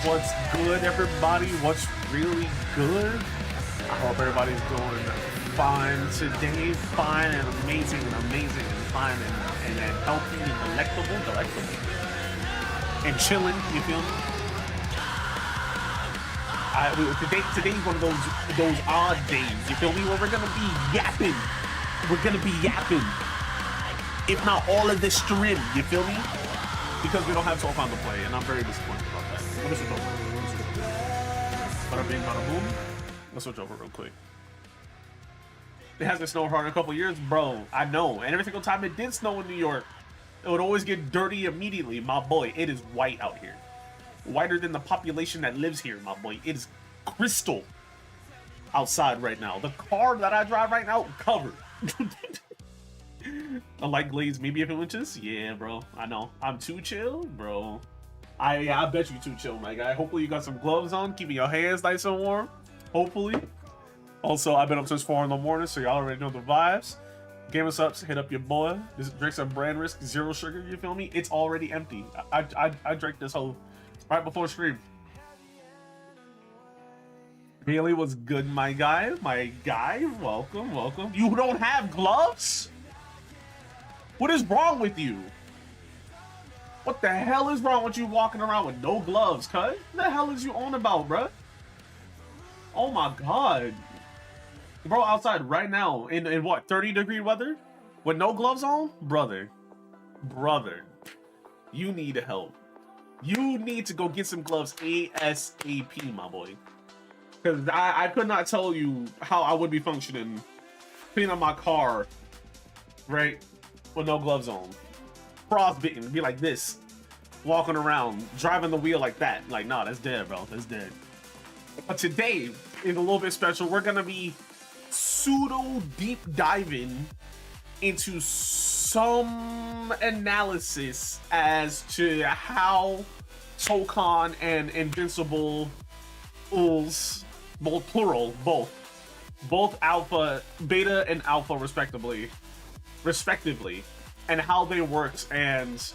What's good, everybody? What's really good? I hope everybody's doing fine today. Fine and amazing and fine and healthy and delectable and chilling. You feel me? Today's one of those odd days. You feel me? Where we're gonna be yapping. We're gonna be yapping. If not all of this stream, you feel me? Because we don't have Tokon to play, and I'm very disappointed about that. Let me switch over. Bada bing, bada boom. Let's switch over real quick. It hasn't snowed hard in a couple years, bro. I know. And every single time it did snow in New York, it would always get dirty immediately. My boy, it is white out here. Whiter than the population that lives here, my boy. It is crystal outside right now. The car that I drive right now, covered. A light glaze, maybe a few inches. Yeah, bro. I know. I'm too chill, bro. I bet you too chill, my guy. Hopefully you got some gloves on, keeping your hands nice and warm. Hopefully. Also, I've been up since 4 in the morning, so y'all already know the vibes. Gamer Subs, hit up your boy. Just drink some brand risk, 0 sugar. You feel me? It's already empty. I drank this whole right before stream. Haley was good, my guy. My guy, welcome, welcome. You don't have gloves? What is wrong with you? What the hell is wrong with you walking around with no gloves, cuz? What the hell is you on about, bruh? Oh my god. Bro, outside right now, in what, 30-degree weather? With no gloves on? Brother. You need help. You need to go get some gloves ASAP, my boy. Because I could not tell you how I would be functioning cleaning up my car, right? With no gloves on. Frostbitten, be like this. Walking around, driving the wheel like that. Like, nah, that's dead, bro. That's dead. But today is a little bit special. We're gonna be pseudo deep diving into some analysis as to how Tokon and Invincible Alphas, both plural, both alpha, beta and alpha respectively, and how they worked and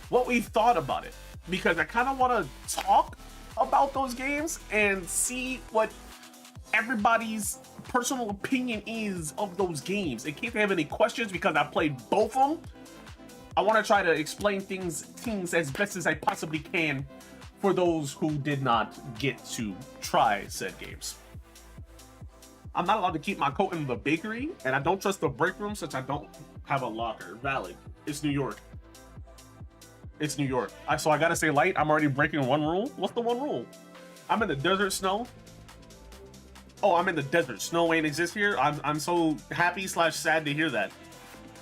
what we thought about it, because I kind of want to talk about those games and see what everybody's personal opinion is of those games in case they have any questions, because I played both of them. I want to try to explain things as best as I possibly can for those who did not get to try said games. I'm not allowed to keep my coat in the bakery, and I don't trust the break room since I don't have a locker. Valid. It's New York. It's New York. So I gotta stay light. I'm already breaking one rule. What's the one rule? I'm in the desert snow. Oh, I'm in the desert. Snow ain't exist here. I'm so happy / sad to hear that.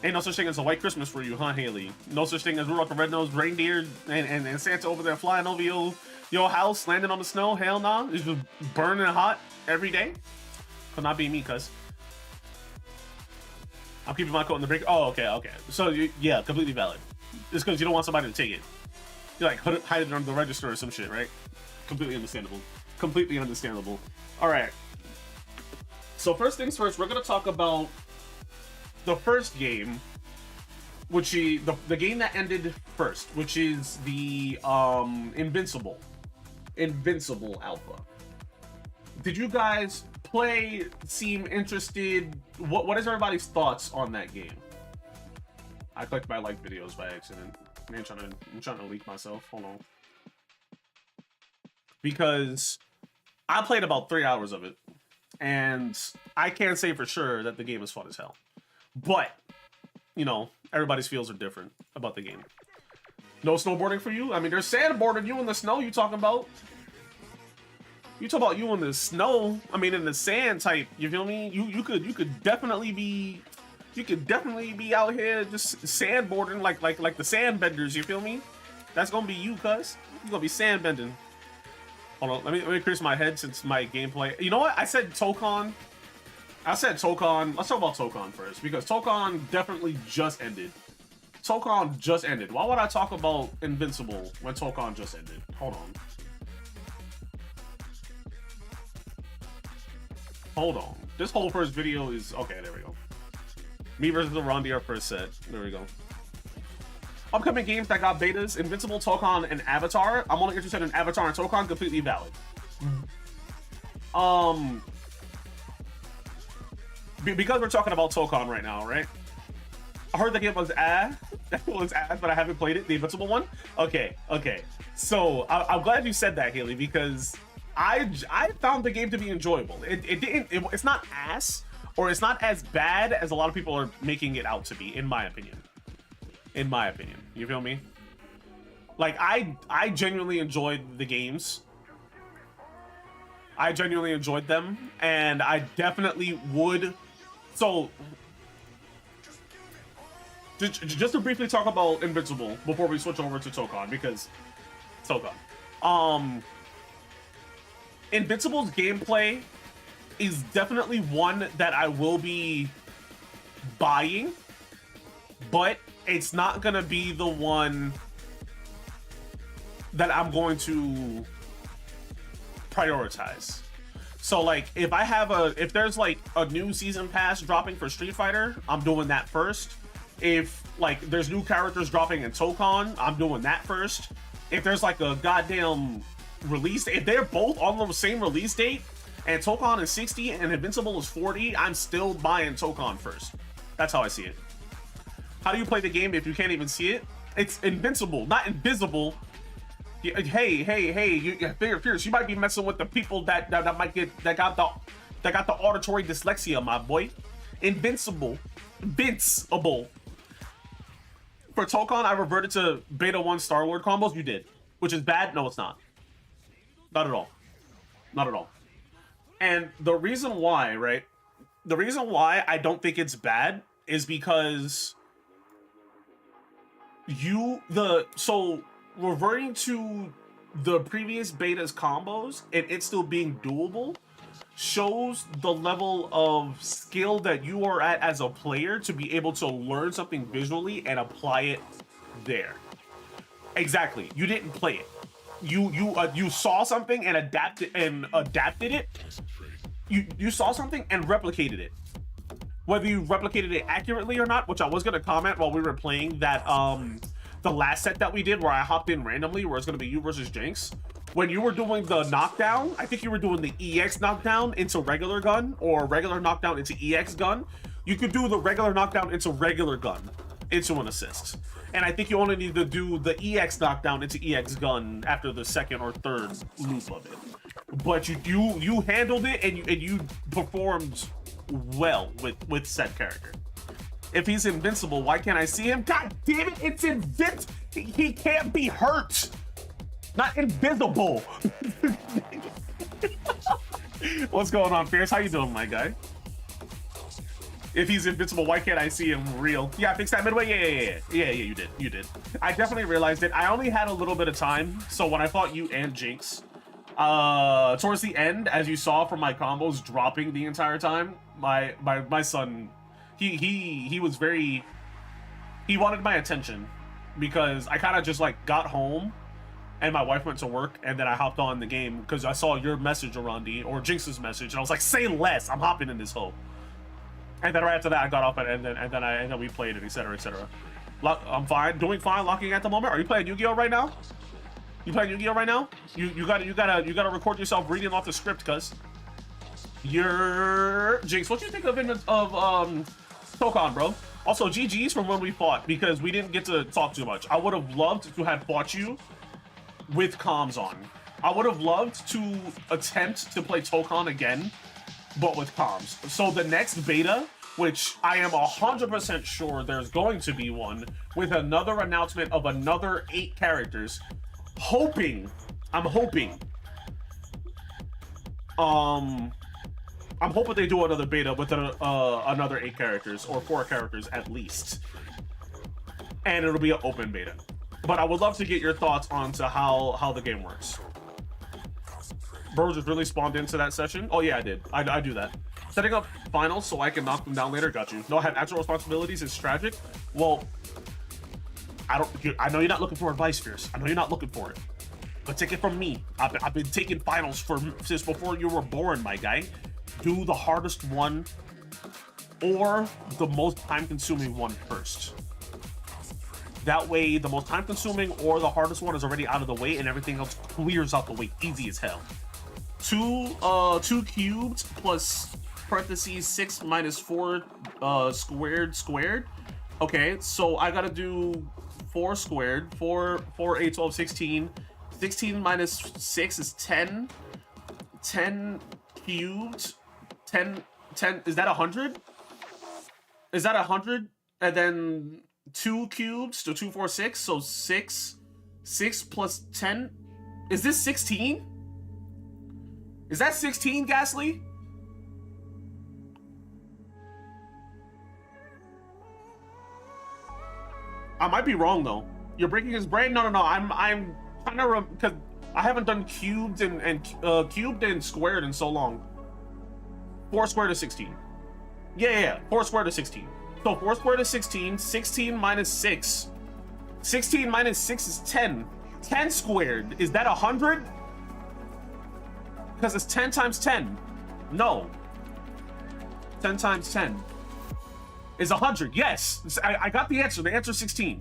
Ain't no such thing as a white Christmas for you, huh, Haley? No such thing as Rudolph the Red-Nosed Reindeer and Santa over there flying over your house, landing on the snow. Hell nah. It's just burning hot every day. Could not be me, cuz. I'm keeping my coat in the break. Oh, okay. So, yeah, completely valid. It's because you don't want somebody to take it. You like hide it under the register or some shit, right? Completely understandable. Completely understandable. All right. So first things first, we're gonna talk about the first game, which is the game that ended first, which is the Invincible Alpha. Did you guys play? Seem interested? What is everybody's thoughts on that game? I clicked my like videos by accident. I'm trying to leak myself. Hold on. Because I played about 3 hours of it, and I can't say for sure that the game is fun as hell. But, you know, everybody's feels are different about the game. No snowboarding for you? I mean, there's sandboarding you in the snow you talking about. You talk about you in the snow, I mean in the sand type, you feel me? You could definitely be out here just sandboarding like the sandbenders, you feel me? That's gonna be you, cuz. You're gonna be sandbending. Hold on, let me increase my head since my gameplay. You know what? I said Tokon. Let's talk about Tokon first, because Tokon definitely just ended. Tokon just ended. Why would I talk about Invincible when Tokon just ended? Hold on. Hold on. This whole first video is... Okay, there we go. Me versus the Rondier first set. There we go. Upcoming games that got betas: Invincible, Tokon, and Avatar. I'm only interested in Avatar and Tokon. Completely valid. Because we're talking about Tokon right now, right? I heard the game was ass. That was ass, but I haven't played it. The Invincible one? Okay. So, I'm glad you said that, Haley, because I found the game to be enjoyable. It's not ass, or it's not as bad as a lot of people are making it out to be, in my opinion. You feel me? Like, I genuinely enjoyed the games. I genuinely enjoyed them, and I definitely would. So, just to briefly talk about Invincible before we switch over to Tokon, because Tokon. Invincible's gameplay is definitely one that I will be buying, but it's not gonna be the one that I'm going to prioritize. So like, if there's like a new season pass dropping for Street Fighter, I'm doing that first. If like there's new characters dropping in Tokon, I'm doing that first. If there's like a goddamn release, if they're both on the same release date and Tokon is 60 and Invincible is 40, I'm still buying Tokon first. That's how I see it. How do you play the game if you can't even see it? It's Invincible, not invisible. Hey, Fierce, you might be messing with the people that got the auditory dyslexia, my boy. Invincible. For Tokon, I reverted to Beta 1 Star-Lord combos. You did. Which is bad? No, it's not. Not at all. Not at all. And the reason why, right? The reason why I don't think it's bad is because so reverting to the previous beta's combos and it still being doable shows the level of skill that you are at as a player to be able to learn something visually and apply it there. Exactly. You didn't play it. You saw something and adapted it. You saw something and replicated it. Whether you replicated it accurately or not, which I was gonna comment while we were playing that the last set that we did where I hopped in randomly, where it's gonna be you versus Jinx. When you were doing the knockdown, I think you were doing the EX knockdown into regular gun, or regular knockdown into EX gun. You could do the regular knockdown into regular gun into an assist. And I think you only need to do the EX knockdown into EX gun after the second or third loop of it. But you handled it and you performed well with said character. If he's invincible, why can't I see him? God damn it, it's invincible. He can't be hurt. Not invisible. What's going on, Fierce? How you doing, my guy? If he's invincible, why can't I see him real? Yeah, fix that midway. Yeah, you did. I definitely realized it. I only had a little bit of time, so when I fought you and Jinx, towards the end, as you saw from my combos dropping the entire time, my son, he was very, he wanted my attention because I kind of just like got home and my wife went to work and then I hopped on the game because I saw your message, Arandi, or Jinx's message, and I was like, say less, I'm hopping in this hole. And then right after that I got off and then we played it, etc. I'm fine, doing fine, locking at the moment. Are you playing Yu-Gi-Oh right now? You playing Yu-Gi-Oh right now? You gotta record yourself reading off the script, cuz. You're Jinx. What do you think of Tokon, bro? Also, GG's from when we fought because we didn't get to talk too much. I would have loved to have fought you with comms on. I would have loved to attempt to play Tokon again, but with comms. So the next beta, which I am 100% sure there's going to be one, with another announcement of another 8 characters, I'm hoping I'm hoping they do another beta with another 8 characters or 4 characters at least, and it'll be an open beta. But I would love to get your thoughts onto how the game works. Bro just really spawned into that session. Oh yeah, I did. I do that. Setting up finals so I can knock them down later. Got you. No, I have actual responsibilities. It's tragic. Well, I know you're not looking for advice, Fierce. I know you're not looking for it. But take it from me. I've been taking finals since before you were born, my guy. Do the hardest one or the most time-consuming one first. That way, the most time-consuming or the hardest one is already out of the way, and everything else clears out the way easy as hell. 2 cubed plus parentheses 6 minus 4 squared. Okay, so I gotta do 4 squared. 4, 8, 12, 16. 16 minus 6 is 10. 10 cubed. 10, is that 100? Is that 100? And then 2 cubed, so 2, 4, 6. So 6 plus 10. Is this 16? Is that 16, Ghastly? I might be wrong though. You're breaking his brain. No. I'm trying to because I haven't done cubed and squared in so long. 4 squared is 16. Yeah. 4 squared is 16. So 4 squared is 16. 16 minus 6. 16 minus 6 is 10. 10 squared, is that 100? Because it's 10 times 10. No. 10 times 10 is 100. Yes, I got the answer. The answer is 16.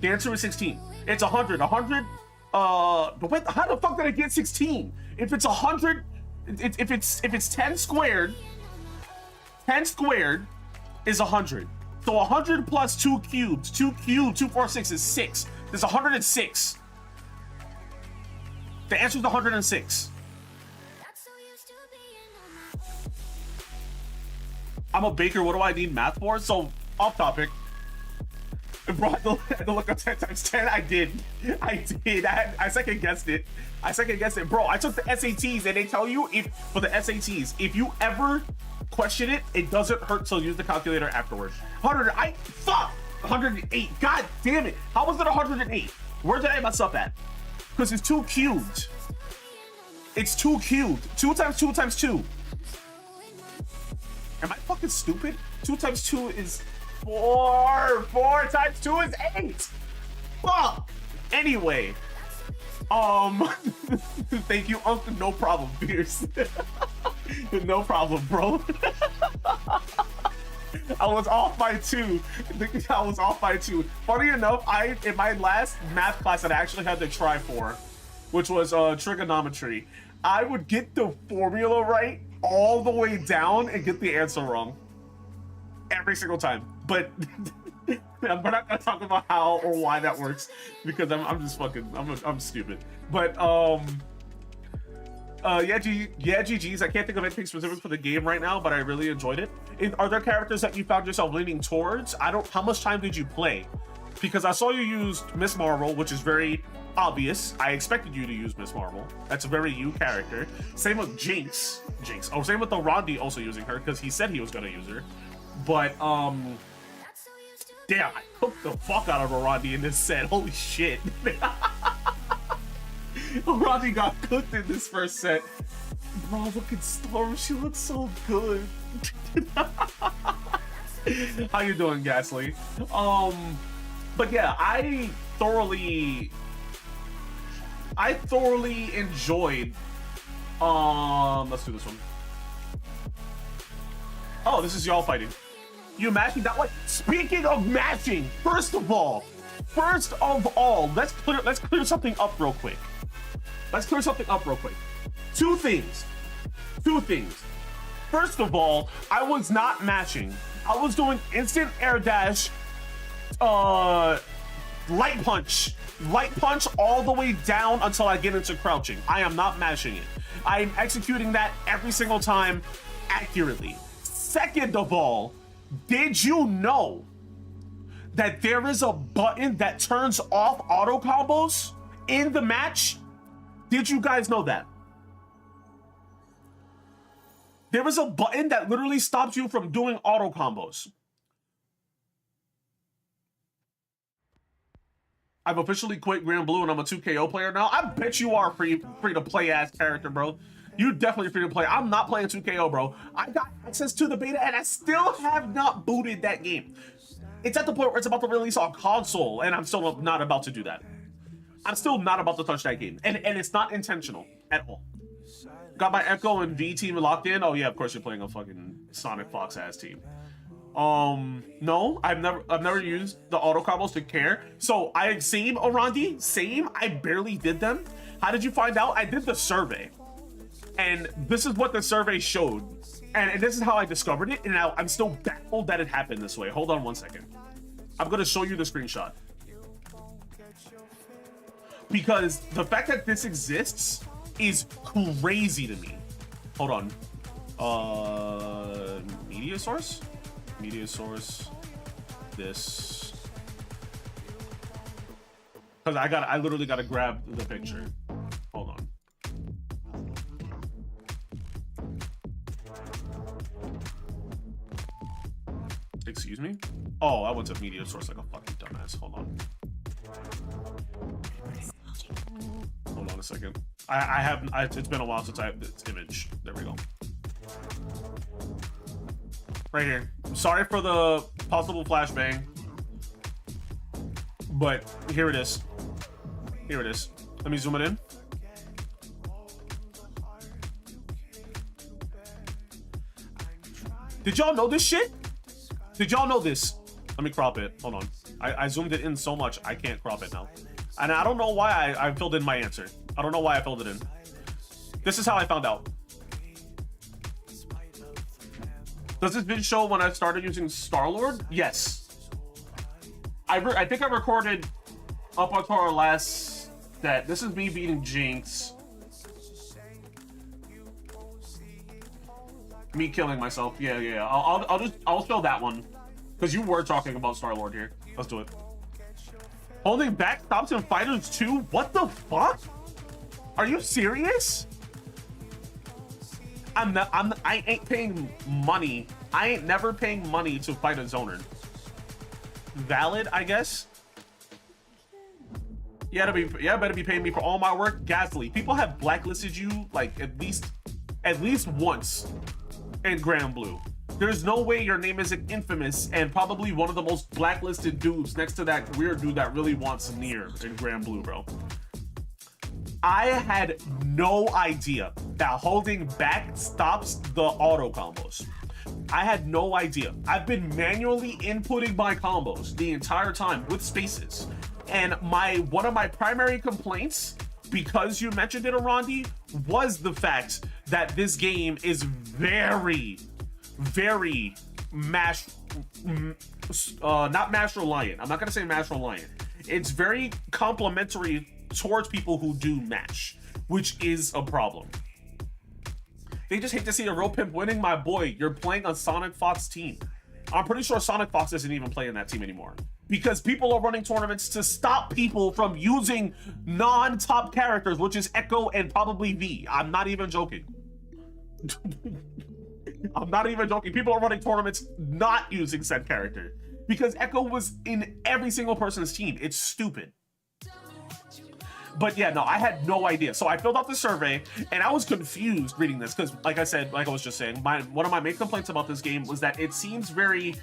The answer is 16. It's 100. 100. But wait, how the fuck did I get 16? If it's 100, if it's 10 squared, 10 squared is 100. So 100 plus 2 cubed. 2 cubed, 2, 4, 6 is 6. There's 106. The answer is 106. I'm a baker. What do I need math for? So, off topic. Bro, I had to look up 10 times 10. I did. I second guessed it. Bro, I took the SATs and they tell you for the SATs, if you ever question it, it doesn't hurt to use the calculator afterwards. 108. God damn it. How was it 108? Where did I mess up at? Because it's 2 cubed. It's 2 cubed. 2 times 2 times 2. Am I fucking stupid? 2 times 2 is 4. 4 times 2 is 8. Fuck. Anyway. Thank you, Uncle. No problem, Pierce. No problem, bro. I was off by 2. Funny enough, in my last math class that I actually had to try for, which was trigonometry, I would get the formula right all the way down and get the answer wrong every single time. But we're not gonna talk about how or why that works because I'm just fucking I'm stupid. But yeah, GG's. I can't think of anything specific for the game right now, but I really enjoyed it. Are there characters that you found yourself leaning towards? How much time did you play? Because I saw you used Miss Marvel, which is very obvious. I expected you to use Miss Marvel. That's a very you character. Same with Jinx. Oh, same with the Rondi also using her because he said he was gonna use her. But damn, I cooked the fuck out of a Rondi in this set. Holy shit. Rondi got cooked in this first set. Bro, look at Storm. She looks so good. How you doing, Ghastly? But yeah, I thoroughly enjoyed. Let's do this one. Oh, this is y'all fighting. You mashing that way? Speaking of mashing, first of all, let's clear something up real quick. Two things. First of all, I was not mashing. I was doing instant air dash, light punch all the way down until I get into crouching. I am not mashing it. I am executing that every single time accurately. Second of all, did you know that there is a button that turns off auto combos in the match? Did you guys know that? There was a button that literally stops you from doing auto combos. I've officially quit Grand Blue and I'm a 2KO player now. I bet you are free to play ass character, bro. You definitely free to play. I'm not playing 2KO, bro. I got access to the beta and I still have not booted that game. It's at the point where it's about to release on console and I'm still not about to do that. I'm still not about to touch that game. And it's not intentional at all. Got my Echo and V team locked in. Oh yeah, of course you're playing a fucking Sonic Fox ass team. No, I've never used the auto combos to care. So same, Orandi, same. I barely did them. How did you find out? I did the survey. And this is what the survey showed. And this is how I discovered it. And now I'm still baffled that it happened this way. Hold on one second. I'm going to show you the screenshot. Because the fact that this exists is crazy to me. Hold on. Media source? Media source. This. Because I literally got to grab the picture. Hold on. Excuse me? Oh, I went to media source like a fucking dumbass. Hold on. Hold on a second. It's been a while since I have this image. There we go. Right here. Sorry for the possible flashbang. But here it is. Here it is. Let me zoom it in. Did y'all know this shit? Did y'all know this? Let me crop it. Hold on. I zoomed it in so much, I can't crop it now. And I don't know why I filled in my answer. I don't know why I filled it in. This is how I found out. Does this vid show when I started using Star-Lord? Yes. I think I recorded up until our last stat. This is me beating Jinx. Me killing myself. Yeah. I'll show that one. Because you were talking about Star-Lord here. Let's do it. Holding back stops in Fighters 2? What the fuck? Are you serious? I ain't paying money. I ain't never paying money to fight a zoner. Valid, I guess. You better be paying me for all my work. Ghastly. People have blacklisted you like at least once in Grand Blue. There's no way your name isn't infamous and probably one of the most blacklisted dudes next to that weird dude that really wants Nier in Grand Blue, bro. I had no idea that holding back stops the auto combos. I had no idea. I've been manually inputting my combos the entire time with spaces. And one of my primary complaints, because you mentioned it, Arandi, was the fact that this game is very not mash reliant. I'm not gonna say mash reliant. It's very complimentary towards people who do mash, which is a problem. They just hate to see a real pimp winning. My boy, you're playing a Sonic Fox team. I'm pretty sure Sonic Fox isn't even playing that team anymore because people are running tournaments to stop people from using non-top characters, which is Echo and probably V. I'm not even joking. I'm not even joking. People are running tournaments not using said character because Echo was in every single person's team. It's stupid. But yeah, no, I had no idea. So I filled out the survey and I was confused reading this because, like I was just saying, one of my main complaints about this game was that it seems very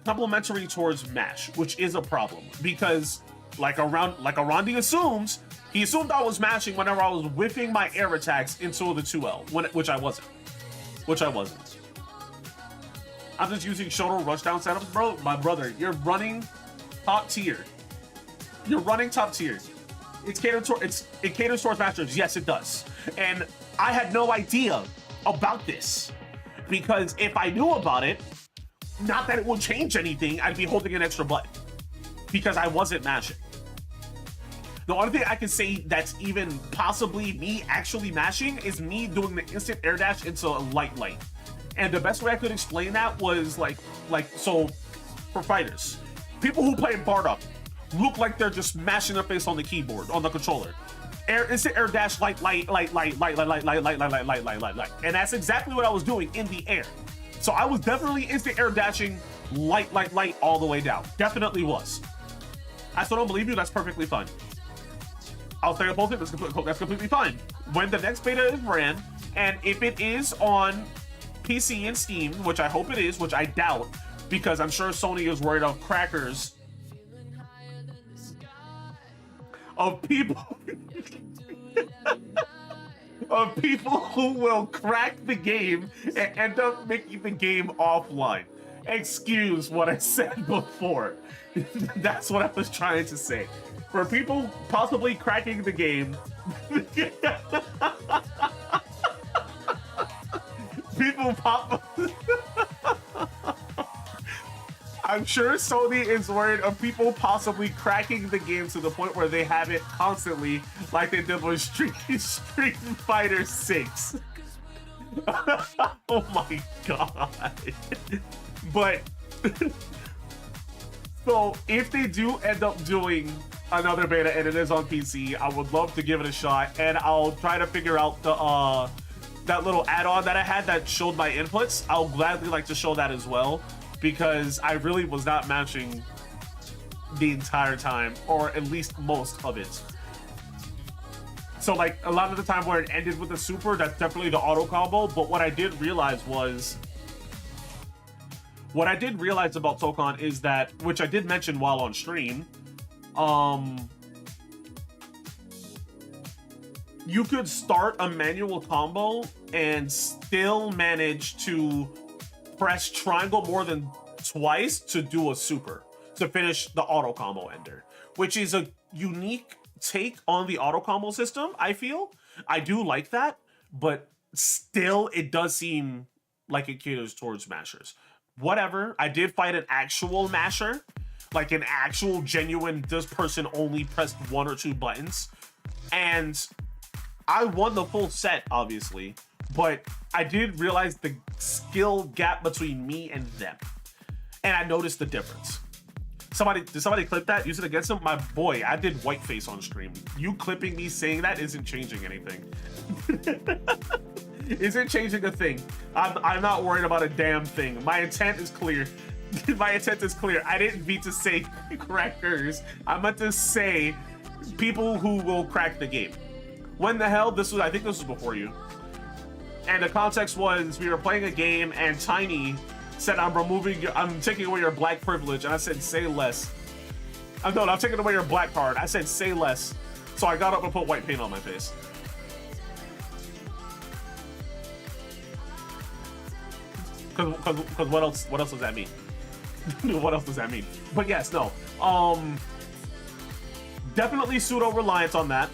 complimentary towards mash, which is a problem because, like Arandi assumes, he assumed I was mashing whenever I was whipping my air attacks into the 2L, which I wasn't. I'm just using Shoto rushdown setups, bro. My brother, you're running top tier. You're running top tier. It caters towards masters. Yes, it does. And I had no idea about this because if I knew about it, not that it would change anything, I'd be holding an extra button because I wasn't mashing. The only thing I can say that's even possibly me actually mashing is me doing the instant air dash into a light. And the best way I could explain that was so for fighters, people who play Bardock look like they're just mashing their face on the keyboard, on the controller. instant air dash, light, and that's exactly what I was doing in the air. So I was definitely instant air dashing, light, all the way down. Definitely was. I still don't believe you. That's perfectly fine. I'll stay opposed. That's completely fine. When the next beta is ran, and if it is on PC and Steam, which I hope it is, which I doubt, because I'm sure Sony is worried of crackers, of people, of people who will crack the game and end up making the game offline. Excuse what I said before. That's what I was trying to say. For people possibly cracking the game, I'm sure Sony is worried of people possibly cracking the game to the point where they have it constantly, like they did with Street Fighter 6. Oh my god. But so if they do end up doing another beta and it is on PC, I would love to give it a shot, and I'll try to figure out the that little add-on that I had that showed my inputs. I'll gladly like to show that as well, because I really was not matching the entire time, or at least most of it. So like a lot of the time where it ended with a super, that's definitely the auto combo. But what I did realize about Tokon is that, which I did mention while on stream, you could start a manual combo and still manage to press triangle more than twice to do a super, to finish the auto combo ender, which is a unique take on the auto combo system. I feel I do like that, but still it does seem like it caters towards mashers. Whatever, I did fight an actual masher, like an actual genuine, this person only pressed 1 or 2 buttons, and I won the full set, obviously, but I did realize the skill gap between me and them, and I noticed the difference. Did somebody clip that? Use it against him? My boy, I did whiteface on stream. You clipping me saying that isn't changing anything. Isn't changing a thing. I'm not worried about a damn thing. My intent is clear. My intent is clear. I didn't mean to say crackers. I meant to say people who will crack the game. When the hell? This was, I think this was before you. And the context was, we were playing a game and Tiny said, I'm taking away your black privilege. And I said, say less. No, I'm taking away your black card. I said, say less. So I got up and put white paint on my face. Because what else does that mean? What else does that mean? But yes, no. Definitely pseudo-reliance on that.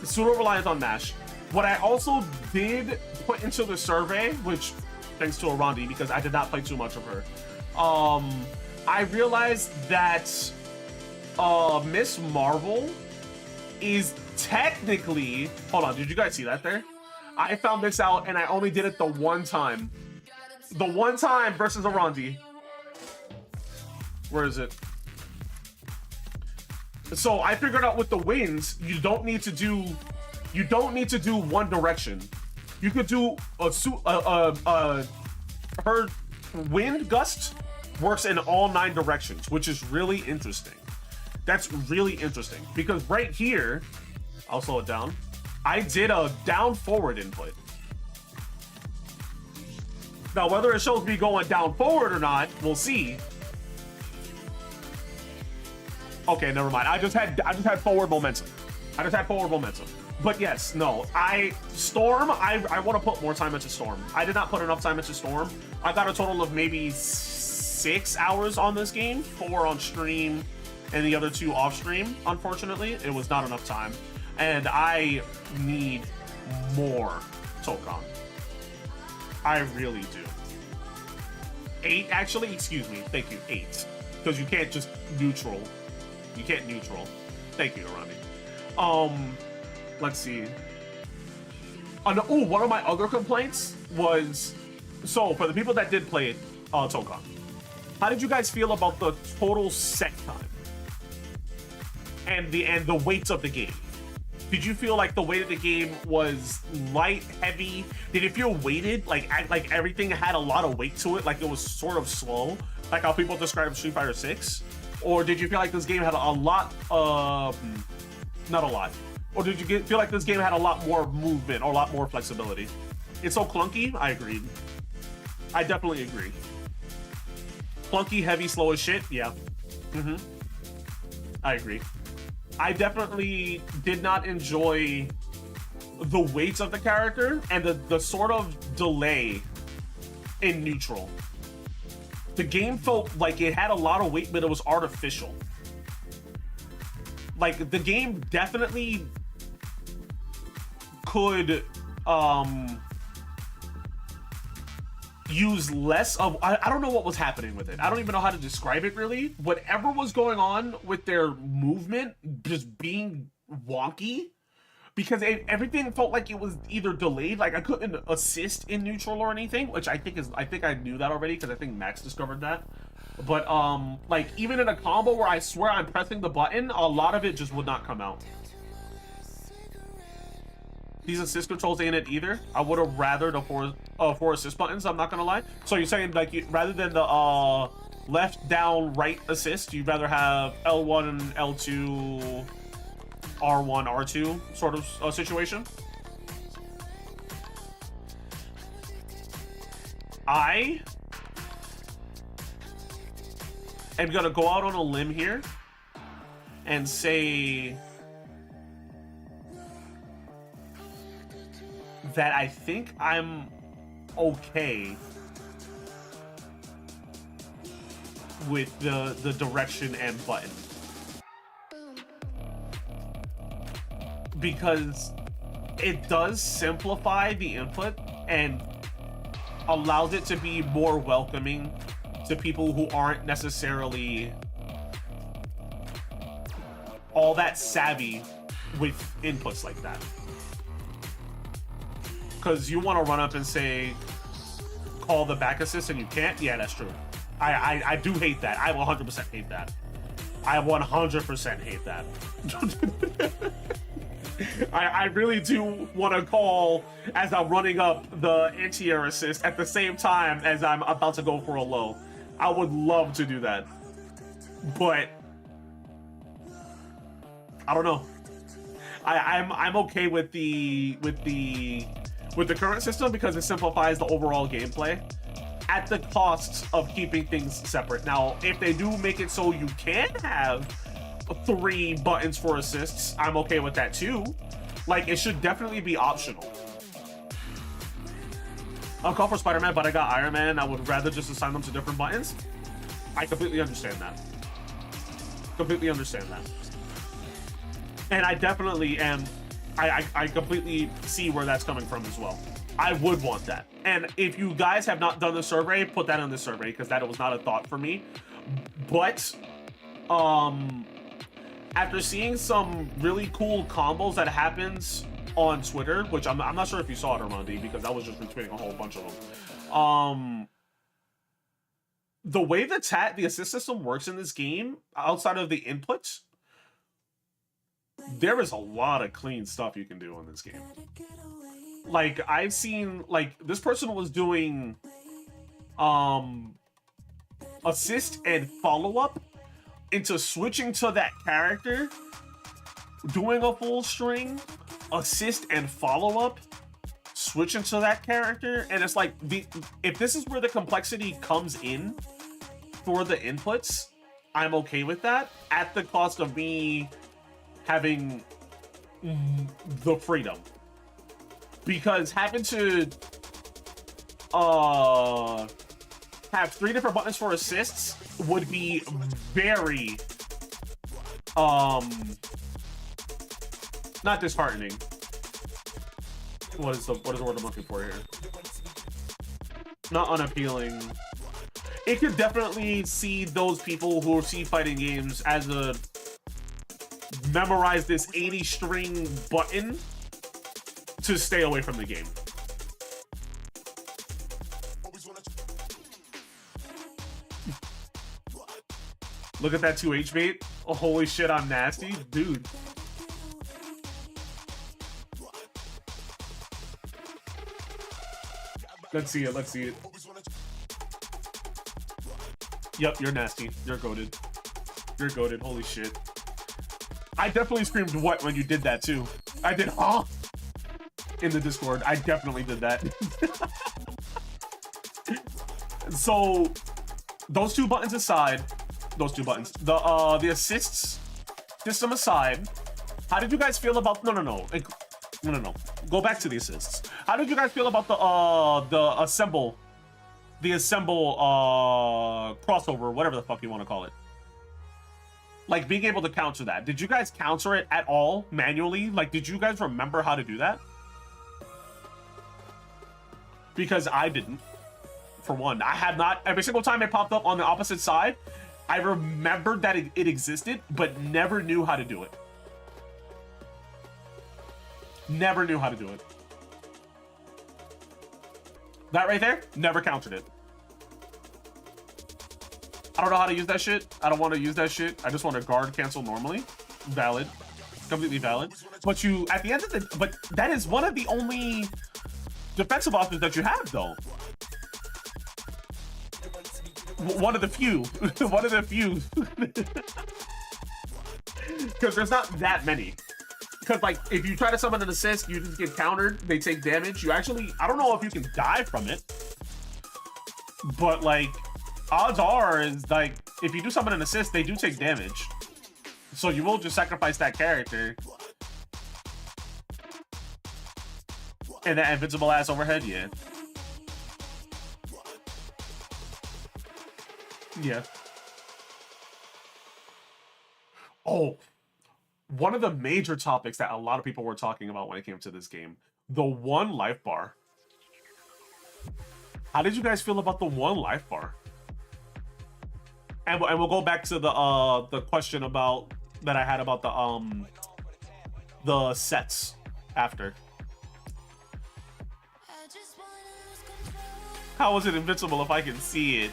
Pseudo-reliance on Mash. What I also did put into the survey, which, thanks to Arandi, because I did not play too much of her, I realized that Miss Marvel is technically... Hold on, did you guys see that there? I found this out, and I only did it the one time. The one time versus Arandi. Where is it? So I figured out with the winds, you don't need to do one direction. You could do her wind gust works in all 9 directions, which is really interesting. That's really interesting because right here, I'll slow it down. I did a down forward input. Now, whether it shows me going down forward or not, we'll see. Okay, never mind. I just had forward momentum. But yes, no. Storm, I want to put more time into Storm. I did not put enough time into Storm. I got a total of maybe 6 hours on this game, 4 on stream, and the other 2 off stream. Unfortunately, it was not enough time. And I need more Tokon. I really do. 8, actually, excuse me. Thank you, 8. Because you can't just neutral. You can't neutral. Thank you, Arani. Let's see. One of my other complaints was, so for the people that did play Tokon, how did you guys feel about the total set time and the weights of the game? Did you feel like the way that the game was light, heavy? Did it feel weighted? Like everything had a lot of weight to it, like it was sort of slow, like how people describe Street Fighter 6? Or did you feel like this game had a lot, not a lot, or did you feel like this game had a lot more movement or a lot more flexibility? It's so clunky. I agreed. I definitely agree. Clunky, heavy, slow as shit. Yeah. I agree. I definitely did not enjoy the weight of the character and the sort of delay in neutral. The game felt like it had a lot of weight, but it was artificial. Like, the game definitely could use less of... I don't know what was happening with it. I don't even know how to describe it, really. Whatever was going on with their movement just being wonky, because everything felt like it was either delayed, like I couldn't assist in neutral or anything, which I think I knew that already, because I think Max discovered that. But like, even in a combo where I swear I'm pressing the button, a lot of it just would not come out. These assist controls ain't it either. I would have rather the four assist buttons, I'm not gonna lie. So you're saying, like, rather than the left, down, right assist, you'd rather have L1, L2, R1, R2 sort of situation? I am gonna go out on a limb here and say that I think I'm okay with the direction and button, because it does simplify the input and allows it to be more welcoming to people who aren't necessarily all that savvy with inputs like that. Because you want to run up and say, call the back assist, and you can't? Yeah, that's true. I do hate that. I 100% hate that. I 100% hate that. I really do want to call as I'm running up the anti-air assist at the same time as I'm about to go for a low. I would love to do that. But I don't know. I'm okay with the current system because it simplifies the overall gameplay at the cost of keeping things separate. Now, if they do make it so you can have 3 buttons for assists, I'm okay with that too. Like, it should definitely be optional. I'll call for Spider-Man, but I got Iron Man. I would rather just assign them to different buttons. I completely understand that. Completely understand that. And I definitely am... I completely see where that's coming from as well. I would want that. And if you guys have not done the survey, put that in the survey, because that was not a thought for me. But after seeing some really cool combos that happens on Twitter, which I'm not sure if you saw it, Armandi, because I was just retweeting a whole bunch of them. The way the assist system works in this game, outside of the inputs, there is a lot of clean stuff you can do in this game. Like, I've seen, like, this person was doing assist and follow-up into switching to that character, doing a full string, assist and follow-up, switching to that character, and it's like, if this is where the complexity comes in for the inputs, I'm okay with that, at the cost of me having the freedom. Because having to have 3 different buttons for assists would be very not disheartening. What is the word I'm looking for here? Not unappealing. It could definitely see those people who see fighting games as a memorize this 80 string button to stay away from the game. Look at that 2H bait. Oh, holy shit, I'm nasty. Dude. Let's see it. Let's see it. Yep, you're nasty. You're goated. You're goated. Holy shit. I definitely screamed what when you did that too. I did huh in the Discord. I definitely did that. So those two buttons aside, the assists system aside, how did you guys feel about no. Go back to the assists. How did you guys feel about the assemble crossover, whatever the fuck you want to call it? Like being able to counter that. Did you guys counter it at all manually? Like, did you guys remember how to do that? Because I didn't. For one, I had not. Every single time it popped up on the opposite side, I remembered that it existed, but never knew how to do it. Never knew how to do it. That right there, never countered it. I don't know how to use that shit. I don't want to use that shit. I just want to guard cancel normally. Valid. Completely valid. But you, at the end of the, but that is one of the only defensive options that you have, though. One of the few. One of the few. Because there's not that many. Because, like, if you try to summon an assist, you just get countered. They take damage. You actually, I don't know if you can die from it. But, like, odds are is, like, if you do summon an assist, they do take damage. So you will just sacrifice that character. And that invincible ass overhead, yeah. Yeah. Oh, one of the major topics that a lot of people were talking about when it came to this game, the one life bar. How did you guys feel about the one life bar? And we'll go back to the question about that I had about the sets after. How is it invincible if I can see it?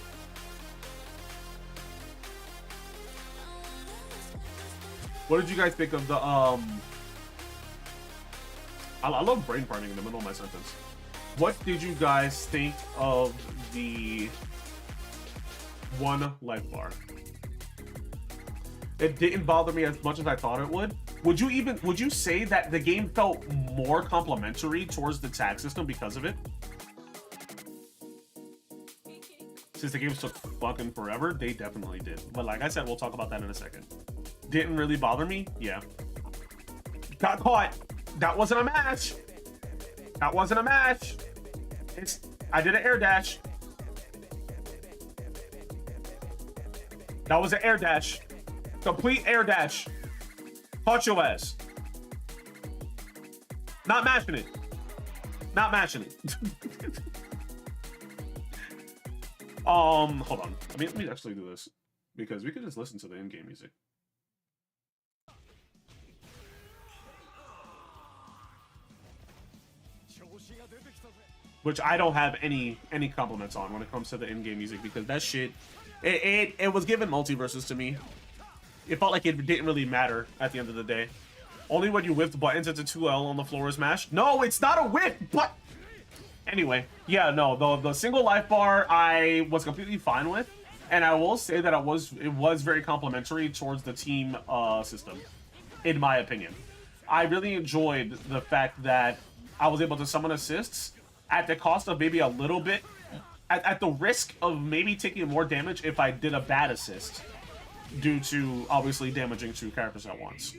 What did you guys think of the I love brain farming in the middle of my sentence. What did you guys think of the one life bar? It didn't bother me as much as I thought it would. Would you say that the game felt more complimentary towards the tag system because of it? Since the games took fucking forever, they definitely did. But like I said, we'll talk about that in a second. Didn't really bother me? Yeah. Got caught. That wasn't a match. That wasn't a match. I did an air dash. That was an air dash. Complete air dash. Caught your ass. Not mashing it. Not mashing it. Hold on. Let me actually do this. Because we could just listen to the in-game music. Which I don't have any compliments on when it comes to the in-game music, because that shit, it was given multiverses to me. It felt like it didn't really matter at the end of the day. Only when you whipped buttons into 2L on the floor is mashed. No, it's not a whip, but anyway, yeah, no, the single life bar I was completely fine with, and I will say that it was very complimentary towards the team system, in my opinion. I really enjoyed the fact that I was able to summon assists at the cost of maybe a little bit, at the risk of maybe taking more damage if I did a bad assist, due to obviously damaging two characters at once.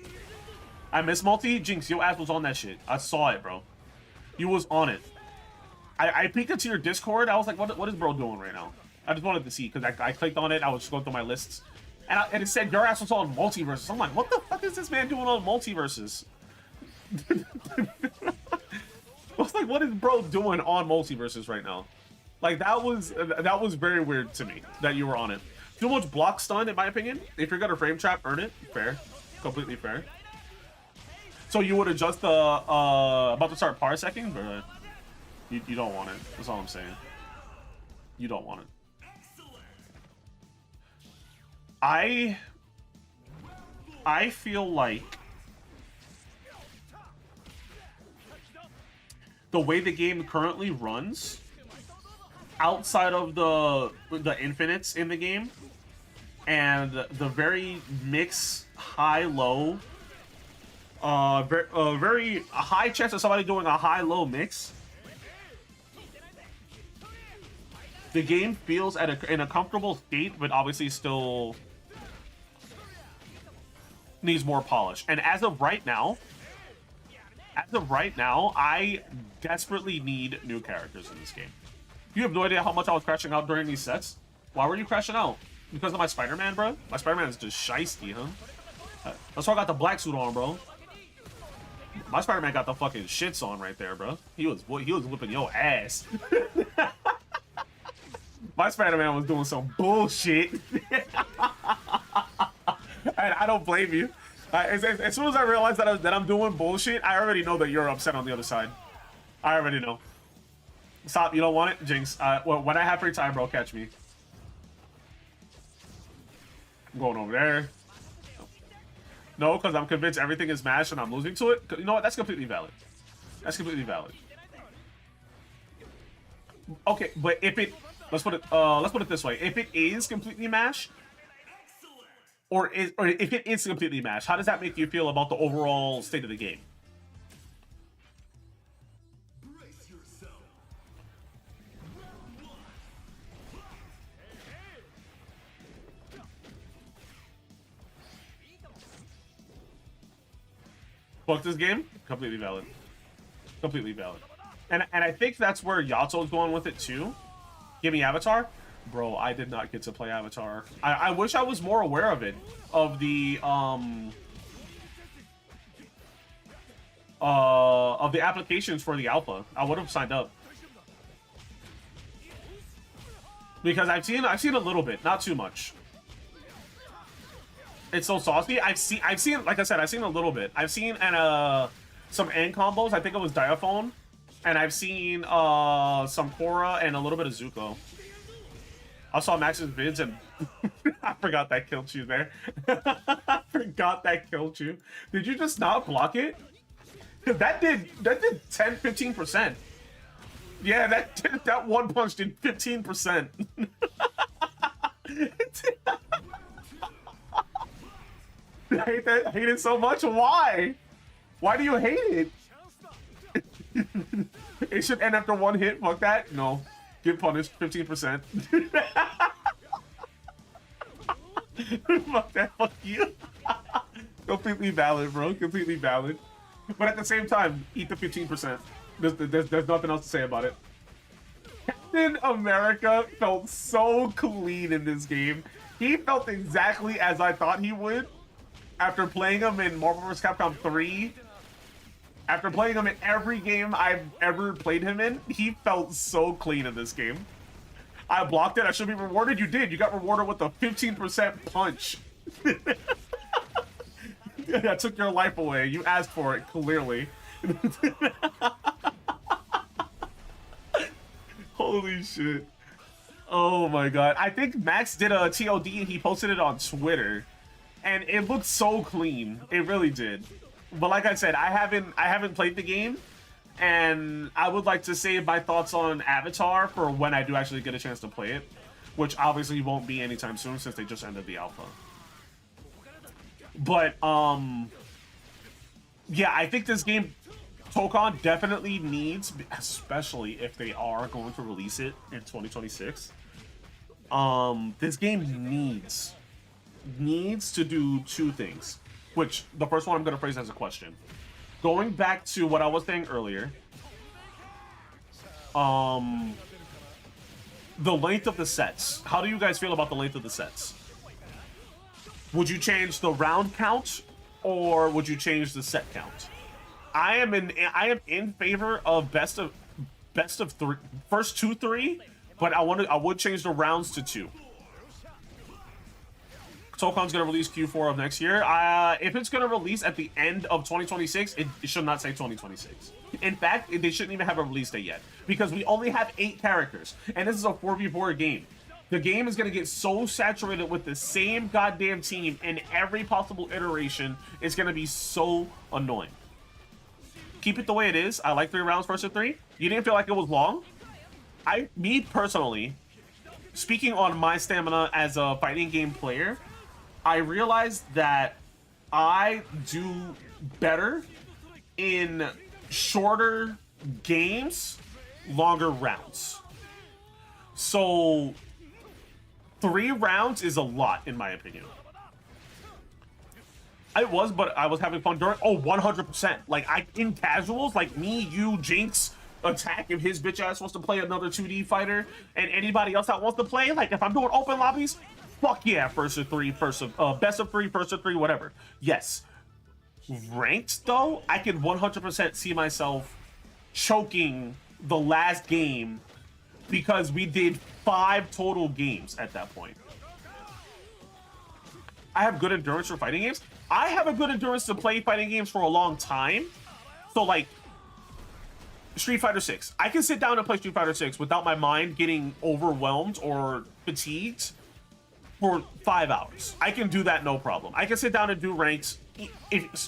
I miss multi. Jinx, your ass was on that shit. I saw it, bro. You was on it. I peeked into your Discord. I was like, what is bro doing right now? I just wanted to see, because I clicked on it. I was just going through my lists. And it said your ass was on multiverses. I'm like, what the fuck is this man doing on multiverses? I was like, what is bro doing on multiverses right now? Like, that was very weird to me that you were on it. Too much block stun, in my opinion. If you're gonna frame trap, earn it. Fair. Completely fair. So you would adjust the about to start parsecing, but you don't want it. That's all I'm saying. You don't want it. I feel like the way the game currently runs, outside of the infinites in the game and the very mix high-low, very high chance of somebody doing a high-low mix, the game feels in a comfortable state, but obviously still needs more polish. And as of right now, I desperately need new characters in this game. You have no idea how much I was crashing out during these sets. Why were you crashing out? Because of my Spider-Man, bro? My Spider-Man is just shiesty, huh? That's why I got the black suit on, bro. My Spider-Man got the fucking shits on right there, bro. He was whipping your ass. My Spider-Man was doing some bullshit. And I don't blame you. As soon as I realize that I'm doing bullshit, I already know that you're upset on the other side. I already know. Stop, you don't want it? Jinx. Well, when I have free time, bro, catch me. I'm going over there. No, because I'm convinced everything is mashed and I'm losing to it. You know what? That's completely valid. That's completely valid. Okay, but if it... Let's put it this way. If it is completely mashed, or if it is completely mashed, how does that make you feel about the overall state of the game? Fuck this game? Completely valid. Completely valid. And I think that's where Yato's going with it too. Give me Avatar? Bro, I did not get to play Avatar. I wish I was more aware of it. Of the applications for the alpha. I would have signed up. Because I've seen a little bit, not too much. It's so saucy. I've seen like I said, I've seen a little bit. I've seen some end combos. I think it was Diaphone. And I've seen some Korra and a little bit of Zuko. I saw Max's vids and I forgot that killed you there. I forgot that killed you. Did you just not block it? That did 10-15%. Yeah, that one punch did 15%. I hate it so much. Why? Why do you hate it? It should end after one hit. Fuck that. No. Get punished. 15%. Fuck that. Fuck you. Completely valid, bro. Completely valid. But at the same time, eat the 15%. There's nothing else to say about it. Captain America felt so clean in this game. He felt exactly as I thought he would after playing him in Marvel vs. Capcom 3. After playing him in every game I've ever played him in, he felt so clean in this game. I blocked it. I should be rewarded. You did. You got rewarded with a 15% punch. I took your life away. You asked for it, clearly. Holy shit. Oh my god. I think Max did a TOD and he posted it on Twitter. And it looked so clean. It really did. But like I said, I haven't played the game, and I would like to save my thoughts on Avatar for when I do actually get a chance to play it, which obviously won't be anytime soon since they just ended the alpha. But yeah, I think this game, Tokon, definitely needs, especially if they are going to release it in 2026. This game needs to do two things. Which, the first one I'm going to phrase as a question. Going back to what I was saying earlier. The length of the sets. How do you guys feel about the length of the sets? Would you change the round count? Or would you change the set count? I am in favor of best of three, first 2-3, but I would change the rounds to 2. Tokon's gonna release Q4 of next year. If it's gonna release at the end of 2026, it should not say 2026. In fact, they shouldn't even have a release date yet because we only have 8 characters, and this is a 4v4 game. The game is gonna get so saturated with the same goddamn team in every possible iteration. It's gonna be so annoying. Keep it the way it is. I like 3 rounds versus 3. You didn't feel like it was long? Me personally, speaking on my stamina as a fighting game player, I realized that I do better in shorter games, longer rounds. So 3 rounds is a lot, in my opinion. But I was having fun during. Oh, 100%. Like, in casuals, like me, you, Jinx, Attack, if his bitch ass wants to play another 2D fighter, and anybody else that wants to play, like, if I'm doing open lobbies, fuck yeah, best of 3, first of 3, whatever. Yes. Ranked, though, I can 100% see myself choking the last game because we did 5 total games at that point. I have good endurance for fighting games. I have a good endurance to play fighting games for a long time. So, like, Street Fighter 6. I can sit down and play Street Fighter 6 without my mind getting overwhelmed or fatigued for 5 hours. I can do that no problem. I can sit down and do ranks.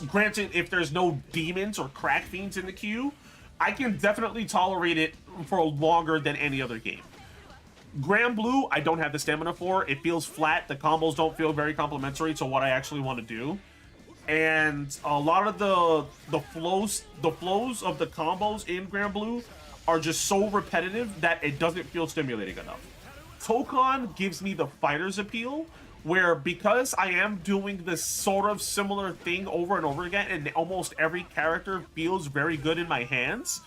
Granted, if there's no demons or crack fiends in the queue, I can definitely tolerate it for longer than any other game. Grand Blue, I don't have the stamina for. It feels flat. The combos don't feel very complementary to what I actually want to do. And a lot of the flows of the combos in Grand Blue are just so repetitive that it doesn't feel stimulating enough. Tokon gives me the fighter's appeal, where because I am doing this sort of similar thing over and over again, and almost every character feels very good in my hands,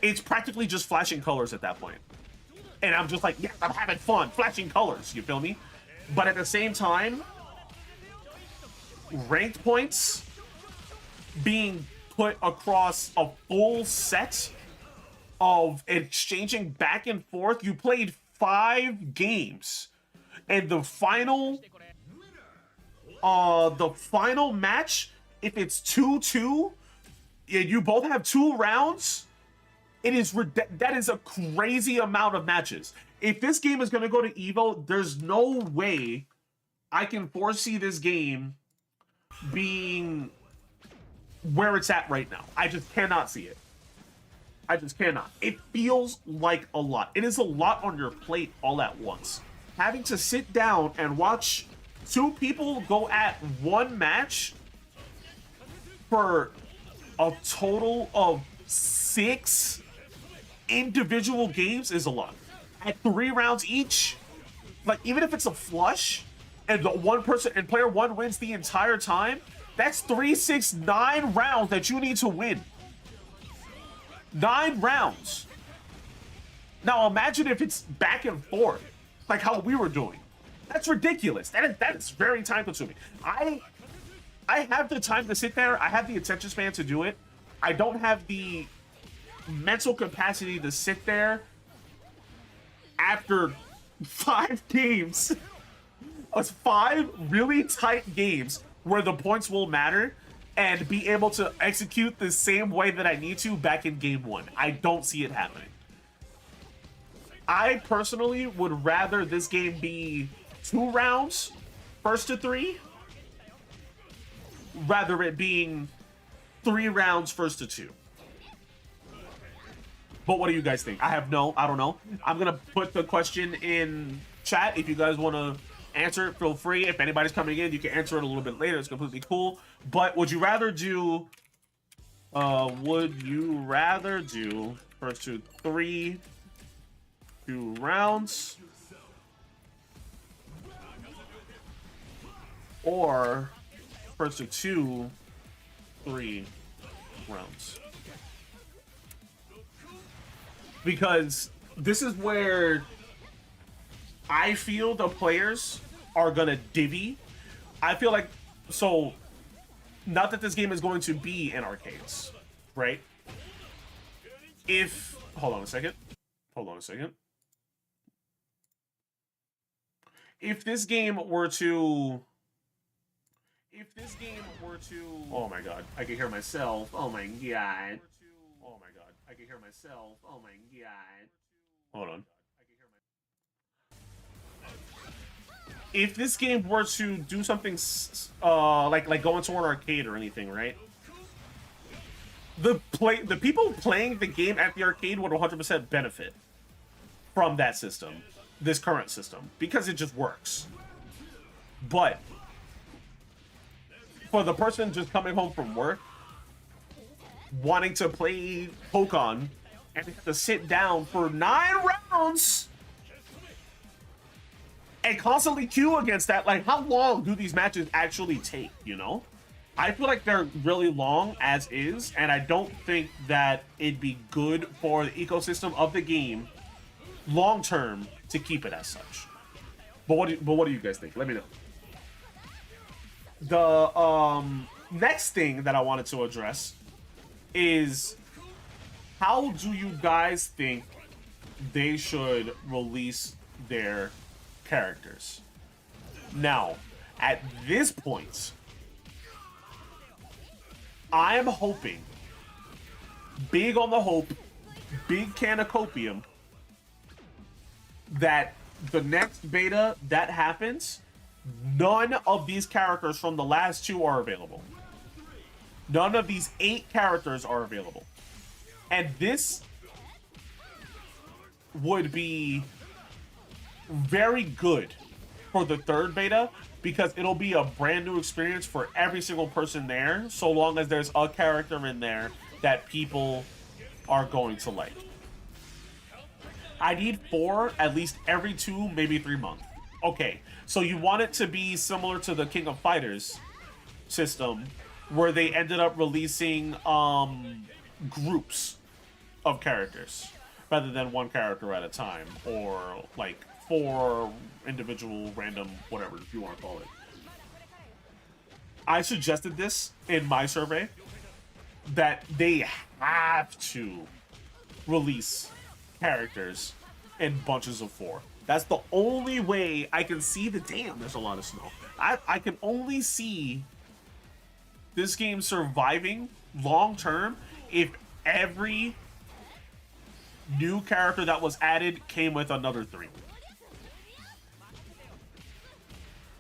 it's practically just flashing colors at that point. And I'm just like, yeah, I'm having fun, flashing colors, you feel me? But at the same time, ranked points being put across a full set of exchanging back and forth. You played 5 games, and the final match, if it's 2-2, you both have 2 rounds. That is a crazy amount of matches. If this game is going to go to Evo, there's no way I can foresee this game being where it's at right now. I just cannot see it. I just cannot. It feels like a lot. It is a lot on your plate all at once. Having to sit down and watch 2 people go at 1 match for a total of 6 individual games is a lot. At 3 rounds each, like, even if it's a flush and the one person and player 1 wins the entire time, that's 3, 6, 9 rounds that you need to win. 9 rounds. Now imagine if it's back and forth, like how we were doing. That's ridiculous. That is very time consuming. I have the time to sit there. I have the attention span to do it. I don't have the mental capacity to sit there after 5 games. 5 really tight games where the points will matter and be able to execute the same way that I need to back in game 1. I don't see it happening. I personally would rather this game be 2 rounds, first to 3, rather it being 3 rounds, first to 2. But what do you guys think? I don't know. I'm gonna put the question in chat. If you guys want to answer it, feel free. If anybody's coming in, you can answer it a little bit later. It's completely cool. But would you rather do first to 3 2 rounds, or first to 2 3 rounds? Because this is where I feel the players are gonna divvy. I feel like, so, not that this game is going to be in arcades, right? Hold on a second. If this game were to, oh my god, I can hear myself. Oh my god. I can hear myself. Oh my god. Hold on. If this game were to do something like go into an arcade or anything, right? The people playing the game at the arcade would 100% benefit. from that system, this current system, because it just works. But for the person just coming home from work, wanting to play Tokon and have to sit down for 9 rounds and constantly queue against that, like, how long do these matches actually take, you know? I feel like they're really long as is, and I don't think that it'd be good for the ecosystem of the game long term to keep it as such. But what do you guys think? Let me know. The next thing that I wanted to address is, how do you guys think they should release their characters? Now, at this point, I am hoping, big on the hope, big can of copium, that the next beta that happens, none of these characters from the last 2 are available. None of these 8 characters are available. And this would be very good for the 3rd beta, because it'll be a brand new experience for every single person there, so long as there's a character in there that people are going to like. I need 4 at least every 2, maybe 3 months. Okay, so you want it to be similar to the King of Fighters system, where they ended up releasing groups of characters rather than 1 character at a time, or like 4 individual random whatever you want to call it. I suggested this in my survey, that they have to release characters in bunches of 4. That's the only way I can see the... Damn, there's a lot of snow. I can only see this game surviving long term if every new character that was added came with another 3.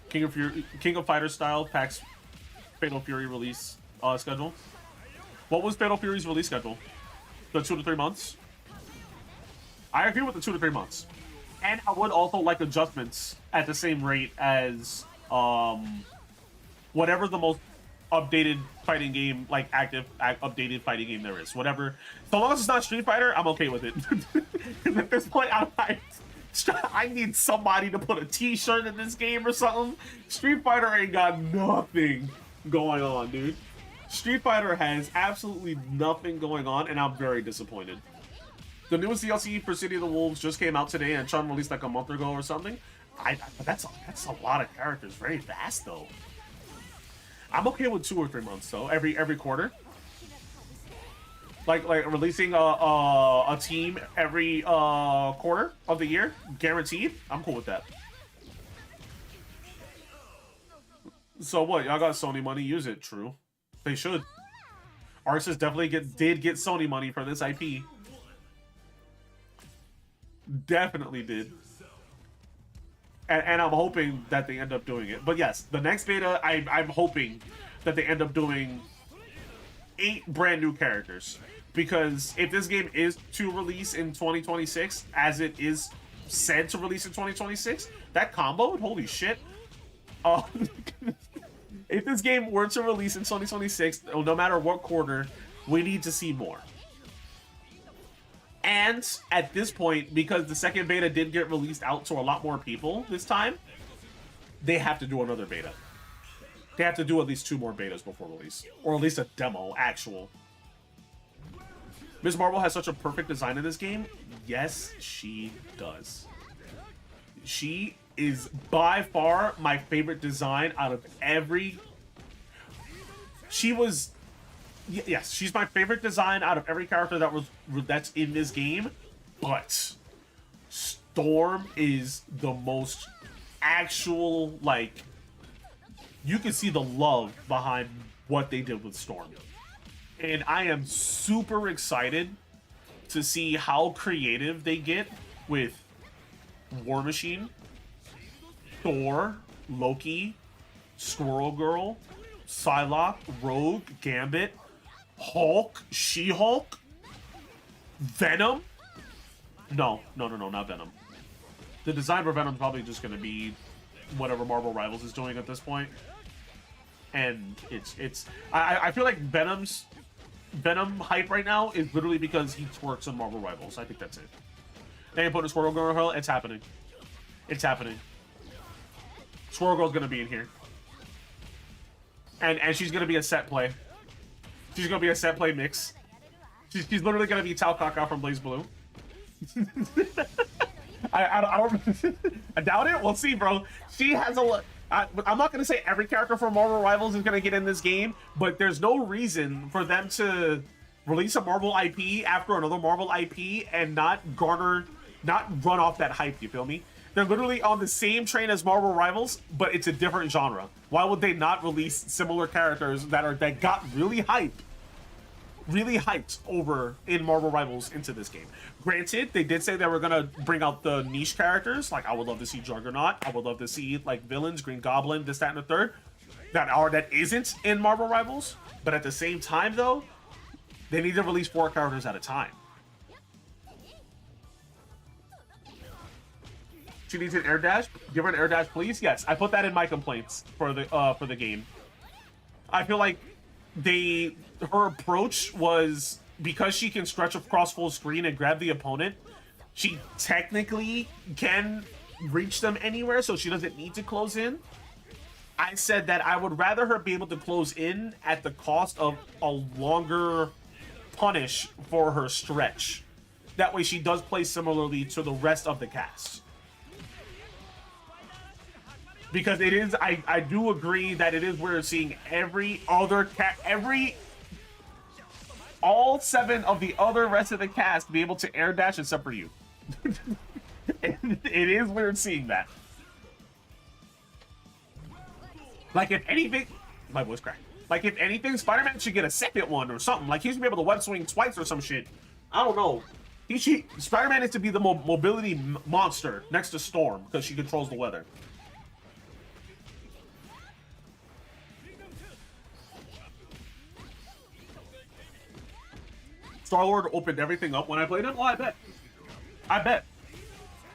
King of Fighter style packs Fatal Fury release schedule. What was Fatal Fury's release schedule? The 2 to 3 months? I agree with the 2 to 3 months. And I would also like adjustments at the same rate as whatever the most updated fighting game, like updated fighting game there is. Whatever. So long as it's not Street Fighter, I'm okay with it. Because at this point, I need somebody to put a t-shirt in this game or something. Street Fighter ain't got nothing going on, dude. Street Fighter has absolutely nothing going on, and I'm very disappointed. The newest DLC for City of the Wolves just came out today, and Chun released like a month ago or something. That's a lot of characters, very fast though. I'm okay with 2 or 3 months though, every quarter. Like releasing a team every quarter of the year, guaranteed. I'm cool with that. So what? Y'all got Sony money? Use it. True. They should. Arxis definitely did get Sony money for this IP. Definitely did. And I'm hoping that they end up doing it. But yes, the next beta, I'm hoping that they end up doing 8 brand new characters. Because if this game is to release in 2026, as it is said to release in 2026, that combo, holy shit. If this game were to release in 2026, no matter what quarter, we need to see more. And at this point, because the second beta did get released out to a lot more people this time, they have to do another beta. They have to do at least 2 more betas before release. Or at least a demo, actual. Ms. Marvel has such a perfect design in this game. Yes, she does. She is by far my favorite design out of every... Yes, she's my favorite design out of every character that's in this game, but Storm is the most actual, like, you can see the love behind what they did with Storm. And I am super excited to see how creative they get with War Machine, Thor, Loki, Squirrel Girl, Psylocke, Rogue, Gambit, Hulk, She-Hulk, Venom. No, not Venom. The design for Venom's probably just going to be whatever Marvel Rivals is doing at this point. And I feel like Venom hype right now is literally because he twerks on Marvel Rivals. I think that's it. They ain't putting Squirrel Girl in her. It's happening. It's happening. Squirrel Girl's gonna be in here. And she's gonna be a set play. She's gonna be a set play mix. She's literally gonna be Tao Kaka from Blaze Blue. I don't I doubt it. We'll see, bro. She has a I'm not gonna say every character from Marvel Rivals is gonna get in this game, but there's no reason for them to release a Marvel IP after another Marvel IP and not run off that hype. You feel me? They're literally on the same train as Marvel Rivals, but it's a different genre. Why would they not release similar characters that got really hyped over in Marvel Rivals into this game? Granted, they did say they were gonna bring out the niche characters. Like, I would love to see Juggernaut. I would love to see like villains, Green Goblin, this, that, and the third. That isn't in Marvel Rivals. But at the same time, though, they need to release 4 characters at a time. She needs an air dash. Give her an air dash, please. Yes, I put that in my complaints for the game. I feel like her approach was, because she can stretch across full screen and grab the opponent, she technically can reach them anywhere, so she doesn't need to close in. I said that I would rather her be able to close in at the cost of a longer punish for her stretch. That way she does play similarly to the rest of the cast. Because it is, I do agree that it is we're seeing all 7 of the other rest of the cast be able to air dash except for you. It is weird seeing that. Like, if anything, my voice cracked. Like, if anything, Spider-Man should get a second one or something. Like, he should be able to web swing twice or some shit. I don't know. Spider-Man needs to be the mobility monster next to Storm because she controls the weather. Star-Lord opened everything up when I played it? Well, I bet.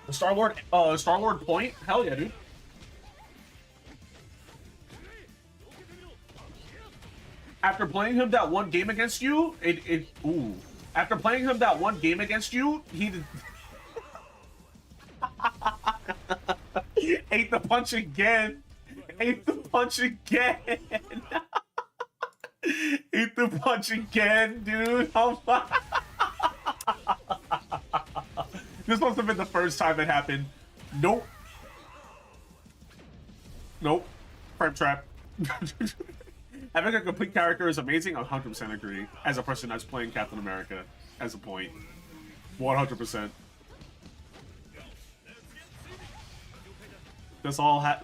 The Star-Lord point? Hell yeah, dude. After playing him that one game against you, After playing him that one game against you, he did... Ate the punch again. Ate the punch again. Eat the punch again, dude. Oh my. This must have been the first time it happened. Nope. Frame trap. Having a complete character is amazing. I 100% agree. As a person that's playing Captain America as a point. 100%.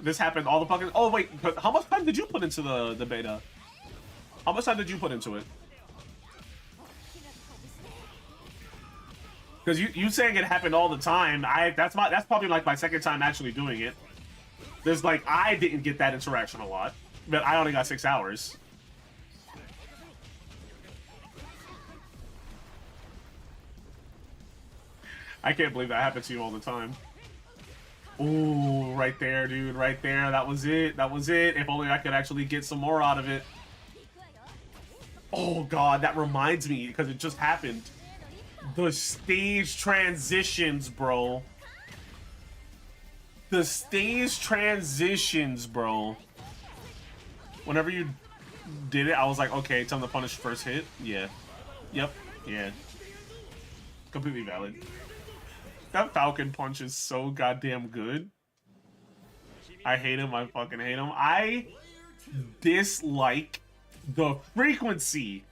This happened all the fucking... Oh, wait. How much time did you put into the beta? How much time did you put into it? Because you saying it happened all the time, that's probably like my second time actually doing it. There's like, I didn't get that interaction a lot, but I only got 6 hours. I can't believe that happened to you all the time. Ooh, right there, dude, right there. That was it. That was it. If only I could actually get some more out of it. Oh god, that reminds me, because it just happened. The stage transitions, bro. The stage transitions, bro. Whenever you did it, I was like, okay, time to punish first hit. Yeah. Yep. Yeah. Completely valid. That Falcon punch is so goddamn good. I hate him. I fucking hate him. I dislike the frequency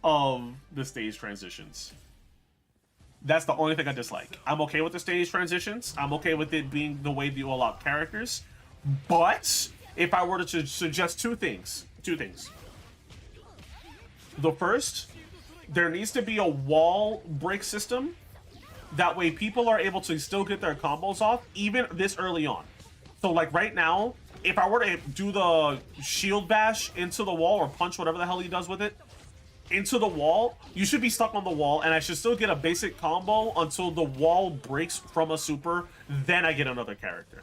of the stage transitions. That's the only thing I dislike. I'm okay with the stage transitions. I'm okay with it being the way you unlock characters. But if I were to suggest two things. The first, there needs to be a wall break system. That way people are able to still get their combos off, even this early on. So like right now, if I were to do the shield bash into the wall or punch, whatever the hell he does with it, into the wall, you should be stuck on the wall, and I should still get a basic combo until the wall breaks from a super, then I get another character.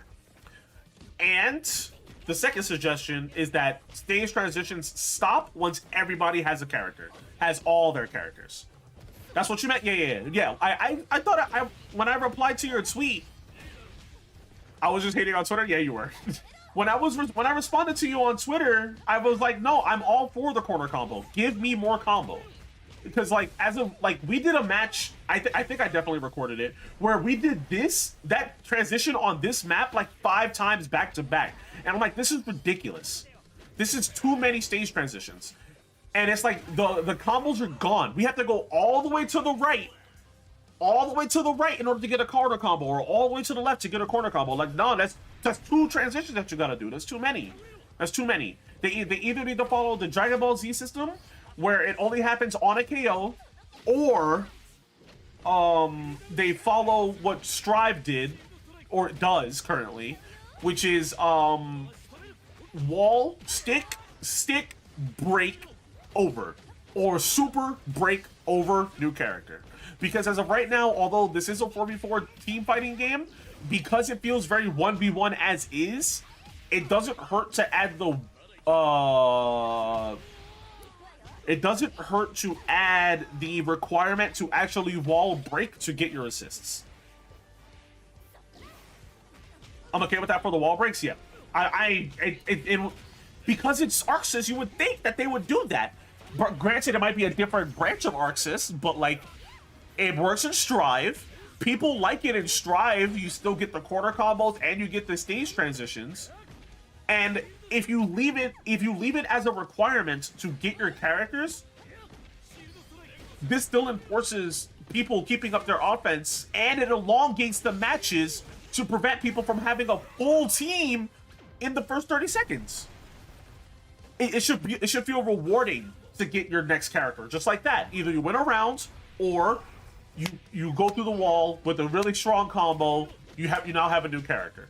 And the second suggestion is that stage transitions stop once everybody has a character, has all their characters. That's what you meant? Yeah. I thought when I replied to your tweet, I was just hating on Twitter? Yeah, you were. When I responded to you on Twitter, I was like, no, I'm all for the corner combo. Give me more combo. Because like we did a match, I think I definitely recorded it, where we did that transition on this map like 5 times back to back. And I'm like, this is ridiculous. This is too many stage transitions. And it's like the combos are gone. We have to go all the way to the right. All the way to the right in order to get a corner combo, or all the way to the left to get a corner combo. Like, no, that's 2 transitions that you gotta do. That's too many. That's too many. They either need to follow the Dragon Ball Z system, where it only happens on a KO, or they follow what Strive did, or does currently, which is wall, stick, break, over, or super, break, over, new character. Because as of right now, although this is a 4v4 team fighting game, because it feels very 1v1 as is, it doesn't hurt to add the it doesn't hurt to add the requirement to actually wall break to get your assists. I'm okay with that for the wall breaks, yeah. Because it's Arxis, you would think that they would do that. But granted, it might be a different branch of Arxis, but like, it works in Strive. People like it in Strive. You still get the corner combos and you get the stage transitions. And if you leave it as a requirement to get your characters, this still enforces people keeping up their offense, and it elongates the matches to prevent people from having a full team in the first 30 seconds. It should feel rewarding to get your next character, just like that. Either you win a round, or you go through the wall with a really strong combo. You now have a new character.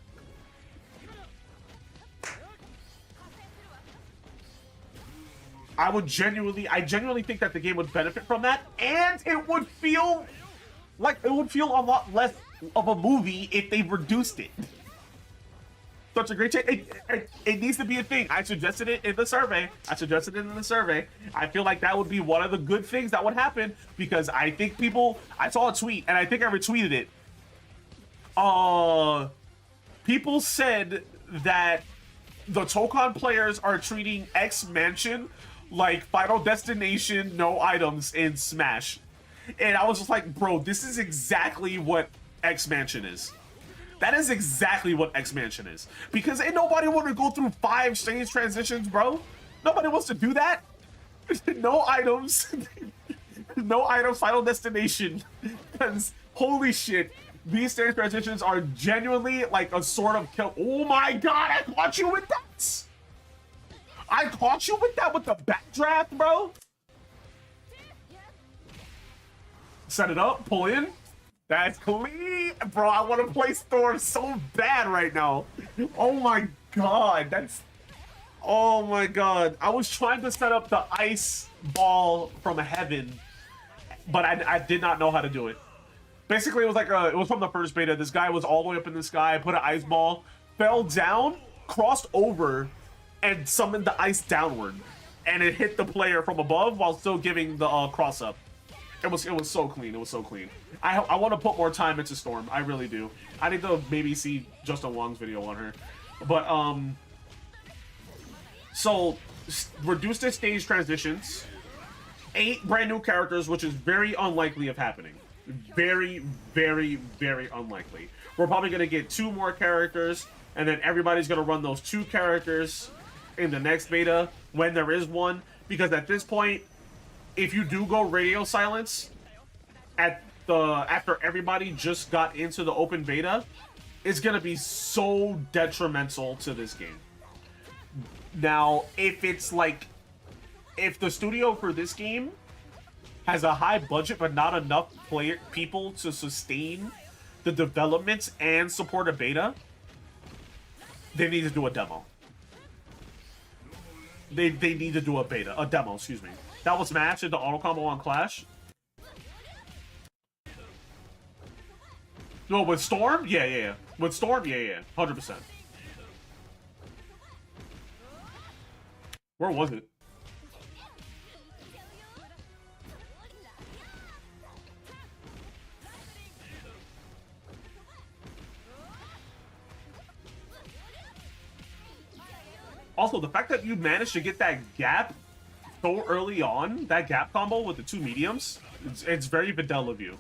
I genuinely think that the game would benefit from that, and it would feel a lot less of a movie if they reduced it. Such a great change. It needs to be a thing. I suggested it in the survey. I feel like that would be one of the good things that would happen, because I think I saw a tweet, and I think I retweeted it. People said that the Tokon players are treating X Mansion like Final Destination, no items in Smash. And I was just like, bro, this is exactly what X Mansion is. That is exactly what X Mansion is. Because ain't nobody want to go through 5 stage transitions, bro. Nobody wants to do that. No items. No items, Final Destination. Because, holy shit, these stage transitions are genuinely like a sort of kill. Oh my god, I caught you with that! I caught you with that with the backdraft, bro. Set it up, pull in. That's clean, bro. I want to play Storm so bad right now. Oh my god, oh my god. I was trying to set up the ice ball from heaven, but I did not know how to do it. Basically, it was like it was from the first beta. This guy was all the way up in the sky, put an ice ball, fell down, crossed over, and summoned the ice downward, and it hit the player from above while still giving the cross up. It was so clean. It was so clean. I want to put more time into Storm. I really do. I need to maybe see Justin Wong's video on her. But so reduce the stage transitions, 8 brand new characters, which is very unlikely of happening. Very, very, very unlikely. We're probably gonna get 2 more characters, and then everybody's gonna run those 2 characters in the next beta when there is one. Because at this point, if you do go radio silence after everybody just got into the open beta, it's gonna be so detrimental to this game. Now, if the studio for this game has a high budget but not enough people to sustain the development and support a beta, they need to do a demo. They need to do a demo, excuse me. That was Smash into auto combo on Clash. No, with Storm? Yeah. With Storm? Yeah. 100%. Where was it? Also, the fact that you managed to get that gap so early on, that gap combo with the two mediums, it's very Videl of you.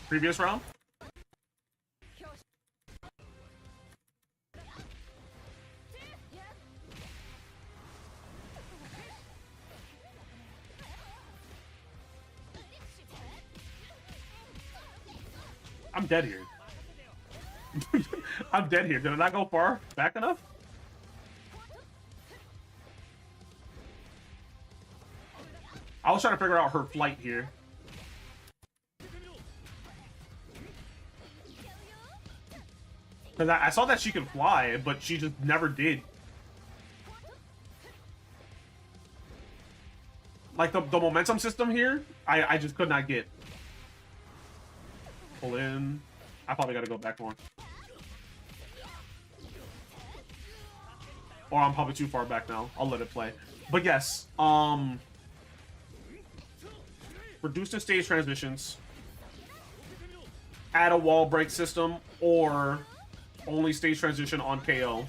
Previous round? I'm dead here. I'm dead here. Did I not go far back enough? I was trying to figure out her flight here. Because I saw that she could fly, but she just never did. Like, the momentum system here, I just could not get. Pull in. I probably gotta go back more. Or I'm probably too far back now. I'll let it play. But yes, reduce the stage transitions, add a wall break system, or only stage transition on KO.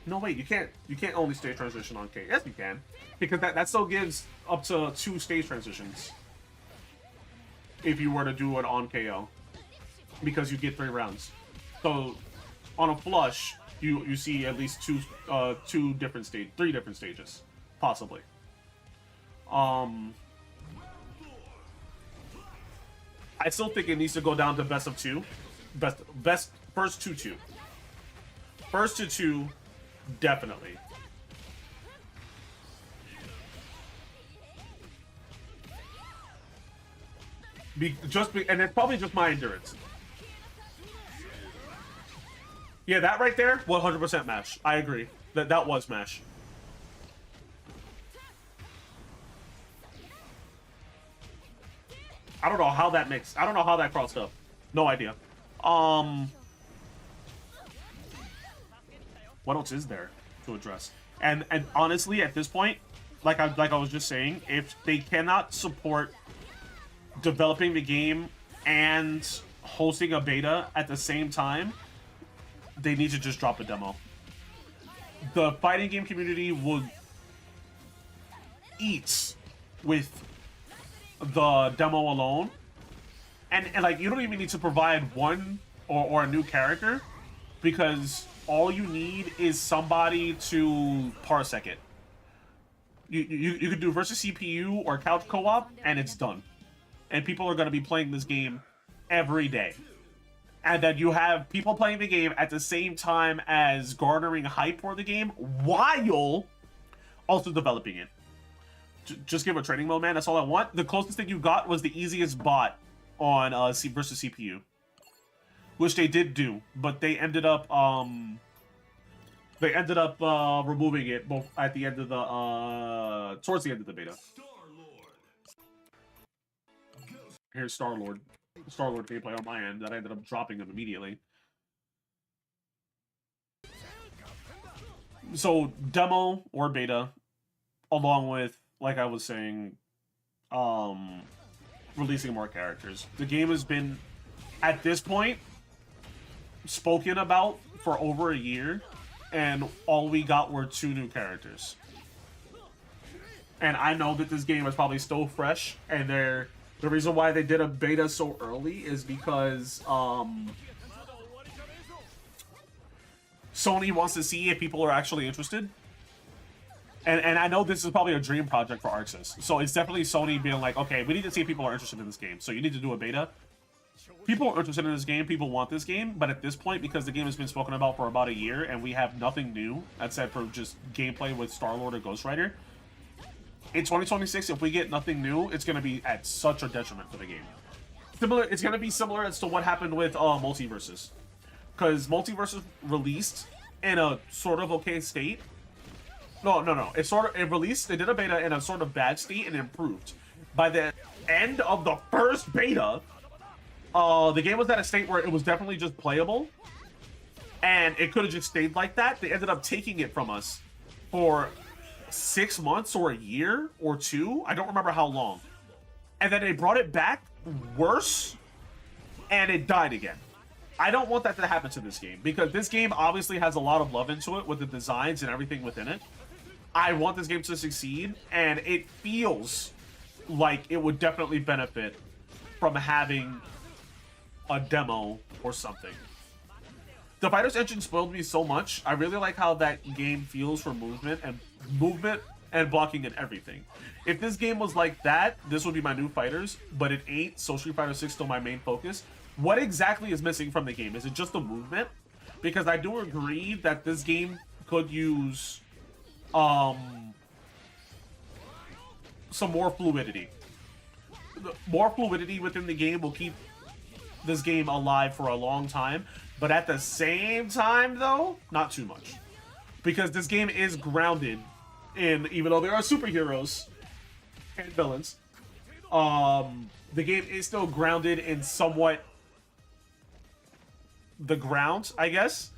No, wait, you can't only stage transition on KO. Yes, you can. Because that still gives up to 2 stage transitions. If you were to do it on KO. Because you get 3 rounds. So, on a flush, you see at least 3 different stages. Possibly. I still think it needs to go down to best of 2. Best first 2-2. First to 2, definitely. And it's probably just my endurance. Yeah, that right there, 100% mash. I agree. That was mash. I don't know how that mixed. I don't know how that crossed up. No idea. What else is there to address? And honestly, at this point, like I was just saying, if they cannot support developing the game and hosting a beta at the same time, they need to just drop a demo. The fighting game community would eat with the demo alone, and like, you don't even need to provide one or a new character, because all you need is somebody to parsec it. You could do versus CPU or couch co-op, and it's done. And people are going to be playing this game every day. And then you have people playing the game at the same time as garnering hype for the game while also developing it. Just give a training mode, man. That's all I want. The closest thing you got was the easiest bot on versus CPU, which they did do, but they ended up removing it both at the end of the towards the end of the beta. Here's Star-Lord gameplay on my end that I ended up dropping them immediately. So demo or beta, along with, like I was saying, releasing more characters. The game has been, at this point, spoken about for over a year, and all we got were 2 new characters. And I know that this game is probably still fresh, and the reason why they did a beta so early is because Sony wants to see if people are actually interested. And I know this is probably a dream project for Arxis. So it's definitely Sony being like, okay, we need to see if people are interested in this game. So you need to do a beta. People are interested in this game. People want this game. But at this point, because the game has been spoken about for about a year and we have nothing new, except for just gameplay with Star-Lord or Ghost Rider, in 2026, if we get nothing new, it's going to be at such a detriment for the game. Similar. It's gonna be similar as to what happened with Multiverses, because Multiverses released in a sort of okay state. No. It released. They did a beta in a sort of bad state and improved. By the end of the first beta, the game was at a state where it was definitely just playable, and it could have just stayed like that. They ended up taking it from us for 6 months or a year or two. I don't remember how long. And then they brought it back worse, and it died again. I don't want that to happen to this game, because this game obviously has a lot of love into it with the designs and everything within it. I want this game to succeed, and it feels like it would definitely benefit from having a demo or something. The Fighter's Engine spoiled me so much. I really like how that game feels for movement and blocking and everything. If this game was like that, this would be my new fighters, but it ain't, so Street Fighter 6 still my main focus. What exactly is missing from the game? Is it just the movement? Because I do agree that this game could use some more fluidity. More fluidity within the game will keep this game alive for a long time, but at the same time, though, not too much. Because this game is grounded in, even though there are superheroes and villains, the game is still grounded in somewhat the ground, I guess.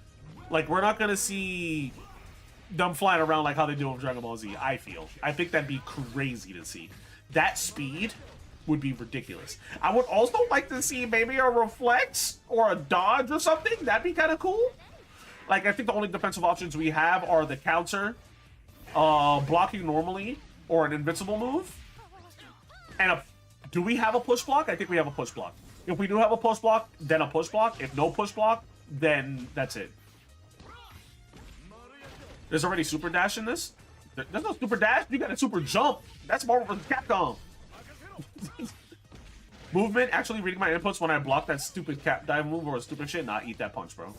Like, we're not gonna see them flying around like how they do with Dragon Ball Z, I feel. I think that'd be crazy to see. That speed would be ridiculous. I would also like to see maybe a reflex or a dodge or something. That'd be kind of cool. Like, I think the only defensive options we have are the counter, blocking normally, or an invincible move. And do we have a push block? I think we have a push block. If we do have a push block, then a push block. If no push block, then that's it. There's already super dash in this. There's no super dash. You got a super jump. That's Marvel vs. Capcom. Movement. Actually reading my inputs when I block that stupid cap dive move or a stupid shit. Nah, eat that punch, bro.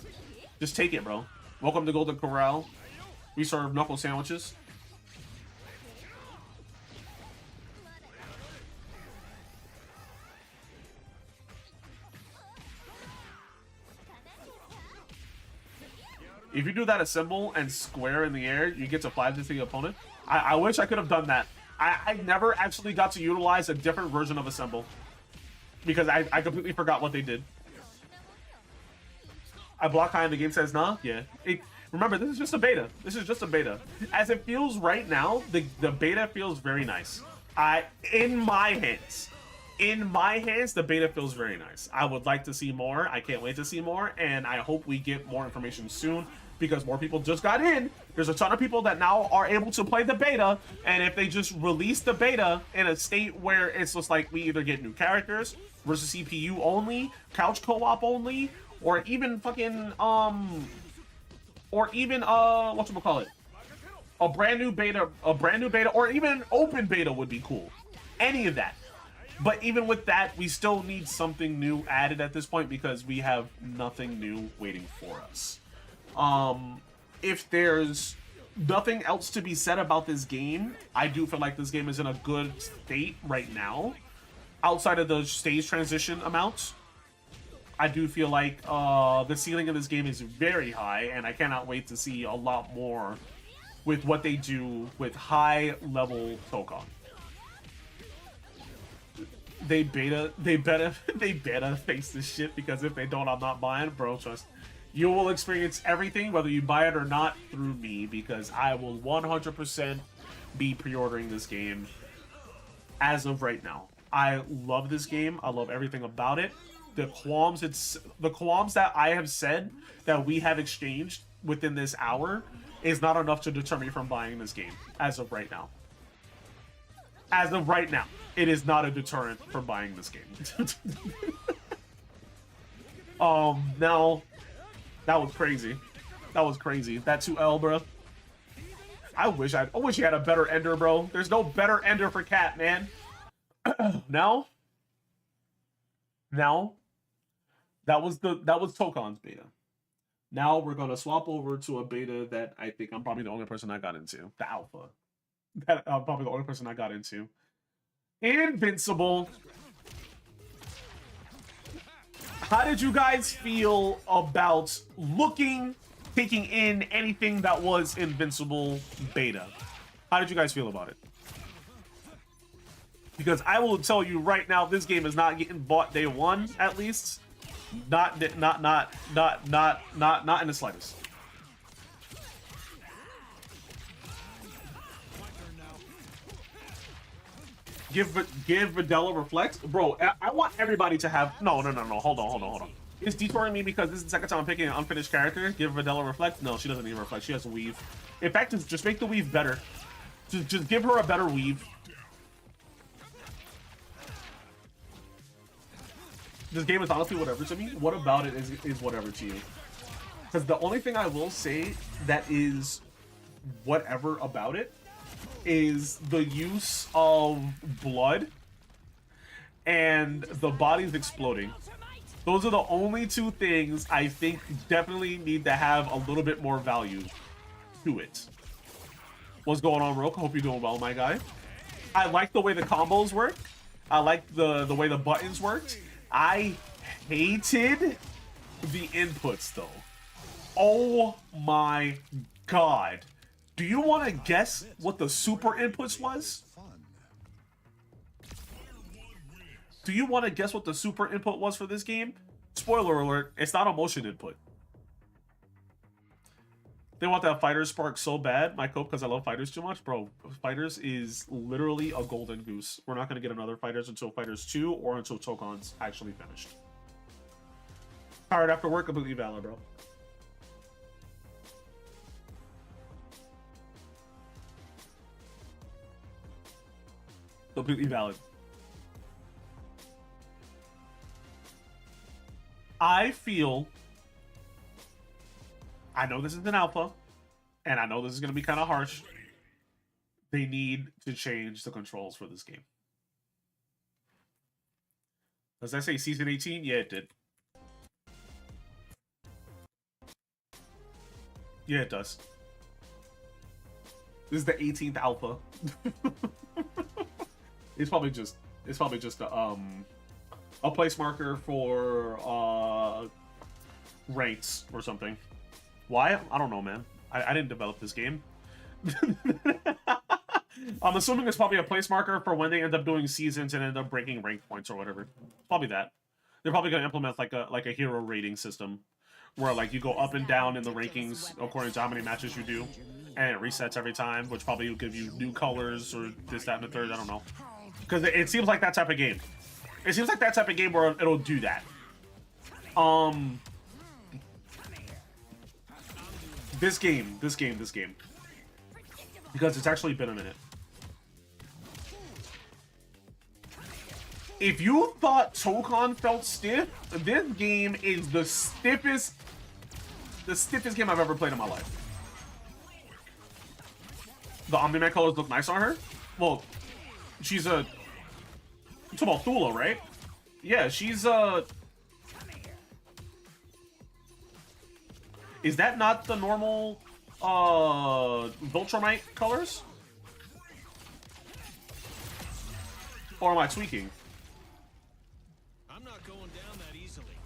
Just take it, bro. Welcome to Golden Corral. We serve knuckle sandwiches. If you do that assemble and square in the air, you get to 5 to the opponent. I wish I could have done that. I never actually got to utilize a different version of assemble, because I completely forgot what they did. I block high and the game says nah. Yeah. Remember, this is just a beta. This is just a beta. As it feels right now, the beta feels very nice. In my hands, the beta feels very nice. I would like to see more. I can't wait to see more, and I hope we get more information soon, because more people just got in. There's a ton of people that now are able to play the beta, and if they just release the beta in a state where it's just like we either get new characters versus CPU only, couch co-op only, or even fucking whatchamacallit, a brand new beta, or even an open beta would be cool. Any of that. But even with that, we still need something new added at this point, because we have nothing new waiting for us. If there's nothing else to be said about this game, I do feel like this game is in a good state right now. Outside of the stage transition amounts, I do feel like the ceiling of this game is very high, and I cannot wait to see a lot more with what they do with high-level Tokon. They better face this shit, because if they don't, I'm not buying, bro. Trust. You will experience everything, whether you buy it or not, through me, because I will 100% be pre-ordering this game as of right now. I love this game. I love everything about it. The qualms that I have said that we have exchanged within this hour is not enough to deter me from buying this game as of right now. As of right now, it is not a deterrent for buying this game. Now, that was crazy. That was crazy. That 2L, bro. I wish you had a better ender, bro. There's no better ender for Cat, man. Now, that was Tokon's beta. Now we're gonna swap over to a beta that I think I'm probably the only person I got into. The alpha. That I'm probably the only person I got into. Invincible How did you guys feel about taking in anything that was Invincible Beta? How did you guys feel about it? Because I will tell you right now, this game is not getting bought day one, at least. Not in the slightest. Give Videla reflect, bro. I want everybody to have no. Hold on. It's detouring me because this is the second time I'm picking an unfinished character. Give Videla reflect. No, she doesn't need reflect. She has a weave. In fact, just make the weave better. Just give her a better weave. This game is honestly whatever to me. What about it is whatever to you? Because the only thing I will say that is whatever about it is the use of blood and the bodies exploding. Those are the only two things I think definitely need to have a little bit more value to it. What's going on, Roke? Hope you're doing well, my guy. I like the way the combos work. I like the way the buttons worked. I hated the inputs, though. Oh my god. Do you want to guess what the super inputs was? Do you want to guess what the super input was for this game? Spoiler alert, it's not a motion input. They want that Fighters spark so bad. My cope because I love Fighters too much. Bro, Fighters is literally a golden goose. We're not going to get another Fighters until Fighters 2 or until Tokon's actually finished. Tired after work, completely valid, bro. Completely valid. I know this is an alpha, and I know this is going to be kind of harsh. They need to change the controls for this game. Does that say Season 18? Yeah, it did. Yeah, it does. This is the 18th alpha. It's probably just a place marker for ranks or something. Why? I don't know, man. I didn't develop this game. I'm assuming it's probably a place marker for when they end up doing seasons and end up breaking rank points or whatever. Probably that. They're probably gonna implement like a hero rating system where like you go up and down in the rankings according to how many matches you do, and it resets every time, which probably will give you new colors or this, that, and the third. I don't know. Because it seems like that type of game. It seems like that type of game where it'll do that. This game. Because it's actually been a minute. If you thought Tokon felt stiff, this game is the stiffest game I've ever played in my life. The Omni-Man colors look nice on her. Well, she's a... You're talking about Thula, right? Yeah, she's Is that not the normal Viltrumite colors? Or am I tweaking? I'm not going down that easily.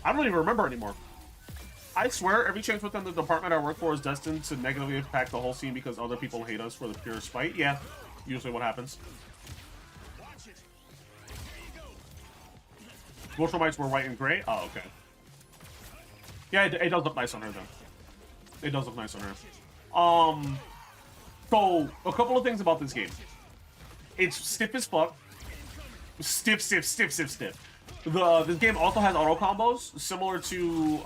I don't even remember anymore. I swear every change within the department I work for is destined to negatively impact the whole scene because other people hate us for the pure spite. Yeah, usually what happens. Viltrumites were white and gray? Oh, okay. Yeah, it does look nice on her, though. It does look nice on her. So, a couple of things about this game. It's stiff as fuck. Stiff. This game also has auto combos, similar to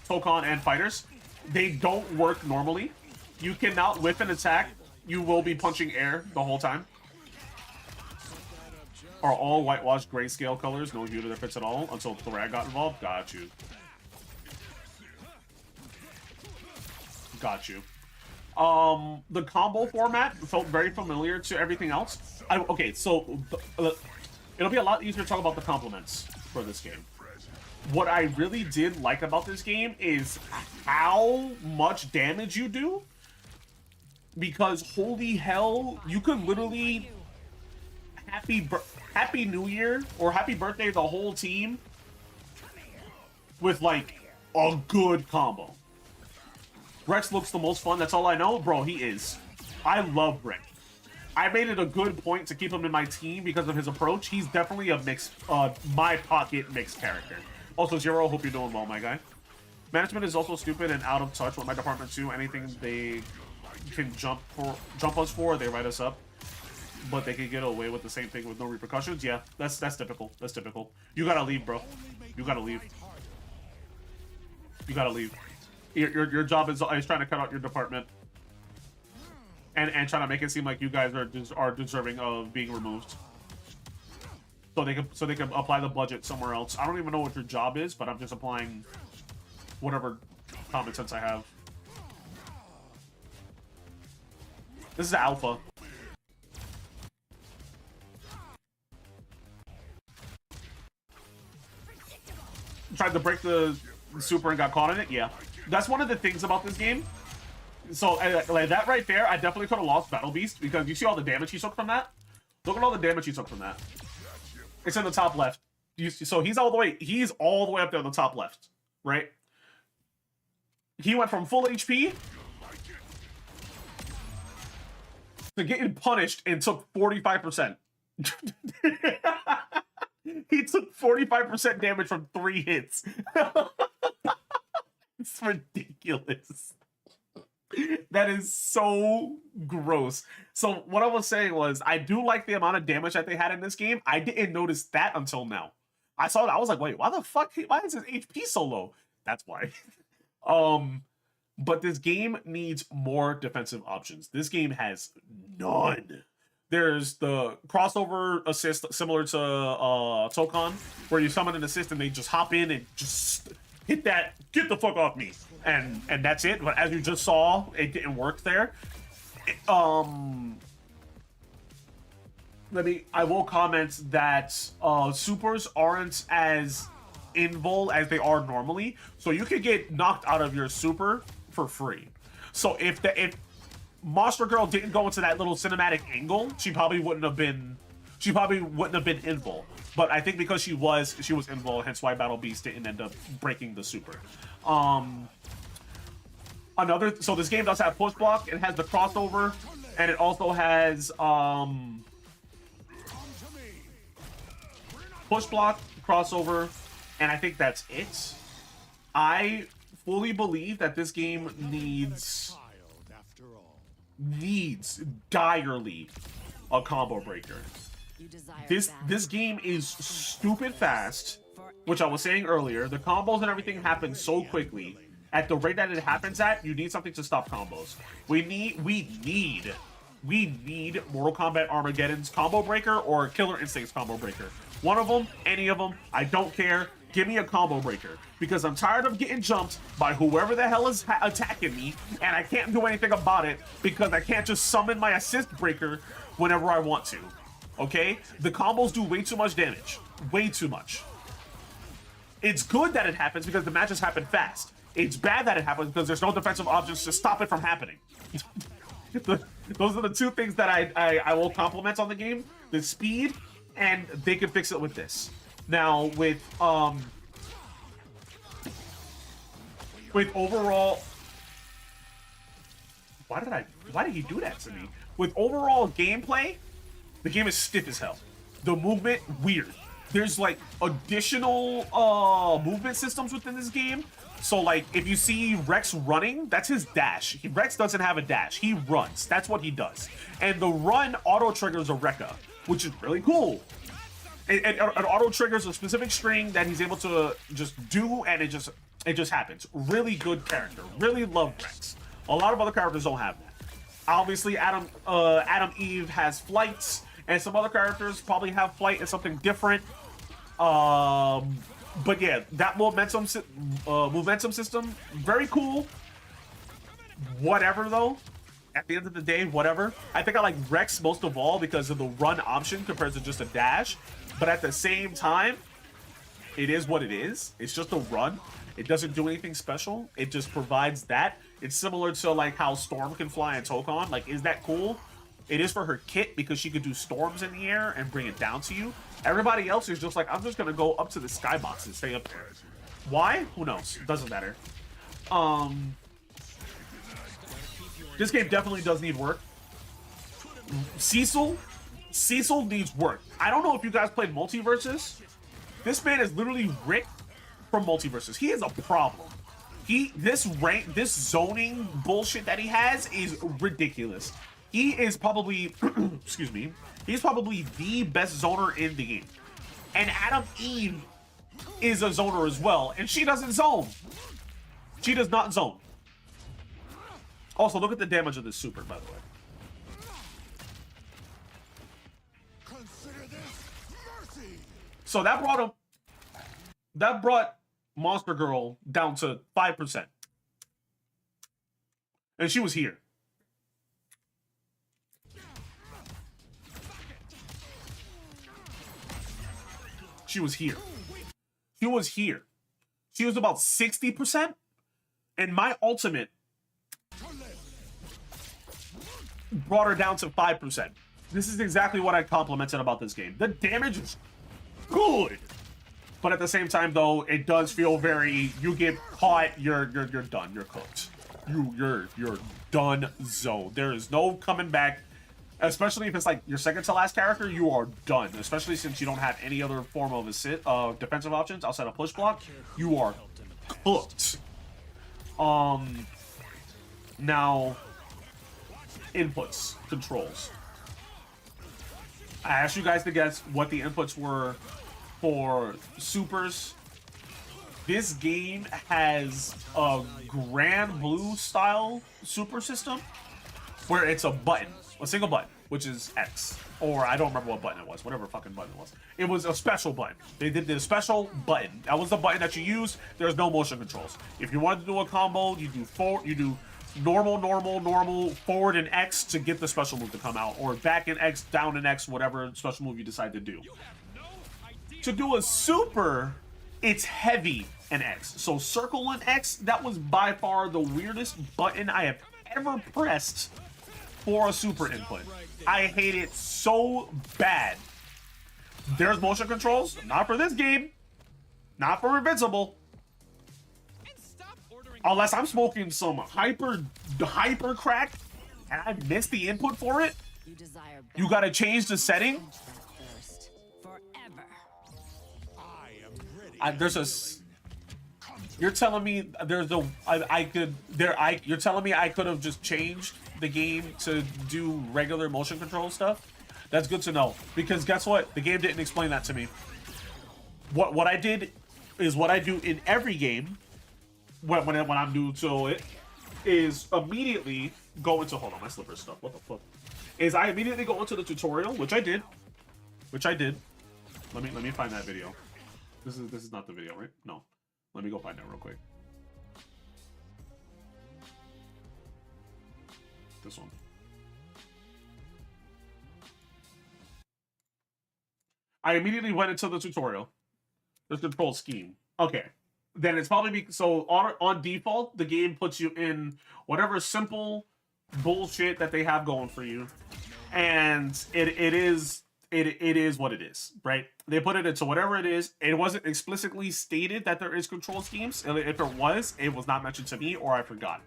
Tokon and Fighters. They don't work normally. You cannot whip an attack. You will be punching air the whole time. Are all whitewashed grayscale colors, no hue to their fits at all, until Thrag got involved? Got you. The combo format felt very familiar to everything else. Okay, so it'll be a lot easier to talk about the compliments for this game. What I really did like about this game is how much damage you do. Because holy hell, you could literally Happy New Year or happy birthday the whole team with like a good combo. Rex looks the most fun. That's all I know, bro. He is. I love Rex. I made it a good point to keep him in my team because of his approach. He's definitely a mixed, my pocket mixed character. Also, Zero, hope you're doing well, my guy. Management is also stupid and out of touch with my department too. Anything they can jump us for, they write us up. But they can get away with the same thing with no repercussions. Yeah, that's typical. That's typical. You gotta leave, bro. You gotta leave. You gotta leave. Your job is trying to cut out your department. And trying to make it seem like you guys are deserving of being removed. So they can apply the budget somewhere else. I don't even know what your job is, but I'm just applying whatever common sense I have. This is Alpha. Tried to break the super and got caught in it? Yeah. That's one of the things about this game. So, like that right there, I definitely could have lost Battle Beast because you see all the damage he took from that? Look at all the damage he took from that. It's in the top left. So he's all the way up there in the top left, right? He went from full HP to getting punished and took 45%. He took 45% damage from 3 hits. It's ridiculous. That is so gross. So what I was saying was, I do like the amount of damage that they had in this game. I didn't notice that until now. I saw it, I was like, wait, why is his HP so low? That's why. But this game needs more defensive options. This game has none. There's the crossover assist similar to Tokon, where you summon an assist and they just hop in and just hit that, get the fuck off me. And that's it. But as you just saw, it didn't work there. I will comment that supers aren't as invul as they are normally. So you could get knocked out of your super for free. So if Monster Girl didn't go into that little cinematic angle, she probably wouldn't have been invul. But I think because she was invul, hence why Battle Beast didn't end up breaking the super. So this game does have push block, it has the crossover, and it also has push block, crossover, and I think that's it. I fully believe that this game needs direly a combo breaker. This game is stupid fast, which I was saying earlier. The combos and everything happen so quickly. At the rate that it happens at, you need something to stop combos. We need Mortal Kombat Armageddon's combo breaker or Killer Instinct's combo breaker. One of them, any of them, I don't care. Give me a combo breaker, because I'm tired of getting jumped by whoever the hell is attacking me, and I can't do anything about it because I can't just summon my assist breaker whenever I want to. Okay? The combos do way too much damage. Way too much. It's good that it happens because the matches happen fast. It's bad that it happens because there's no defensive options to stop it from happening. Those are the two things that I will compliment on the game. The speed, and they can fix it with this. Now, with overall... Why did he do that to me? With overall gameplay, the game is stiff as hell. The movement, weird. There's like additional movement systems within this game. So like if you see Rex running, that's his dash. Rex doesn't have a dash. He runs. That's what he does. And the run auto triggers a Rekka, which is really cool. It auto triggers a specific string that he's able to just do, and it just happens. Really good character. Really love Rex. A lot of other characters don't have that. Obviously, Adam Eve has flights, and some other characters probably have flight and something different. But yeah, that momentum system, very cool. Whatever though. At the end of the day, whatever. I think I like Rex most of all because of the run option compared to just a dash. But at the same time, it is what it is. It's just a run. It doesn't do anything special. It just provides that. It's similar to like how Storm can fly in Tokon. Like, is that cool? It is for her kit because she could do storms in the air and bring it down to you. Everybody else is just like, I'm just going to go up to the skybox and stay up there. Why? Who knows? Doesn't matter. This game definitely does need work. Cecil needs work. I don't know if you guys played Multiverses. This man is literally Rick from Multiverses. He is a problem. This zoning bullshit that he has is ridiculous. He is probably, excuse me, he's probably the best zoner in the game. And Adam Eve is a zoner as well, and she doesn't zone. She does not zone. Also, look at the damage of this super, by the way. So that brought Monster Girl down to 5%. And she was here. She was here. She was here. She was about 60%. And my ultimate brought her down to 5%. This is exactly what I complimented about this game. The damage is good. But at the same time, though, it does feel very, you get caught, you're done. You're cooked. You're done zone. There is no coming back. Especially if it's like your second to last character, you are done. Especially since you don't have any other form of defensive options outside of push block. You are cooked. Now, inputs, controls. I asked you guys to guess what the inputs were for supers. This game has a Grand Blue style super system where it's a single button, which is X. Or I don't remember what button it was, whatever fucking button it was. It was a special button. They did a special button. That was the button that you used. There's no motion controls. If you wanted to do a combo, you do normal, forward and X to get the special move to come out, or back and X, down and X, whatever special move you decide to do. To do a super, it's heavy and X. So circle and X, that was by far the weirdest button I have ever pressed for a super input. I hate it so bad. There's motion controls, not for this game, not for Invincible. Unless I'm smoking some hyper crack and I missed the input for it, you gotta change the setting. You're telling me you're telling me I could have just changed the game to do regular motion control stuff? That's good to know, because guess what? The game didn't explain that to me. What I did is what I do in every game when I'm new to it, is immediately go into, hold on, my slipper stuff. What the fuck? Is I immediately go into the tutorial, which I did. Let me find that video. This is not the video, right? No. Let me go find it real quick. This one. I immediately went into the tutorial. The control scheme. Okay. Then it's probably so on default, the game puts you in whatever simple bullshit that they have going for you, and it is what it is, right? They put it into whatever it is. It wasn't explicitly stated that there is control schemes. If it was not mentioned to me, or I forgot.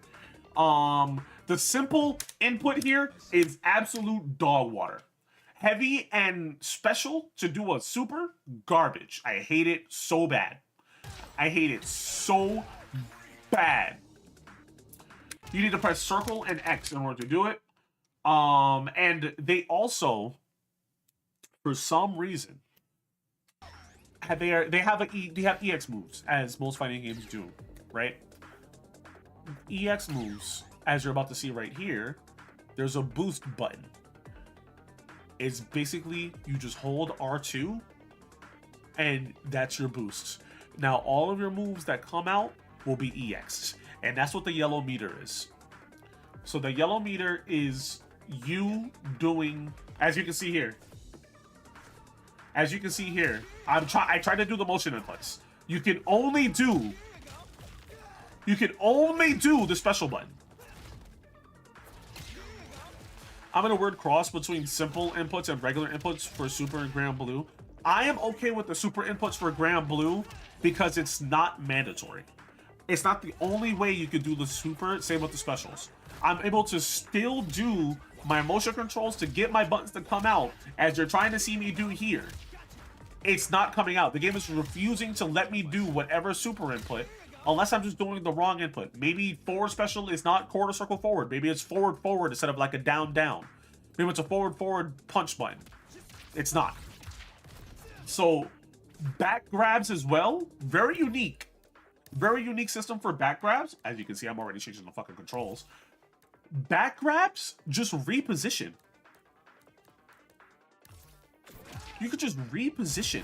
The simple input here is absolute dog water. Heavy and special to do a super, garbage. I hate it so bad. I hate it so bad. You need to press circle and X in order to do it. And they also, for some reason, they have EX moves, as most fighting games do, right? EX moves, as you're about to see right here, there's a boost button. It's basically you just hold R2, and that's your boost. Now, all of your moves that come out will be EX, and that's what the yellow meter is. So the yellow meter is you doing, as you can see here. As you can see here, I tried to do the motion inputs. You can only do the special button. I'm in a weird cross between simple inputs and regular inputs for Super and Grand Blue. I am okay with the super inputs for Grand Blue because it's not mandatory. It's not the only way you could do the super, same with the specials. I'm able to still do my motion controls to get my buttons to come out as you're trying to see me do here. It's not coming out. The game is refusing to let me do whatever super input unless I'm just doing the wrong input. Maybe forward special is not quarter circle forward. Maybe it's forward forward instead of like a down down. Maybe it's a forward forward punch button. It's not. So back grabs as well, very unique. Very unique system for back grabs. As you can see, I'm already changing the fucking controls. Back grabs, just reposition. You could just reposition.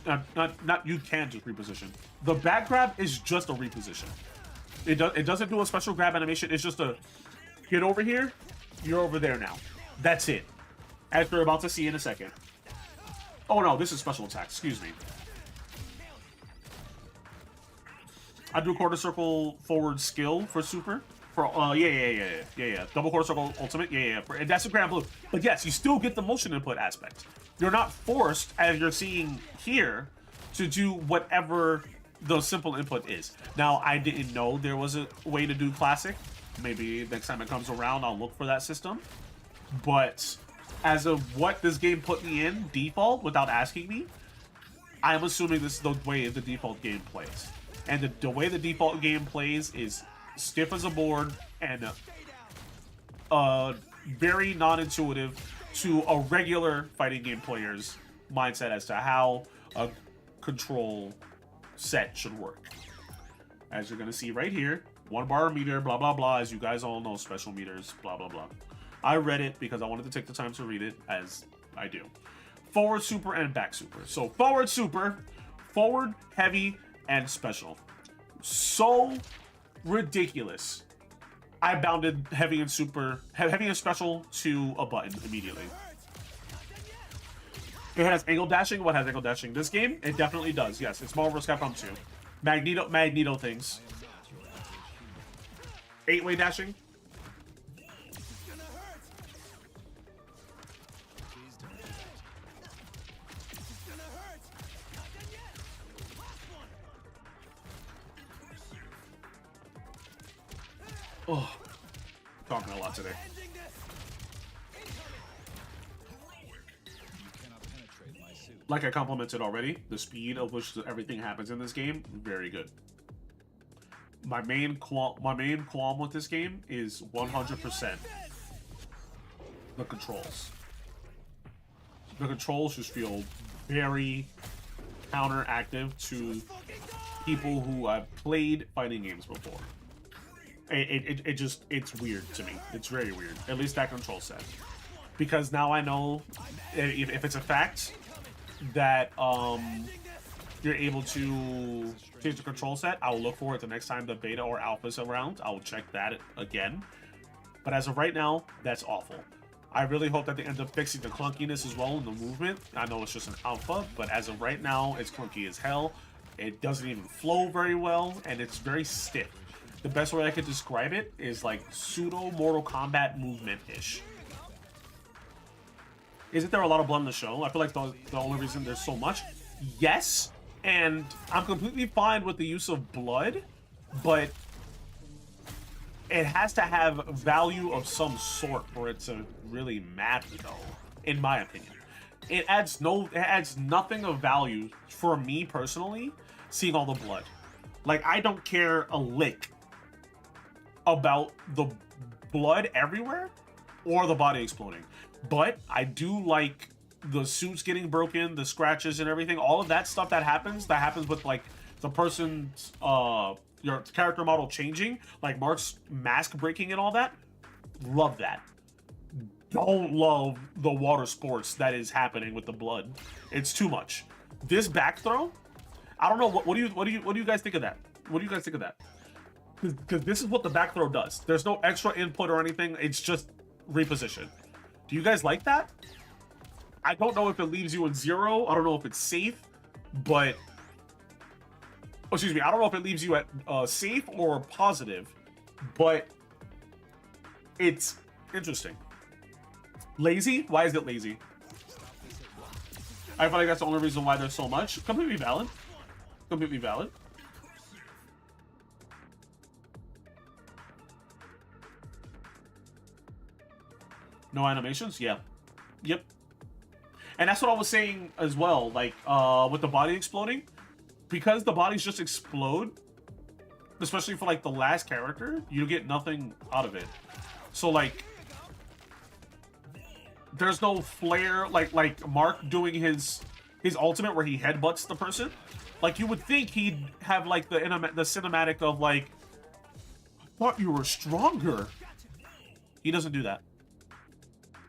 Not you can just reposition. The back grab is just a reposition. It doesn't do a special grab animation. It's just a get over here, you're over there now. That's it. As we're about to see in a second. Oh no, this is special attack. Excuse me. I do quarter circle forward skill for super. For yeah. Double quarter circle ultimate, yeah. And that's a Grand Blue. But yes, you still get the motion input aspect. You're not forced, as you're seeing here, to do whatever the simple input is. Now, I didn't know there was a way to do classic. Maybe next time it comes around, I'll look for that system. But as of what this game put me in default without asking me, I'm assuming this is the way the default game plays. And the way the default game plays is stiff as a board and very non-intuitive to a regular fighting game player's mindset as to how a control set should work. As you're going to see right here, 1 bar meter, blah, blah, blah. As you guys all know, special meters, blah, blah, blah. I read it because I wanted to take the time to read it, as I do. Forward super and back super. So forward super, forward, heavy, and special. So ridiculous. I bounded heavy and super, heavy and special to a button immediately. It has angle dashing. What has angle dashing? This game, it definitely does. Yes, it's Marvel vs. Capcom 2. Magneto things. 8-way dashing. Oh, talking a lot today. Like I complimented already, the speed of which everything happens in this game, very good. My main qualm with this game is 100% the controls. The controls just feel very counteractive to people who have played fighting games before. It's weird to me. It's very weird. At least that control set. Because now I know if it's a fact that you're able to change the control set, I'll look for it the next time the beta or alpha is around. I'll check that again. But as of right now, that's awful. I really hope that they end up fixing the clunkiness as well in the movement. I know it's just an alpha, but as of right now, it's clunky as hell. It doesn't even flow very well, and it's very stiff. The best way I could describe it is like pseudo Mortal Kombat movement-ish. Isn't there a lot of blood in the show? I feel like the only reason there's so much. Yes, and I'm completely fine with the use of blood, but it has to have value of some sort for it to really matter, though, in my opinion. It adds nothing of value for me personally, seeing all the blood. Like, I don't care a lick about the blood everywhere or the body exploding, but I do like the suits getting broken, the scratches and everything, all of that stuff that happens with like the person's your character model changing, like Mark's mask breaking and all that. Love that. Don't love the water sports that is happening with the blood. It's too much. This back throw, I don't know, what do you guys think of that? What do you guys think of that? Because this is what the back throw does. There's no extra input or anything. It's just reposition. Do you guys like that? I don't know if it leaves you in 0. I don't know if it's safe, but... Oh, excuse me. I don't know if it leaves you at safe or positive, but it's interesting. Lazy? Why is it lazy? I feel like that's the only reason why there's so much. Completely valid. Completely valid. No animations? Yeah. Yep. And that's what I was saying as well, like, with the body exploding. Because the bodies just explode, especially for, like, the last character, you get nothing out of it. So, like, there's no flare, like Mark doing his ultimate where he headbutts the person. Like, you would think he'd have, like, the cinematic of, like, I thought you were stronger. He doesn't do that.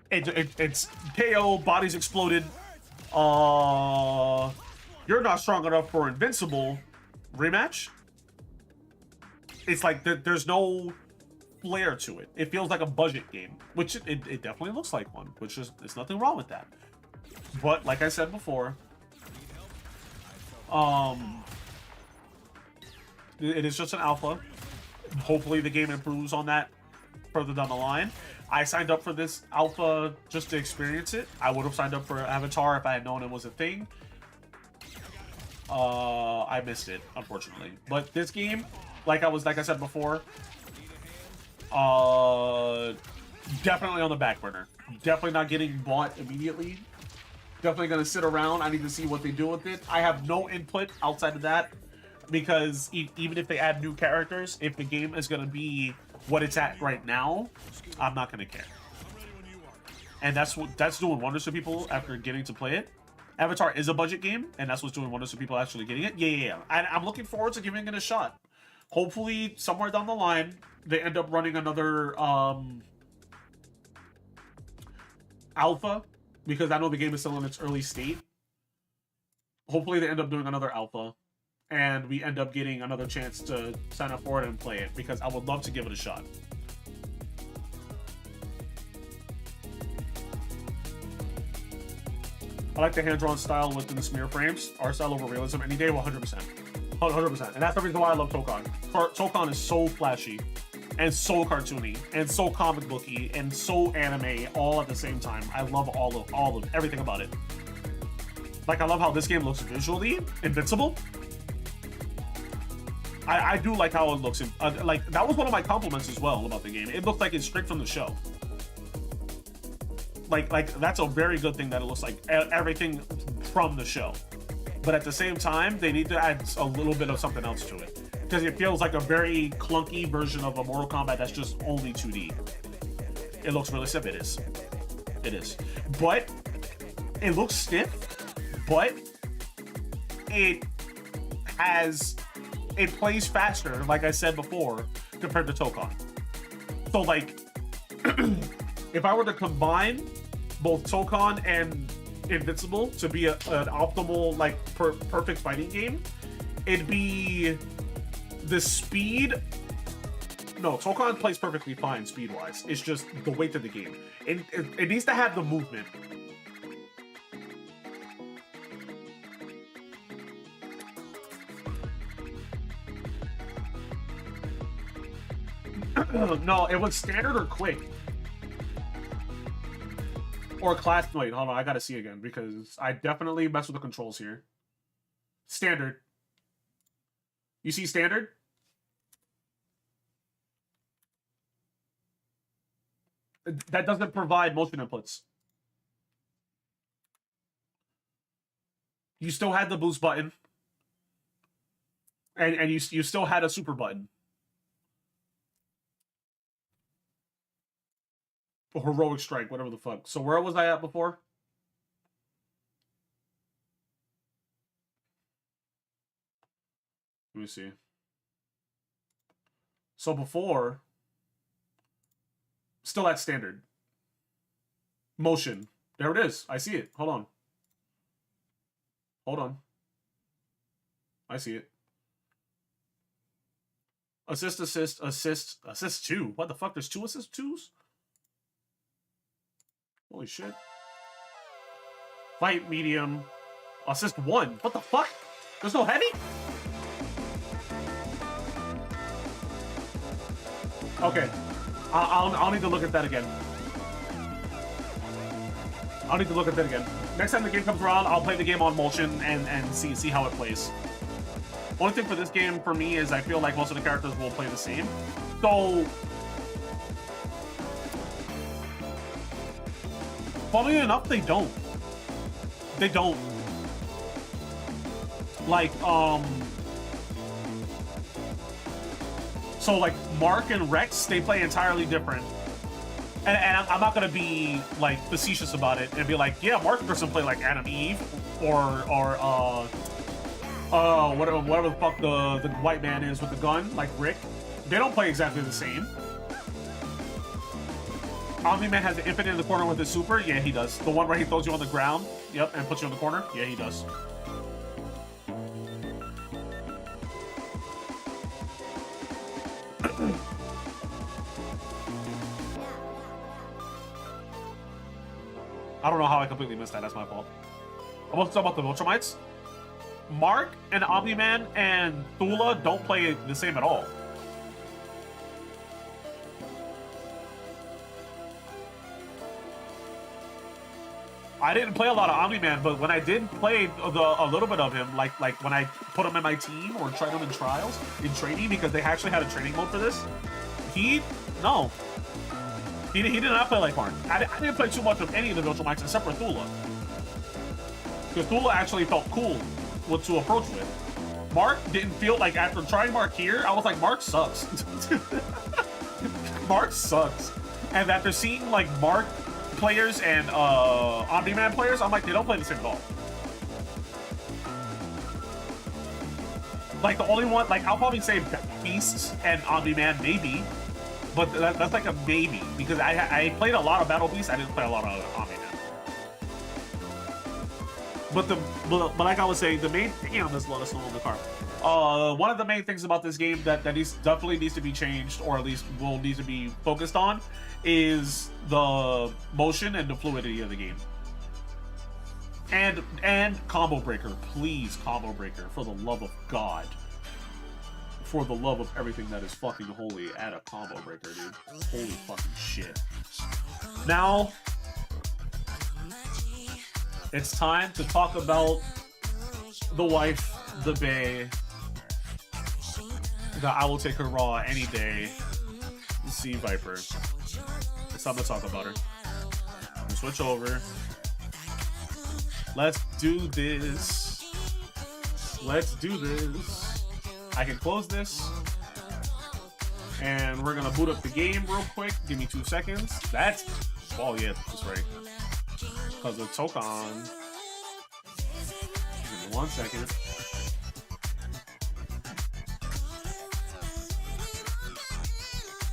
It's KO, bodies exploded. You're not strong enough for Invincible. Rematch? It's like there's no flair to it. It feels like a budget game, which it definitely looks like one, which is, there's nothing wrong with that. But like I said before, it is just an alpha. Hopefully the game improves on that further down the line. I signed up for this alpha just to experience it. I would have signed up for Avatar if I had known it was a thing. I missed it, unfortunately. But this game, like I said before, definitely on the back burner. Definitely not getting bought immediately. Definitely gonna sit around. I need to see what they do with it. I have no input outside of that, because even if they add new characters, if the game is gonna be what it's at right now, I'm not gonna care. And that's doing wonders for people after getting to play it. Avatar is a budget game, and that's what's doing wonders for people actually getting it. Yeah. I'm looking forward to giving it a shot. Hopefully, somewhere down the line, they end up running another alpha, because I know the game is still in its early state. Hopefully, they end up doing another alpha, and we end up getting another chance to sign up for it and play it, because I would love to give it a shot. I like the hand-drawn style within the smear frames. Art style over realism any day, 100%. 100%. And that's the reason why I love Tokon. Tokon is so flashy, and so cartoony, and so comic booky, and so anime all at the same time. I love all of everything about it. Like, I love how this game looks visually. Invincible. I do like how it looks. Like, that was one of my compliments as well about the game. It looked like it's straight from the show. Like that's a very good thing that it looks like everything from the show. But at the same time, they need to add a little bit of something else to it, because it feels like a very clunky version of a Mortal Kombat that's just only 2D. It looks really stiff. It is. But it looks stiff, but it plays faster, like I said before, compared to Tokon. So, like, if I were to combine both Tokon and Invincible to be an optimal, like, perfect fighting game, it'd be the speed. No, Tokon plays perfectly fine speed-wise. It's just the weight of the game. It needs to have the movement. No, it was standard or quick. Or class. Wait, hold on. I gotta see again, because I definitely mess with the controls here. Standard. You see standard? That doesn't provide motion inputs. You still had the boost button. And you still had a super button. Heroic strike, whatever the fuck. So where was I at before? Let me see. So before, still at standard. Motion. There it is. I see it. Hold on. Hold on. I see it. Assist, assist, assist, assist 2. What the fuck? There's 2 assist 2s? Holy shit. Fight medium. Assist 1. What the fuck? There's no heavy? Okay. I'll need to look at that again. I'll need to look at that again. Next time the game comes around, I'll play the game on motion and see how it plays. Only thing for this game for me is I feel like most of the characters will play the same. So, funnily enough, they don't. They don't. Like, so like Mark and Rex, they play entirely different. And I'm not gonna be like facetious about it and be like, yeah, Mark doesn't play like Adam Eve or whatever the fuck the white man is with the gun, like Rick. They don't play exactly the same. Omni-Man has the infinite in the corner with his super. Yeah, he does. The one where he throws you on the ground. Yep, and puts you in the corner. Yeah, he does. I don't know how I completely missed that. That's my fault. I want to talk about the Viltrumites. Mark and Omni-Man and Thula don't play the same at all. I didn't play a lot of Omni-Man, but when I did play a little bit of him, like when I put him in my team or tried him in trials, in training, because they actually had a training mode for this, He did not play like Mark. I didn't play too much of any of the Viltrumites except for Thula. Because Thula actually felt cool to approach with. Mark didn't feel like, after trying Mark here, I was like, Mark sucks. Mark sucks. And after seeing like Mark players and Omni-Man players, I'm like, they don't play the same at all. Like the only one, like I'll probably say Beasts and Omni-Man maybe, but that's like a maybe, because I played a lot of Battle Beasts, I didn't play a lot of Omni-Man. But like I was saying, the main thing on this, let us know in the car. One of the main things about this game that definitely needs to be changed, or at least will need to be focused on, is the motion and the fluidity of the game. And combo breaker, please, combo breaker, for the love of God. For the love of everything that is fucking holy, add a combo breaker, dude. Holy fucking shit. Now, it's time to talk about the wife, the bae, that I will take her raw any day, C.Viper. It's time to talk about her. We'll switch over. Let's do this. Let's do this. I can close this. And we're gonna boot up the game real quick. Give me 2 seconds. That's... Oh yeah, that's right. Because of Tokon. Give me 1 second.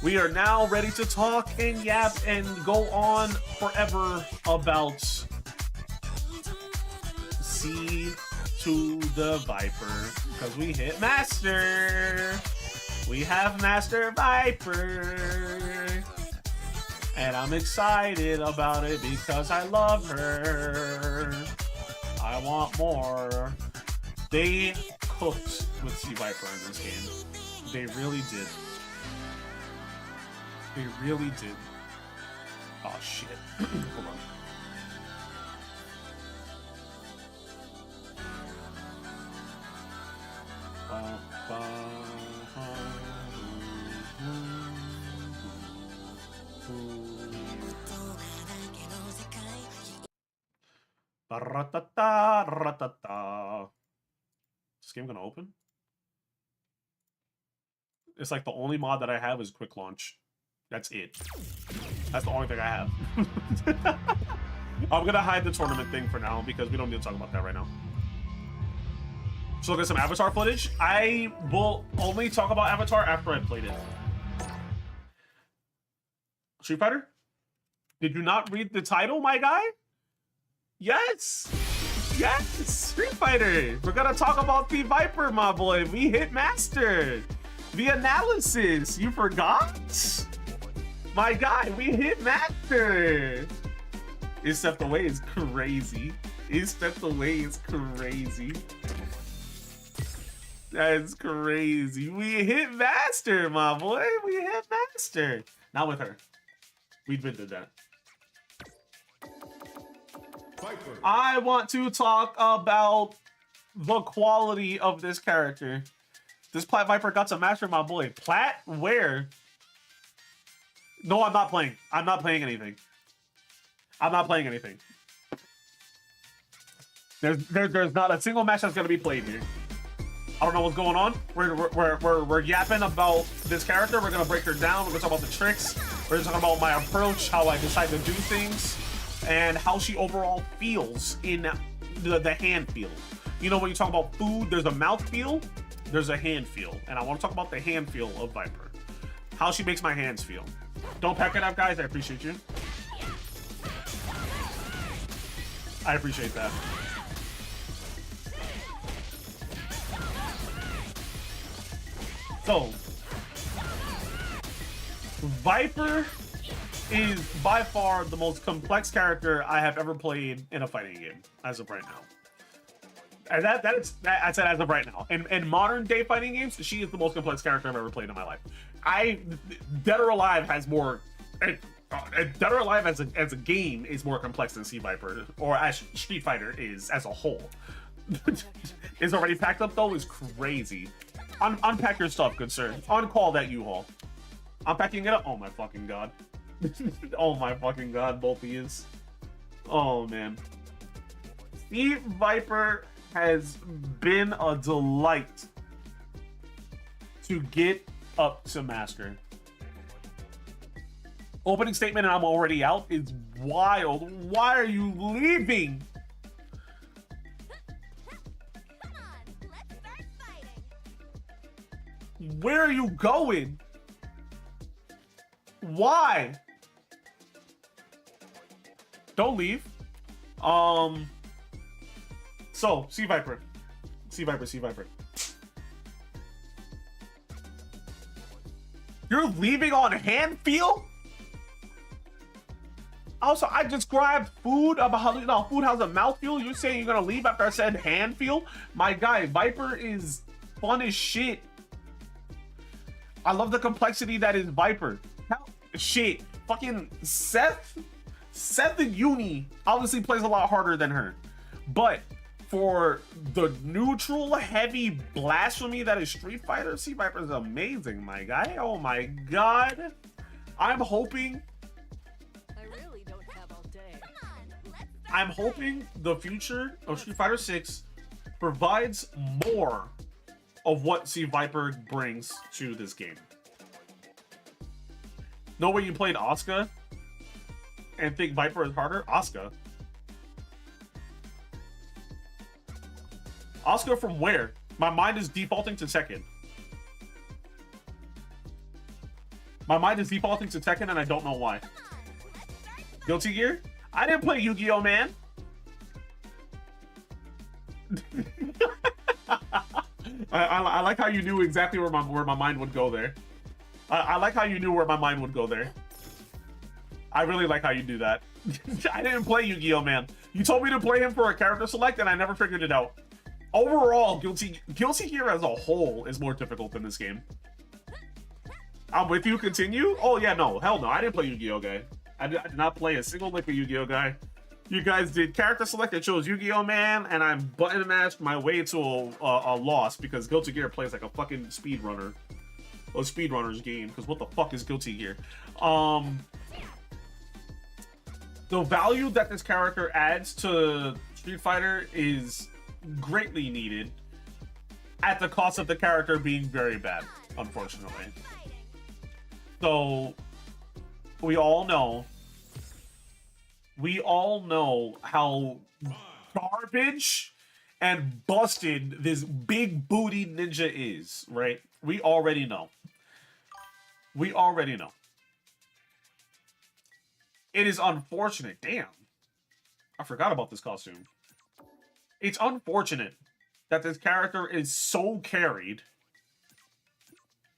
We are now ready to talk and yap and go on forever about C to the Viper, because we hit Master. We have Master Viper. And I'm excited about it because I love her. I want more. They cooked with C.Viper in this game. They really did. They really did. Oh shit. Hold on. Ratata, ratata. Is this game gonna open? It's like the only mod that I have is quick launch. That's it. That's the only thing I have. I'm gonna hide the tournament thing for now because we don't need to talk about that right now. So look at some Avatar footage. I will only talk about Avatar after I've played it. Street Fighter? Did you not read the title, my guy? Yes! Yes! Street Fighter! We're gonna talk about the Viper, my boy. We hit Master! The analysis! You forgot? My guy, we hit Master! His stepped away is crazy. His stepped away is crazy. That's crazy. We hit Master, my boy. We hit Master. Not with her. We did that. I want to talk about the quality of this character. This Plat Viper got to master my boy. Plat, where? No, I'm not playing. I'm not playing anything. I'm not playing anything. There's not a single match that's gonna be played here. I don't know what's going on. We're yapping about this character. We're gonna break her down. We're gonna talk about the tricks. We're gonna talk about my approach, how I decide to do things, and how she overall feels in the hand feel. You know, when you talk about food, there's a mouth feel, there's a hand feel, and I want to talk about the hand feel of Viper. How she makes my hands feel. Don't pack it up, guys. I appreciate you. I appreciate that. So, Viper is by far the most complex character I have ever played in a fighting game, as of right now. And I said as of right now. In modern day fighting games, she is the most complex character I've ever played in my life. Dead or Alive has more. Dead or Alive as a game is more complex than C.Viper, or as Street Fighter is as a whole. Is already packed up though is crazy. Unpack your stuff, good sir. Uncall that U-Haul. I'm packing it up. Oh my fucking god. Oh my fucking god, both of yous. Oh man. C.Viper has been a delight to get up to master. Opening statement and I'm already out is wild. Why are you leaving? Come on, let's start fighting. Where are you going? Why? Don't leave. So, C.Viper. C.Viper. You're leaving on hand feel? Also, I described food about how food has a mouth feel. You're saying you're gonna leave after I said hand feel? My guy, Viper is fun as shit. I love the complexity that is Viper. Shit, fucking Seth and Uni obviously plays a lot harder than her, but for the neutral heavy blasphemy that is Street Fighter, C.Viper is amazing, my guy. Oh my god, I'm hoping. I'm hoping the future of Street Fighter 6 provides more of what C.Viper brings to this game. No way you played Asuka and think Viper is harder? Asuka from where? My mind is defaulting to Tekken. My mind is defaulting to Tekken and I don't know why. Guilty Gear? I didn't play Yu-Gi-Oh, man. I like how you knew exactly where my mind would go there. I like how you knew where my mind would go there. I really like how you do that. I didn't play Yu-Gi-Oh, man. You told me to play him for a character select and I never figured it out. Overall, Guilty Gear as a whole is more difficult than this game. I'm with you, continue? Oh yeah, no, hell no, I didn't play Yu-Gi-Oh, guy. I did not play a single lick of Yu-Gi-Oh, guy. You guys did character select that chose Yu-Gi-Oh, man, and I button mashed my way to a loss because Guilty Gear plays like a fucking speedrunner. A speedrunner's game, because what the fuck is Guilty Gear? The value that this character adds to Street Fighter is greatly needed at the cost of the character being very bad, unfortunately. So, we all know how garbage and busted this big booty ninja is, right? We already know. It is unfortunate. Damn. I forgot about this costume. It's unfortunate that this character is so carried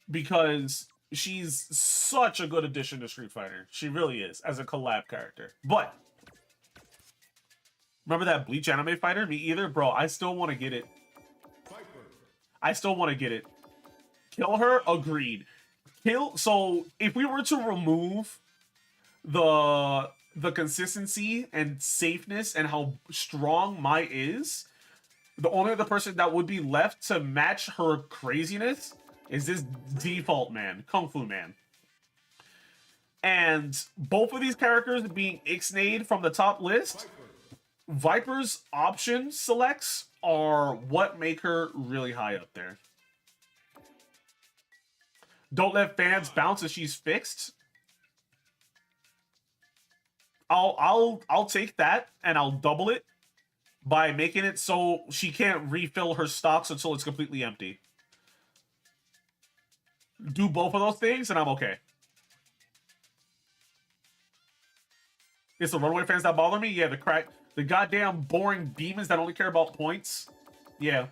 because she's such a good addition to Street Fighter. She really is, as a collab character. But remember that Bleach anime fighter? Me either, bro. I still want to get it. Kill her? Agreed. So if we were to remove the the consistency and safeness and how strong Mai is, the only other person that would be left to match her craziness is this default man, Kung Fu Man. And both of these characters being ixnayed from the top list, Viper's option selects are what make her really high up there. Don't let fans bounce if she's fixed. I'll take that and I'll double it by making it so she can't refill her stocks until it's completely empty. Do both of those things and I'm okay. It's the runaway fans that bother me? Yeah, the goddamn boring demons that only care about points. Yeah.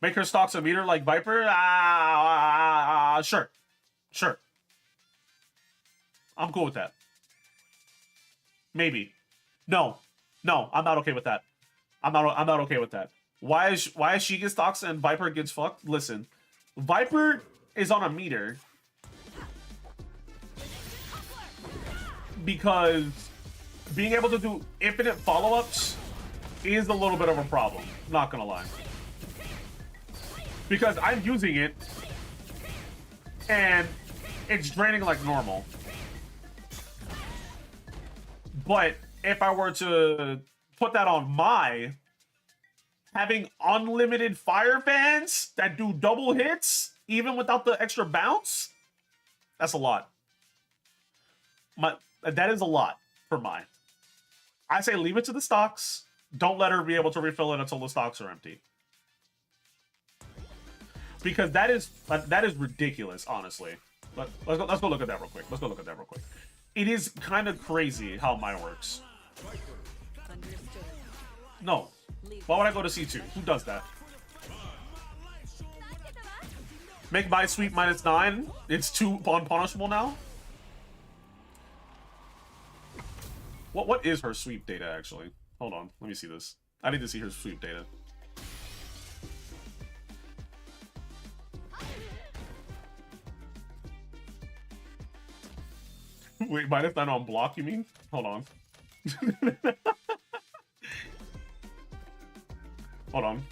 Make her stocks a meter like Viper? Sure. Sure. I'm cool with that. Maybe. No, I'm not okay with that. I'm not okay with that. Why is she gets stocks and Viper gets fucked? Listen, Viper is on a meter because being able to do infinite follow-ups is a little bit of a problem. Not gonna lie, because I'm using it and it's draining like normal. But if I were to put that on having unlimited fire fans that do double hits, even without the extra bounce, that's a lot. That is a lot for I say leave it to the stocks. Don't let her be able to refill it until the stocks are empty. Because that is ridiculous, honestly. Let's go look at that real quick. It is kind of crazy how mine works. No. Why would I go to C2? Who does that? Make my sweep -9. It's too unpunishable now. What is her sweep data, actually? Hold on. Let me see this. I need to see her sweep data. Wait, -9 on block, you mean? Hold on. Hold on.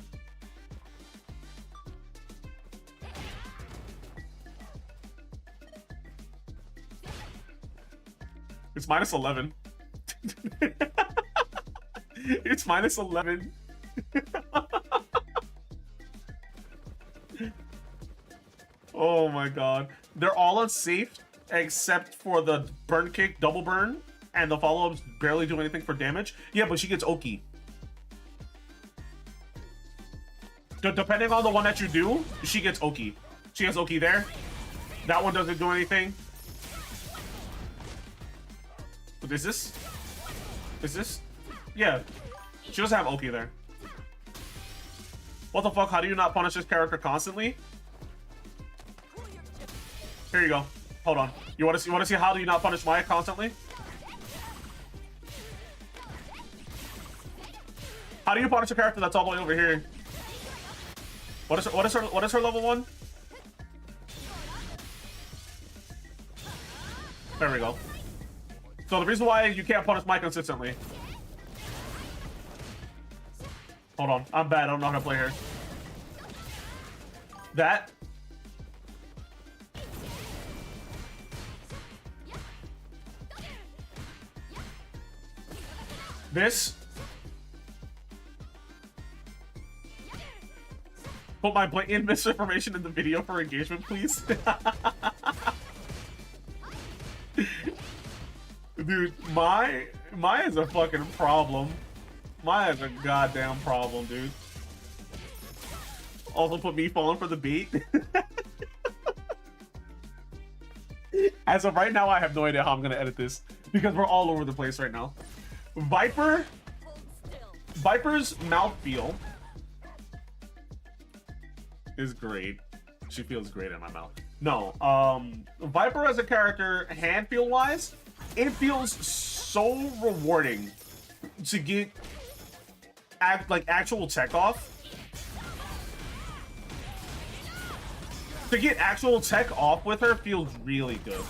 It's -11. It's -11. Oh my god. They're all unsafe except for the burn kick, double burn, and the follow-ups barely do anything for damage. Yeah, but she gets Oki. Depending on the one that you do, she gets Oki. She has Oki there. That one doesn't do anything. But is this? Is this? Yeah. She doesn't have Oki there. What the fuck? How do you not punish this character constantly? Here you go. Hold on. You want to see how do you not punish Maya constantly? How do you punish a character that's all the way over here? What is her level 1? There we go. So the reason why you can't punish Maya consistently. Hold on. I'm bad. I don't know how to play her. That. This. Put my blatant misinformation in the video for engagement, please. Dude, Maya is a fucking problem. Maya is a goddamn problem, dude. Also put me falling for the bait. As of right now, I have no idea how I'm gonna edit this because we're all over the place right now. Viper's mouthfeel is great. She feels great in my mouth. No, Viper as a character, hand feel wise, it feels so rewarding to get actual tech off. To get actual tech off with her feels really good.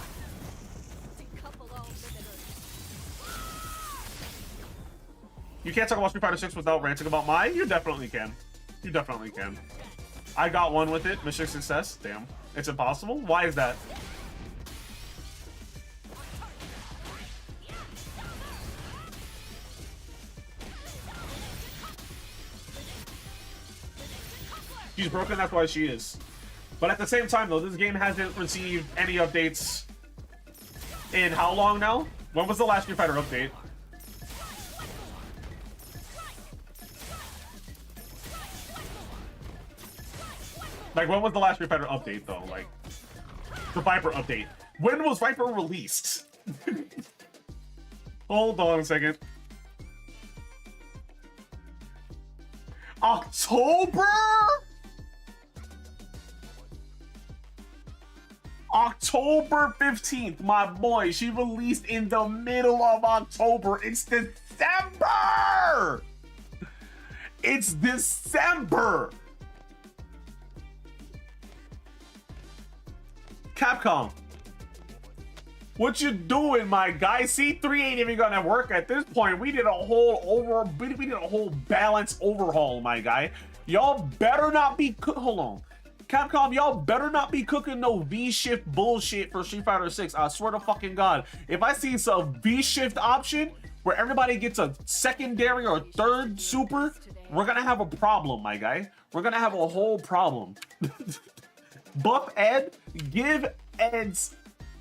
You can't talk about Street Fighter 6 without ranting about Mai. You definitely can. You definitely can. I got one with it. Mission success. Damn. It's impossible? Why is that? She's broken, that's why she is. But at the same time, though, this game hasn't received any updates in how long now? When was the last Street Fighter update? Like, when was the last Street Fighter update, though? Like, the Viper update. When was Viper released? Hold on a second. October? October 15th, my boy. She released in the middle of October. It's December! It's December! Capcom, what you doing, my guy? C3 ain't even gonna work at this point. We did a whole balance overhaul, my guy. Y'all better not be hold on. Capcom, y'all better not be cooking no V-shift bullshit for Street Fighter 6. I swear to fucking God. If I see some V-shift option where everybody gets a secondary or third super, we're gonna have a problem, my guy. We're gonna have a whole problem. Buff Ed, give Ed's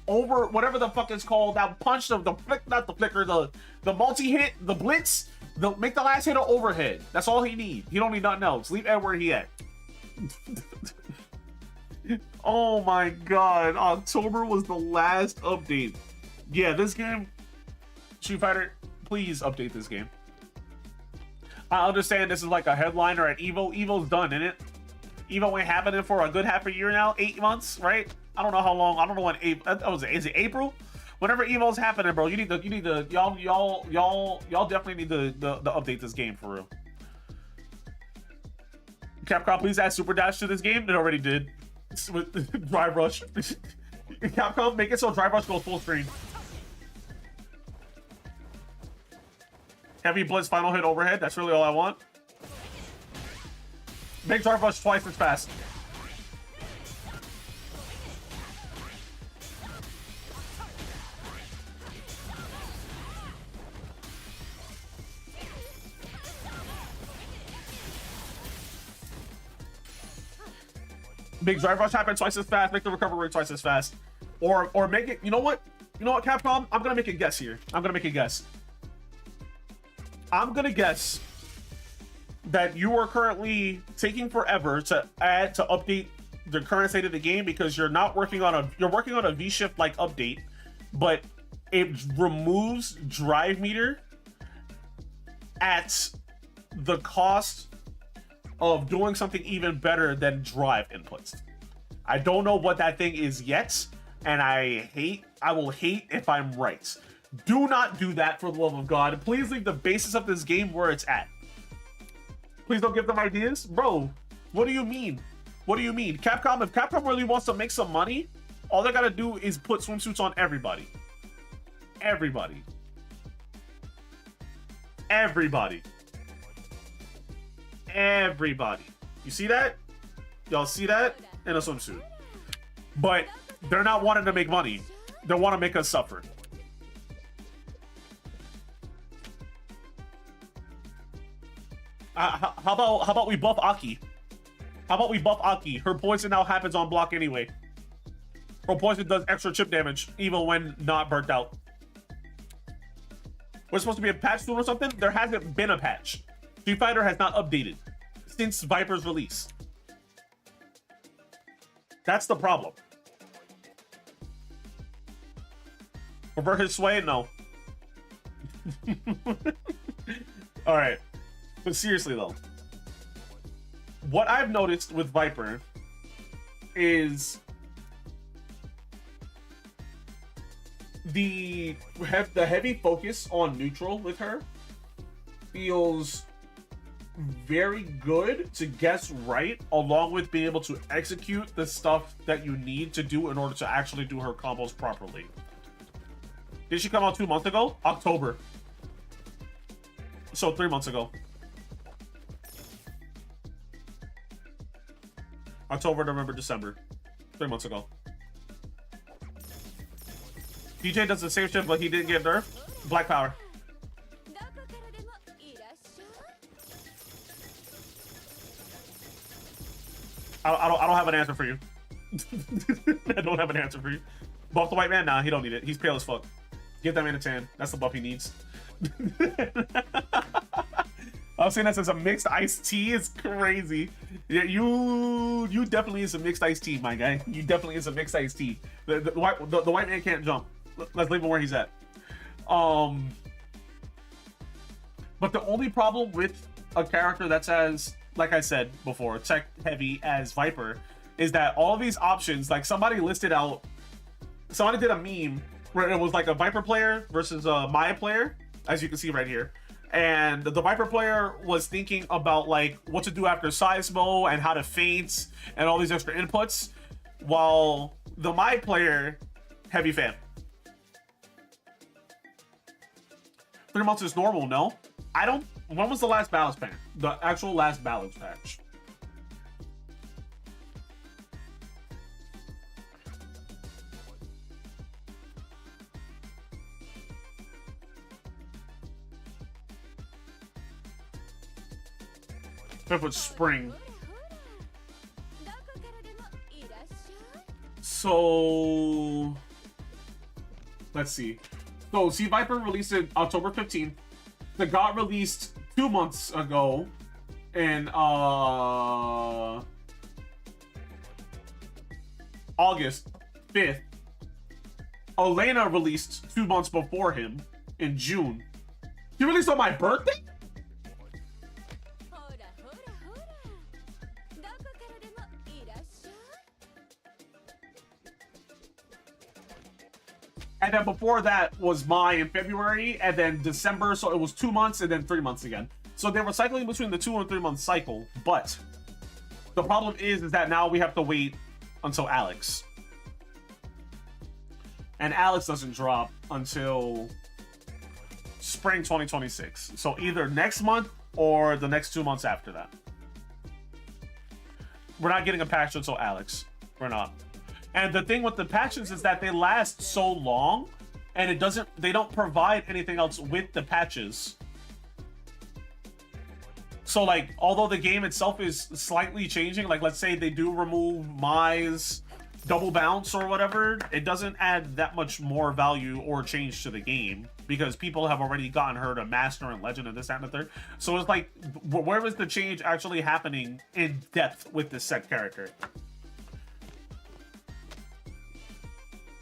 over whatever the fuck it's called, that punch of the flick, not the flicker, the multi-hit, the blitz, make the last hit an overhead. That's all he needs. He don't need nothing else. Leave Ed where he at. Oh my God, October was the last update. Yeah, this game, Street Fighter, please update this game. I understand this is like a headliner at Evo. Evo's done, isn't it? Evo ain't happening for a good half a year now, 8 months, right? I don't know how long. I don't know when. Is it April? Whenever Evo's happening, bro, y'all definitely need to update this game for real. Capcom, please add Super Dash to this game. It already did. With Drive Rush. Capcom, make it so Drive Rush goes full screen. Heavy Blitz final hit overhead. That's really all I want. Make Drive Rush twice as fast. Big Drive Rush happen twice as fast. Make the recovery rate twice as fast. Or make it. You know what? You know what, Capcom? I'm gonna make a guess here. I'm gonna guess that you are currently taking forever to update the current state of the game because you're working on a V-shift like update, but it removes drive meter at the cost of doing something even better than drive inputs. I don't know what that thing is yet, and I will hate if I'm right. Do not do that, for the love of God. Please leave the basis of this game where it's at. Please don't give them ideas. Bro, what do you mean? What do you mean? Capcom, if Capcom really wants to make some money, all they gotta do is put swimsuits on everybody. Everybody. Everybody. Everybody. You see that? Y'all see that? In a swimsuit. But they're not wanting to make money. They want to make us suffer. How about we buff Aki? How about we buff Aki? Her poison now happens on block anyway. Her poison does extra chip damage, even when not burnt out. We're supposed to be a patch soon or something? There hasn't been a patch. Street Fighter has not updated since Viper's release. That's the problem. Revert his sway? No. Alright. But seriously though, what I've noticed with Viper is the heavy focus on neutral with her feels very good to guess right, along with being able to execute the stuff that you need to do in order to actually do her combos properly. Did she come out 2 months ago? October. So 3 months ago. October, November, December. 3 months ago. DJ does the same shit, but he didn't get nerfed. Black Power. どこからでもいらっしゃい。 I don't have an answer for you. I don't have an answer for you. Buff the white man? Nah, he don't need it. He's pale as fuck. Give that man a tan. That's the buff he needs. I'm saying that as a mixed iced tea is crazy. Yeah, you definitely is a mixed iced tea, my guy. You definitely is a mixed iced tea. The white man can't jump. Let's leave him where he's at. But the only problem with a character that's as, like I said before, tech heavy as Viper is that all these options, like somebody listed out, somebody did a meme where it was like a Viper player versus a Maya player, as you can see right here. And the Viper player was thinking about like what to do after Seismo and how to feint and all these extra inputs, while the Maya player, heavy fan. 3 months is normal, no? I don't. When was the last balance patch? The actual last balance patch. Fifth was spring. どこからでもいらっしゃい。 So let's see. So C.Viper released it October 15th. The got released 2 months ago in August 5th. Elena released 2 months before him in June. He released on my birthday? ほらほらほら。どこからでもいらっしゃい。 And then before that was Mai in February, and then December, so it was 2 months, and then 3 months again. So they were cycling between the 2 and 3 month cycle, but the problem is that now we have to wait until Alex. And Alex doesn't drop until spring 2026. So either next month or the next 2 months after that. We're not getting a patch until Alex. We're not. And the thing with the patches is that they last so long, and they don't provide anything else with the patches. So like, although the game itself is slightly changing, like let's say they do remove Mai's double bounce or whatever, it doesn't add that much more value or change to the game because people have already gotten her to Master and Legend and this, that, and the third. So it's like, where is the change actually happening in depth with this set character?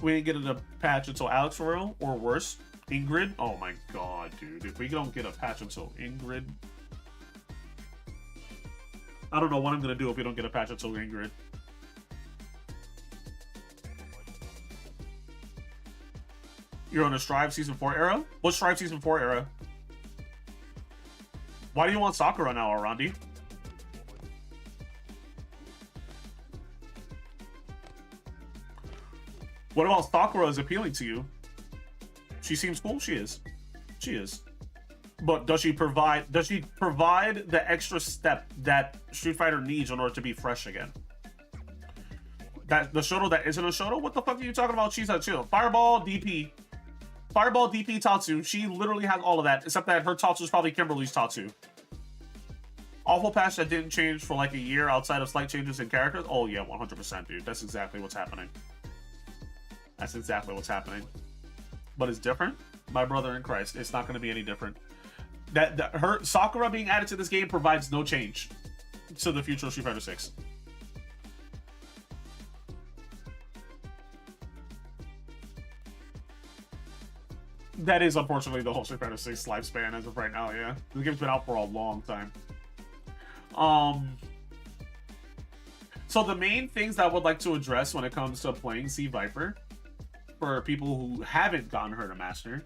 We ain't getting a patch until Alex for real, or worse, Ingrid. Oh my god, dude. If we don't get a patch until Ingrid, I don't know what I'm gonna do if we don't get a patch until Ingrid. You're on a Strive Season 4 era? What Strive Season 4 era? Why do you want Sakura now, Arandi? What about Sakura is appealing to you? She seems cool. She is. She is. But does she provide the extra step that Street Fighter needs in order to be fresh again? That the Shoto that isn't a Shoto? What the fuck are you talking about? She's a chill. Fireball, DP. Fireball, DP, Tatsu. She literally has all of that, except that her Tatsu is probably Kimberly's Tatsu. Awful patch that didn't change for like a year outside of slight changes in characters? Oh yeah, 100%, dude. That's exactly what's happening. That's exactly what's happening. But it's different? My brother in Christ, it's not going to be any different. Her Sakura being added to this game provides no change to the future of Street Fighter 6. That is unfortunately the whole Street Fighter 6 lifespan as of right now, yeah. The game's been out for a long time. So the main things that I would like to address when it comes to playing C.Viper, for people who haven't gotten her to Master,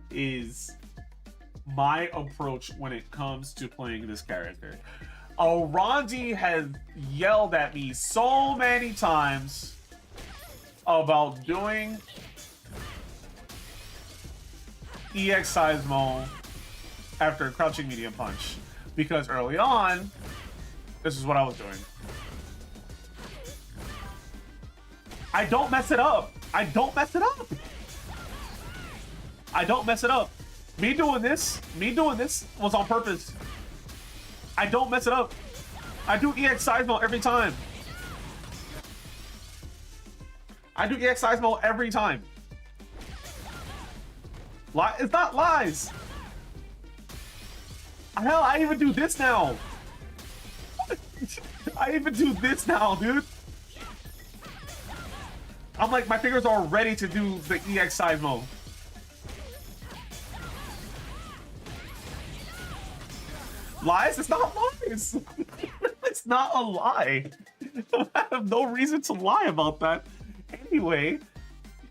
is my approach when it comes to playing this character. Rondi has yelled at me so many times about doing EX Seismo after crouching medium punch. Because early on, this is what I was doing. I don't mess it up. I don't mess it up. I don't mess it up. Me doing this was on purpose. I don't mess it up. I do EX Seismo every time. I do EX Seismo every time. It's not lies. Hell, I even do this now. I even do this now, dude. I'm like, my fingers are ready to do the EX Seismo. Lies? It's not lies. It's not a lie. I have no reason to lie about that. Anyway,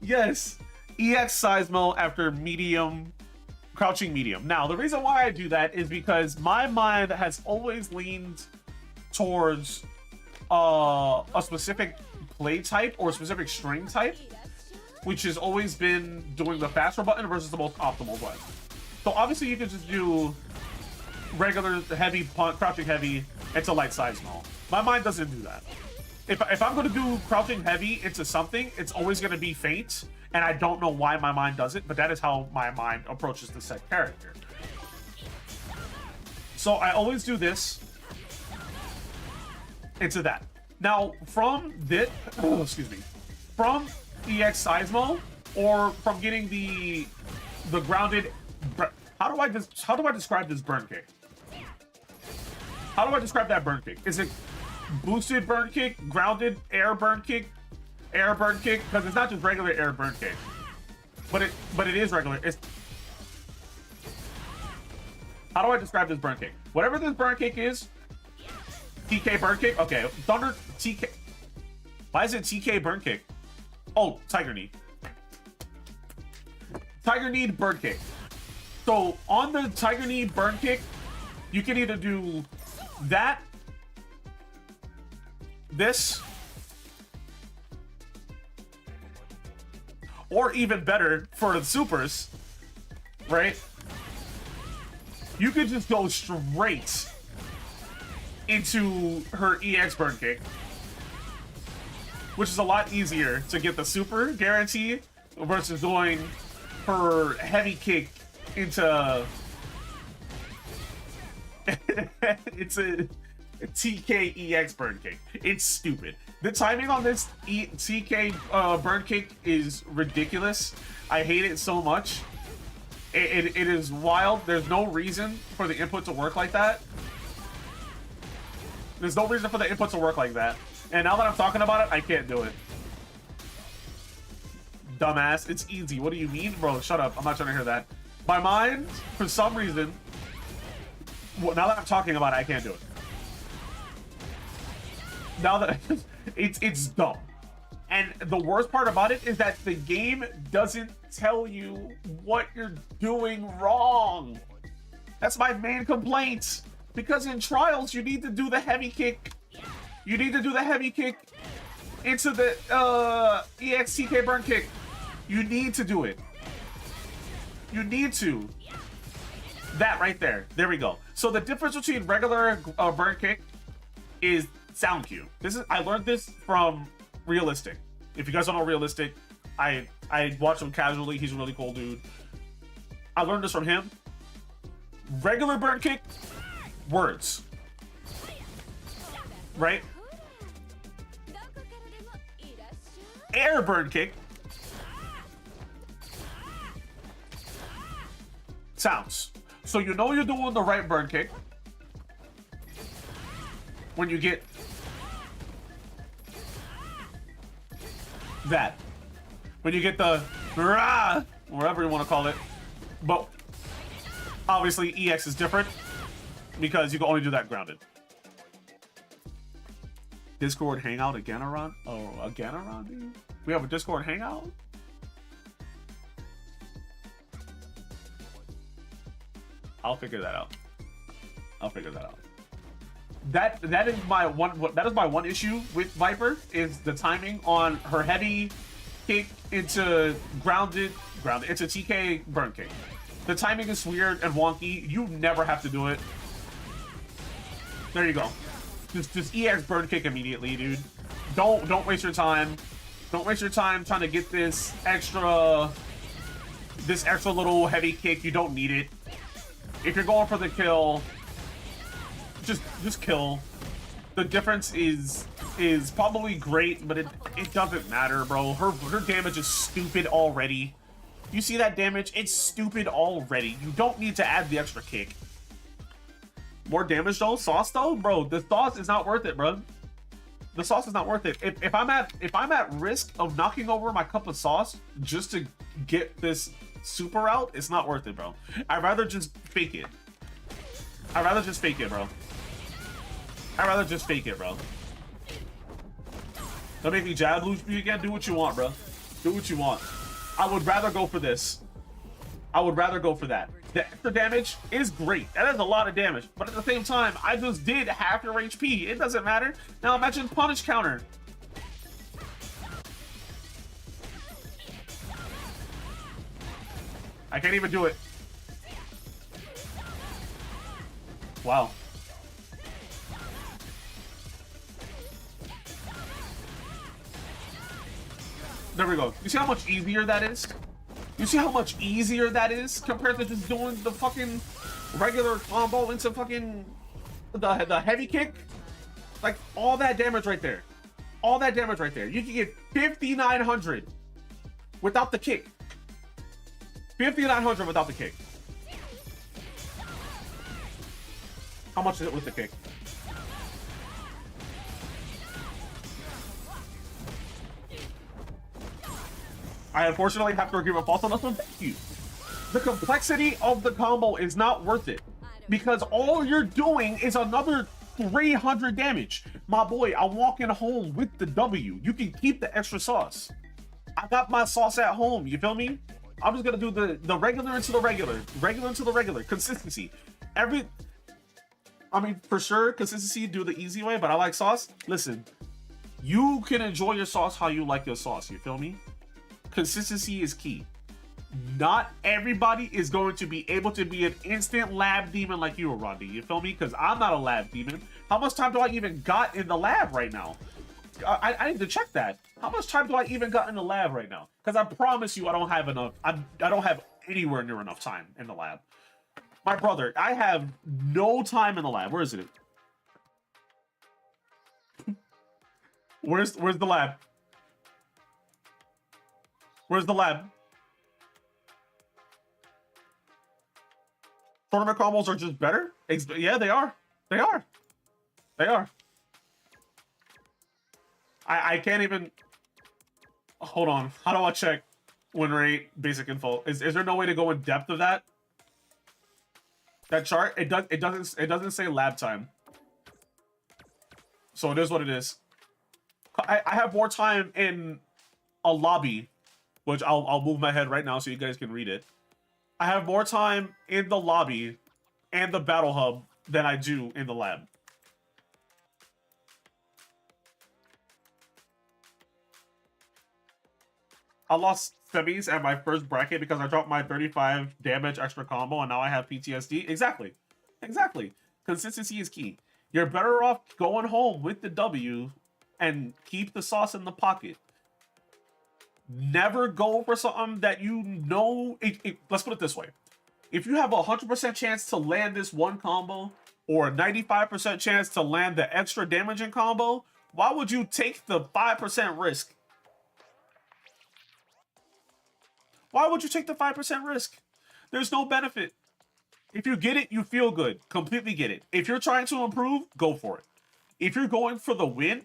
yes, EX Seismo after medium, crouching medium. Now, the reason why I do that is because my mind has always leaned towards a specific play type or a specific string type, which has always been doing the faster button versus the most optimal button. So obviously you can just do regular heavy punch, crouching heavy into light Seismo. My mind doesn't do that. If I'm going to do crouching heavy into something, it's always going to be feint, and I don't know why my mind does it, but that is how my mind approaches the set character. So I always do this into that. Now, from this, excuse me, from EX Seismo, or from getting the grounded, how do I describe this burn kick? How do I describe that burn kick? Is it boosted burn kick, grounded air burn kick, air burn kick? Because it's not just regular air burn kick, but it is regular. How do I describe this burn kick? Whatever this burn kick is, TK burn kick. Okay, Thunder TK. Why is it TK burn kick? Oh, Tiger Knee. Tiger Knee burn kick. So on the Tiger Knee burn kick, you can either do that, this, or even better for the supers, right? You could just go straight into her EX burn kick, which is a lot easier to get the super guarantee versus doing her heavy kick into it's a TK EX burn kick. It's stupid. The timing on this TK burn kick is ridiculous. I hate it so much. It is wild. There's no reason for the input to work like that. There's no reason for the input to work like that. And now that I'm talking about it, I can't do it. Dumbass. It's easy. What do you mean? Bro, shut up. I'm not trying to hear that. My mind, for some reason, well, now that I'm talking about it, I can't do it. Now that it's dumb. And the worst part about it is that the game doesn't tell you what you're doing wrong. That's my main complaint. Because in trials, you need to do the heavy kick. You need to do the heavy kick into the EXTK burn kick. You need to do it. You need to. That right there. There we go. So the difference between regular burn kick is sound cue. I learned this from Realistic. If you guys don't know Realistic, I watch him casually. He's a really cool dude. I learned this from him. Regular burn kick, words. Right? Air burn kick, sounds. So you know you're doing the right burn kick when you get that. When you get the rah, whatever you want to call it. But obviously EX is different because you can only do that grounded. Discord hangout again, Aron? Oh, again, Aron, dude? We have a Discord hangout? I'll figure that out. I'll figure that out. That is my one issue with Viper is the timing on her heavy kick into grounded into TK burn kick. The timing is weird and wonky. You never have to do it. There you go. Just EX burn kick immediately, dude. Don't waste your time. Don't waste your time trying to get this extra little heavy kick. You don't need it. If you're going for the kill, just kill. The difference is probably great, but it doesn't matter, bro. Her damage is stupid already. You see that damage? It's stupid already. You don't need to add the extra kick. More damage though, sauce though, bro. The sauce is not worth it, bro. The sauce is not worth it. If I'm at risk of knocking over my cup of sauce just to get this super out, it's not worth it, bro. I'd rather just fake it. I'd rather just fake it, bro. I'd rather just fake it, bro. Don't make me jab lose you again. Do what you want, bro. Do what you want. I would rather go for this. I would rather go for that. The extra damage is great. That is a lot of damage. But at the same time, I just did half your HP. It doesn't matter. Now imagine punish counter. I can't even do it. Wow. There we go. You see how much easier that is? You see how much easier that is compared to just doing the fucking regular combo into fucking the heavy kick? Like, all that damage right there. All that damage right there. You can get 5,900 without the kick. 5,900 without the kick. How much is it with the kick? I unfortunately have to agree with False on this one. Thank you. The complexity of the combo is not worth it because all you're doing is another 300 damage. My boy, I'm walking home with the W. You can keep the extra sauce. I got my sauce at home. You feel me? I'm just gonna do the regular into the regular, regular into the regular. Consistency. I mean, for sure, consistency. Do the easy way, but I like sauce. Listen, you can enjoy your sauce how you like your sauce. You feel me? Consistency is key. Not everybody is going to be able to be an instant lab demon like you, Rodney. You feel me? Because I'm not a lab demon. How much time do I even got in the lab right now? I need to check that. How much time do I even got in the lab right now? Because I promise you I don't have enough. I don't have anywhere near enough time in the lab. My brother, I have no time in the lab. Where is it? Where's the lab? Where's the lab? Tournament combos are just better? Yeah, they are. They are. They are. I can't even... Hold on. How do I check win rate, basic info? Is there no way to go in depth of that? That chart? It doesn't say lab time. So it is what it is. I have more time in a lobby, which I'll move my head right now so you guys can read it. I have more time in the lobby and the battle hub than I do in the lab. I lost semis at my first bracket because I dropped my 35 damage extra combo and now I have PTSD. Exactly. Exactly. Consistency is key. You're better off going home with the W and keep the sauce in the pocket. Never go for something that you know... let's put it this way. If you have a 100% chance to land this one combo or a 95% chance to land the extra damaging combo, why would you take the 5% risk? Why would you take the 5% risk? There's no benefit. If you get it, you feel good. Completely get it. If you're trying to improve, go for it. If you're going for the win,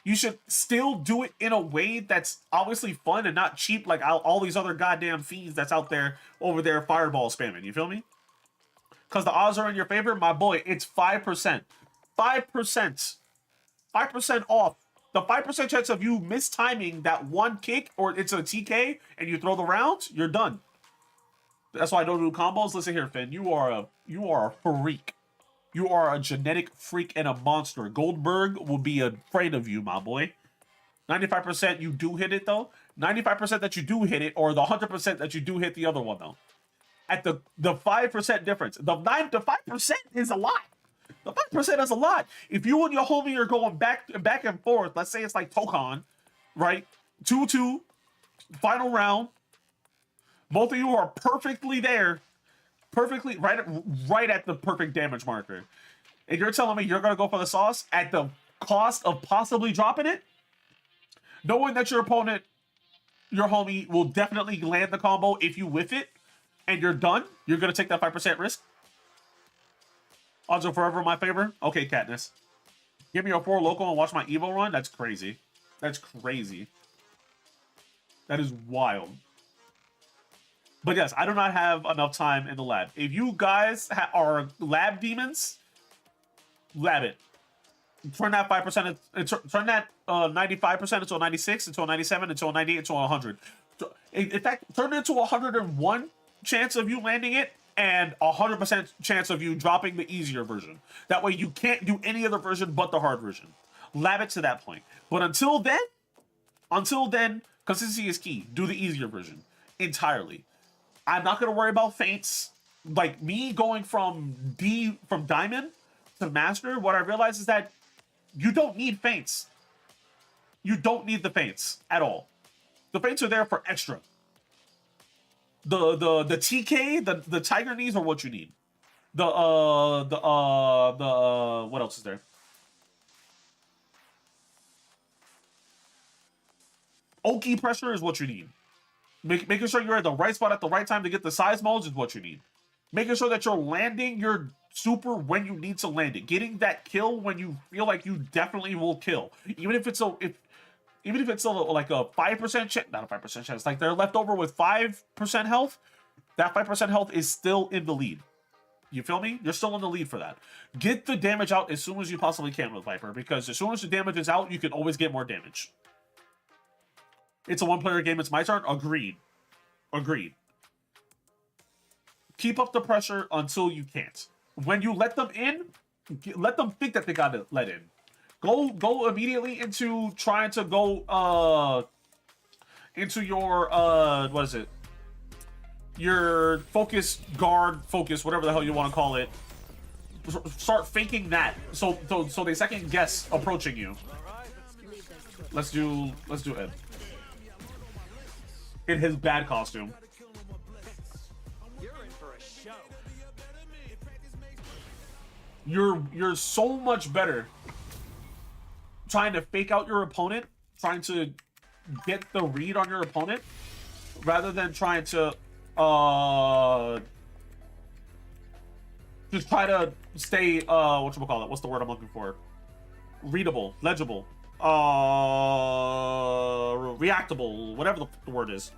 you should still do it in a way that's obviously fun and not cheap like all these other goddamn fiends that's out there over there fireball spamming. You feel me? Because the odds are in your favor, my boy. It's 5%. 5%. 5% off. The 5% chance of you mistiming that one kick or it's a TK and you throw the rounds, you're done. That's why I don't do combos. Listen here, Finn. You are a freak. You are a genetic freak and a monster. Goldberg will be afraid of you, my boy. 95% you do hit it, though. 95% that you do hit it, or the 100% that you do hit the other one, though. at the 5% difference. The 5% is a lot. The 5% is a lot. If you and your homie are going back and forth, let's say it's like Tokon, right? 2-2, final round. Both of you are perfectly there, perfectly right at the perfect damage marker. And you're telling me you're gonna go for the sauce at the cost of possibly dropping it, knowing that your opponent, your homie, will definitely land the combo if you whiff it, and you're done. You're gonna take that 5% risk. Odds are forever in my favor. Okay, Katniss. Give me a 4 local and watch my Evo run? That's crazy. That's crazy. That is wild. But yes, I do not have enough time in the lab. If you guys are lab demons, lab it. Turn that 5%, turn that 95% into a 96, into a 97, into a 98, into a 100. In fact, turn it into a 101 chance of you landing it, and 100% chance of you dropping the easier version. That way you can't do any other version but the hard version. Lab it to that point. But until then, consistency is key. Do the easier version entirely. I'm not going to worry about feints. Like, me going from Diamond to Master, what I realized is that you don't need feints. You don't need the feints at all. The feints are there for extra. The TK, the Tiger Knees are what you need. What else is there? Oki pressure is what you need. Making sure you're at the right spot at the right time to get the size modes is what you need. Making sure that you're landing your super when you need to land it. Getting that kill when you feel like you definitely will kill. Even if it's like a 5% chance, not a 5% chance, like they're left over with 5% health, that 5% health is still in the lead. You feel me? You're still in the lead for that. Get the damage out as soon as you possibly can with Viper, because as soon as the damage is out, you can always get more damage. It's a one-player game. It's my turn. Agreed. Keep up the pressure until you can't. When you let them in, let them think that they got to let in. Go immediately into trying to go into your what is it? Your focus, guard, focus, whatever the hell you want to call it. Start faking that so they second guess approaching you. Let's do Ed. In his bad costume. You're so much better trying to fake out your opponent, trying to get the read on your opponent, rather than trying to just try to stay whatchamacallit, what's the word I'm looking for? Readable, legible, reactable, whatever the word is.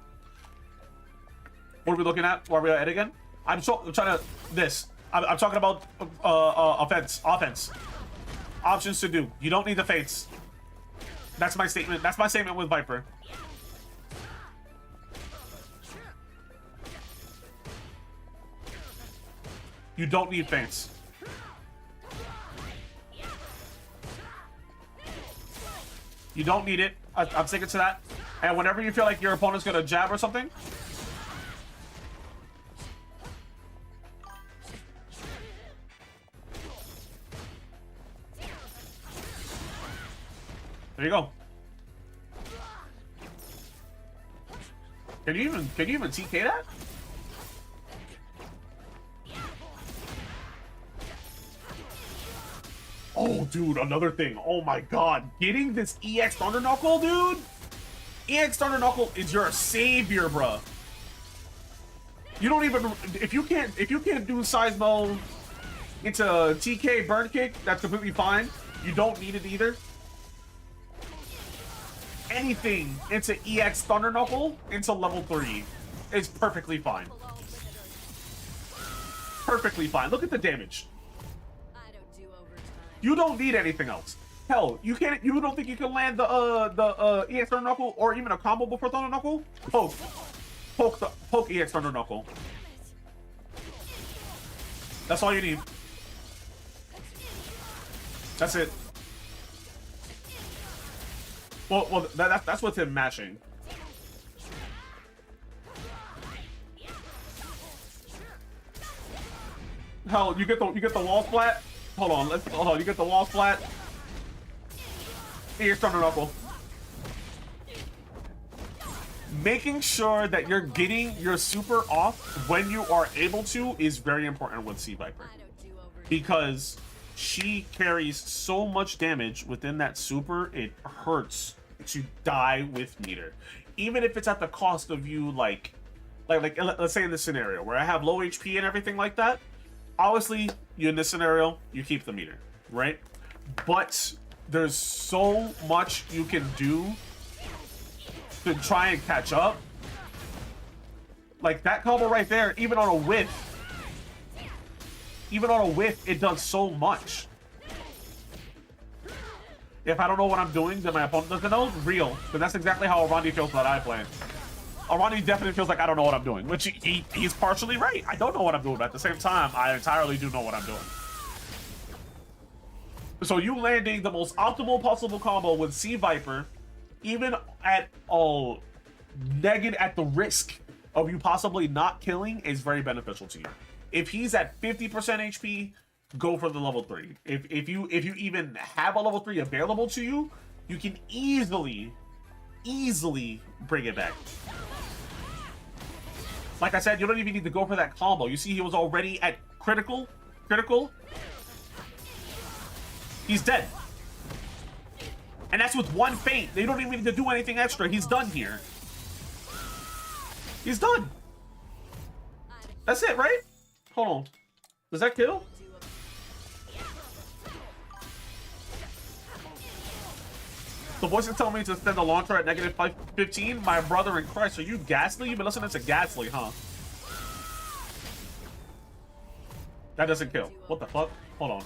What are we looking at? Where are we at again? I'm trying to I'm talking about offense. Options to do. You don't need the fates. That's my statement. That's my statement with Viper. You don't need feints. You don't need it. I'm sticking to that. And whenever you feel like your opponent's gonna jab or something, there you go. Can you even TK that? Oh, dude, another thing. Oh my god. Getting this EX Thunder Knuckle, dude. EX Thunder Knuckle is your savior, bruh. You don't even, if you can't do Seismo into TK burn kick, that's completely fine. You don't need it either. Anything into EX Thunder Knuckle into level 3 is perfectly fine. Perfectly fine. Look at the damage. You don't need anything else. Hell, you don't think you can land the EX Thunder Knuckle or even a combo before Thunder Knuckle? Poke EX Thunder Knuckle. That's all you need. That's it. Well, that's with him mashing. Hell, you get the wall splat. Hold on. You get the wall splat. Here's Thunder Knuckle. Making sure that you're getting your super off when you are able to is very important with C.Viper, because she carries so much damage within that super. It hurts to die with meter, even if it's at the cost of you like let's say in this scenario where I have low HP and everything like that. Obviously, you in this scenario, you keep the meter, right? But there's so much you can do to try and catch up. Like that combo right there, even on a whiff, it does so much. If I don't know what I'm doing, then my opponent doesn't know. Real, but that's exactly how Arandi feels that I play. Arandi definitely feels like I don't know what I'm doing, which he's partially right. I don't know what I'm doing, but at the same time, I entirely do know what I'm doing. So you landing the most optimal possible combo with C.Viper, even at the risk of you possibly not killing, is very beneficial to you. If he's at 50% HP, go for the level 3. If you even have a level 3 available to you, you can easily bring it back. Like I said, you don't even need to go for that combo. You see, he was already at critical. He's dead. And that's with one feint. They don't even need to do anything extra. He's done here. He's done. That's it, right? Hold on. Does that kill? The voice is telling me to extend the launcher at negative 15. My brother in Christ, are you Ghastly? You've been listening to Ghastly, huh? That doesn't kill. What the fuck? Hold on.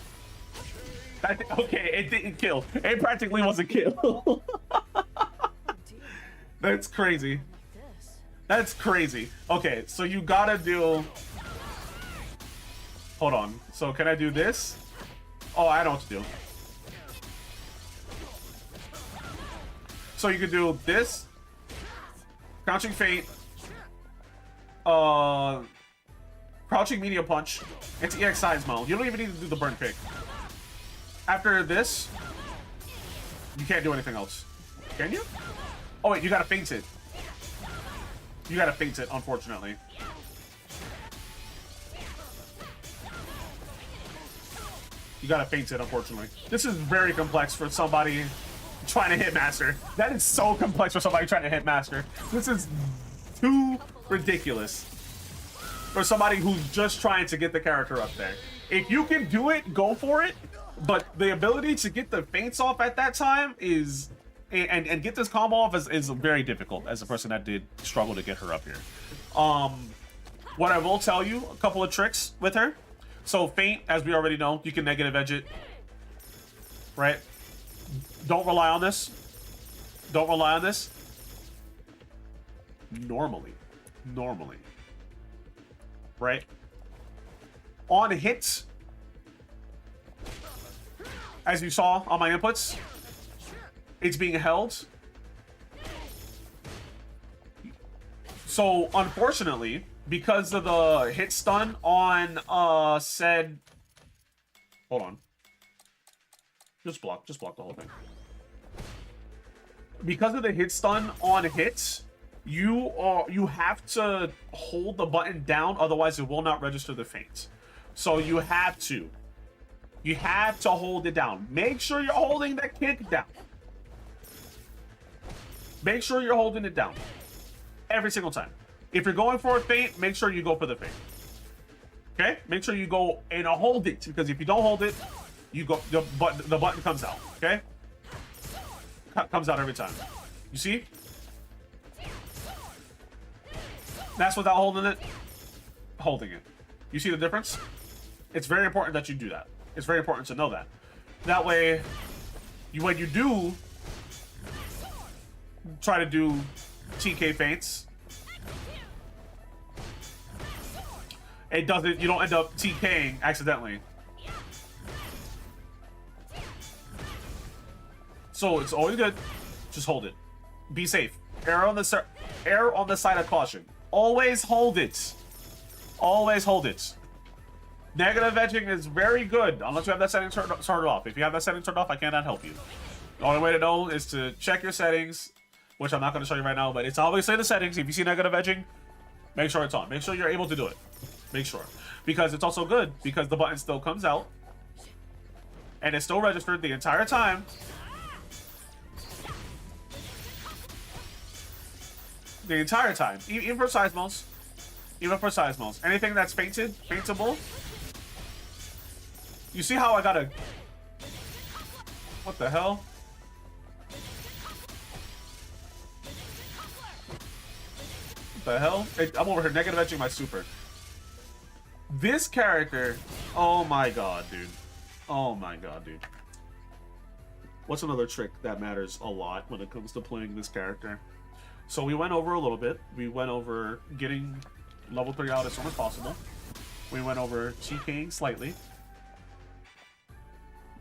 Okay, it didn't kill. It practically wasn't kill. That's crazy. That's crazy. Okay, so you gotta do... Hold on. So can I do this? Oh, I know what to do. So you can do this, crouching feint, crouching medium punch, into EX size mode. You don't even need to do the burn pick. After this, you can't do anything else. Can you? Oh wait, you gotta feint it. You gotta feint it, unfortunately. You gotta feint it, unfortunately. This is very complex for somebody trying to hit master. That is so complex for somebody trying to hit master. This is too ridiculous for somebody who's just trying to get the character up there. If you can do it, go for it. But the ability to get the feints off at that time is and get this combo off is very difficult as a person that did struggle to get her up here. What I will tell you, a couple of tricks with her. So feint, as we already know, you can negative edge it, right? Don't rely on this. Don't rely on this. Normally. Right? On hits, as you saw on my inputs, it's being held. So, unfortunately, because of the hit stun on said... Hold on. Just block the whole thing. Because of the hit stun on hits, you have to hold the button down, otherwise it will not register the feint. So you have to hold it down. Make sure you're holding that kick down. Make sure you're holding it down every single time. If you're going for a feint, make sure you go for the feint. Okay? Make sure you go and hold it, because if you don't hold it, you go, the button comes out, okay? Comes out every time. You see? That's without holding it. Holding it. You see the difference? It's very important that you do that. It's very important to know that. That way, when you do try to do TK feints, it doesn't, you don't end up TKing accidentally. So it's always good. Just hold it. Be safe. Err on the side of caution. Always hold it. Always hold it. Negative edging is very good, unless you have that setting turned off. If you have that setting turned off, I cannot help you. The only way to know is to check your settings, which I'm not going to show you right now, but it's obviously the settings. If you see negative edging, make sure it's on. Make sure you're able to do it. Make sure. Because it's also good, because the button still comes out, and it's still registered the entire time. The entire time. Even for Seismos. Even for Seismos. Anything that's faintable. You see how I gotta... What the hell? What the hell? I'm over here negative edging my super. This character... Oh my god, dude. Oh my god, dude. What's another trick that matters a lot when it comes to playing this character? So we went over a little bit. We went over getting level 3 out as soon as possible. We went over TKing slightly.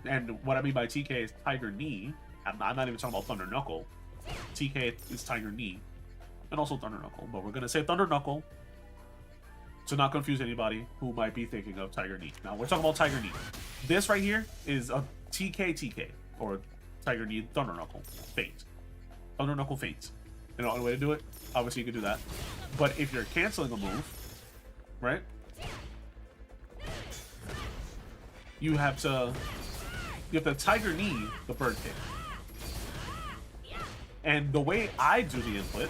And what I mean by TK is Tiger Knee. I'm not even talking about Thunder Knuckle. TK is Tiger Knee. And also Thunder Knuckle. But we're going to say Thunder Knuckle to not confuse anybody who might be thinking of Tiger Knee. Now, we're talking about Tiger Knee. This right here is a TK, or Tiger Knee Thunder Knuckle Feint. Thunder Knuckle Feint. You know, the way to do it, obviously you can do that. But if you're canceling a move, right? You have to Tiger Knee the bird kick. And the way I do the input,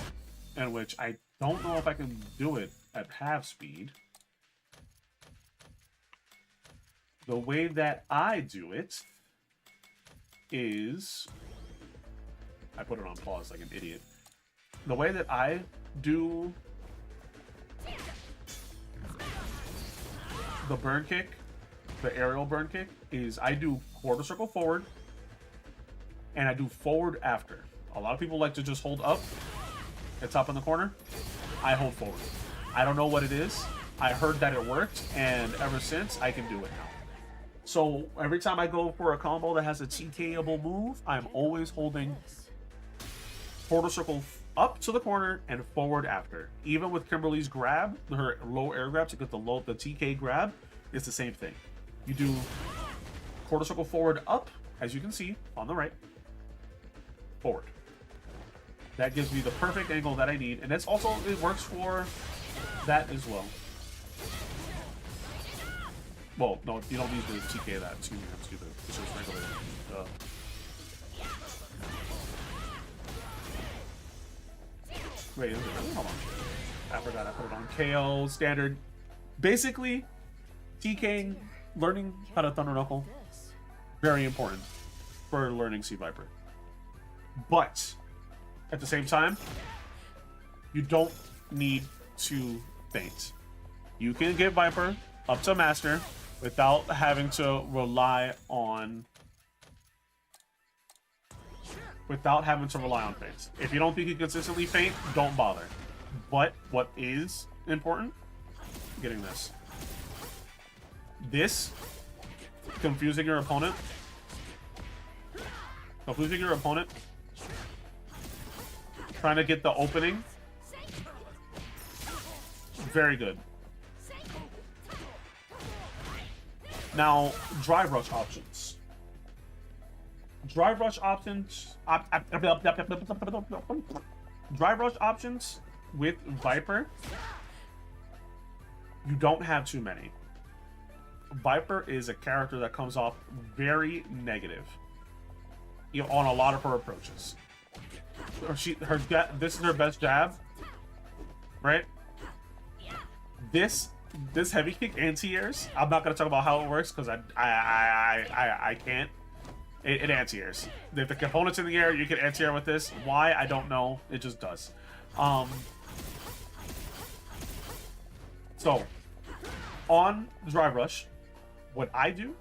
and which I don't know if I can do it at half speed. The way that I do it is... I put it on pause like an idiot. The way that I do the burn kick, the aerial burn kick, is I do quarter circle forward and I do forward after. A lot of people like to just hold up at top in the corner. I hold forward. I don't know what it is. I heard that it worked, and ever since I can do it now. So every time I go for a combo that has a TKable move, I'm always holding quarter circle up to the corner and forward after. Even with Kimberly's grab, her low air grab to get the TK grab, it's the same thing. You do quarter circle forward up, as you can see on the right, forward. That gives me the perfect angle that I need, and it's also, it works for that as well. Well, no, you don't need to TK that. Excuse me, I'm stupid. It's just regular. Wait, is it really? Hold on. I forgot I put it on. KO, standard. Basically, TKing, learning how to Thunder Knuckle, very important for learning C.Viper. But, at the same time, you don't need to feint. You can get Viper up to Master without having to rely on feints. If you don't think you consistently feint, don't bother. But what is important? Getting this. This, confusing your opponent. Trying to get the opening. Very good. Now, drive rush options. Drive rush options with Viper, you don't have too many. Viper is a character that comes off very negative, you know, on a lot of her approaches. This is her best jab, right? This heavy kick anti-airs. I'm not gonna talk about how it works because I can't. It anti-airs. If the component's in the air, you can anti-air with this. Why? I don't know. It just does. So, on Drive Rush, what I do,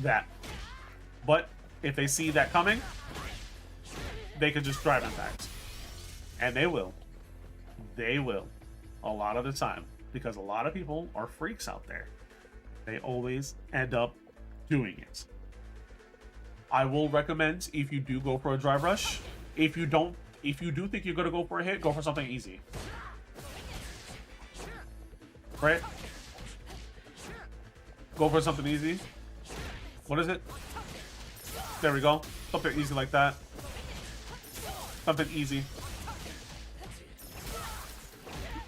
that. But if they see that coming, they can just drive impact. And they will. They will. A lot of the time. Because a lot of people are freaks out there. They always end up doing it. I will recommend, if you do go for a drive rush, if you do think you're gonna go for a hit, go for something easy. Right? Go for something easy. What is it? There we go. Something easy like that. Something easy.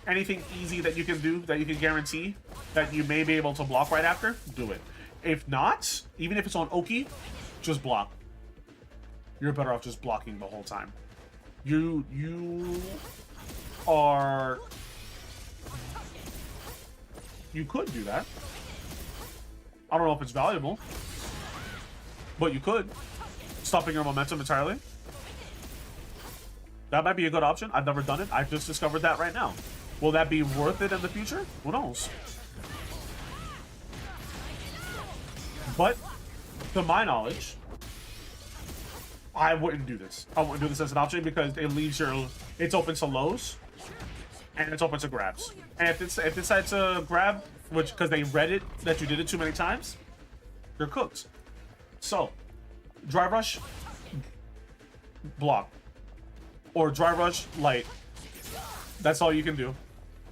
Anything easy that you can do, that you can guarantee that you may be able to block right after, do it. If not, even if it's on Oki, just block. You're better off just blocking the whole time. You are... You could do that. I don't know if it's valuable, but you could. Stopping your momentum entirely. That might be a good option. I've never done it. I've just discovered that right now. Will that be worth it in the future? Who knows? But, to my knowledge, I wouldn't do this. I wouldn't do this as an option because it leaves your... It's open to lows, and it's open to grabs. And if it decides to grab, which because they read it that you did it too many times, you're cooked. So, drive rush, block, or drive rush light. That's all you can do.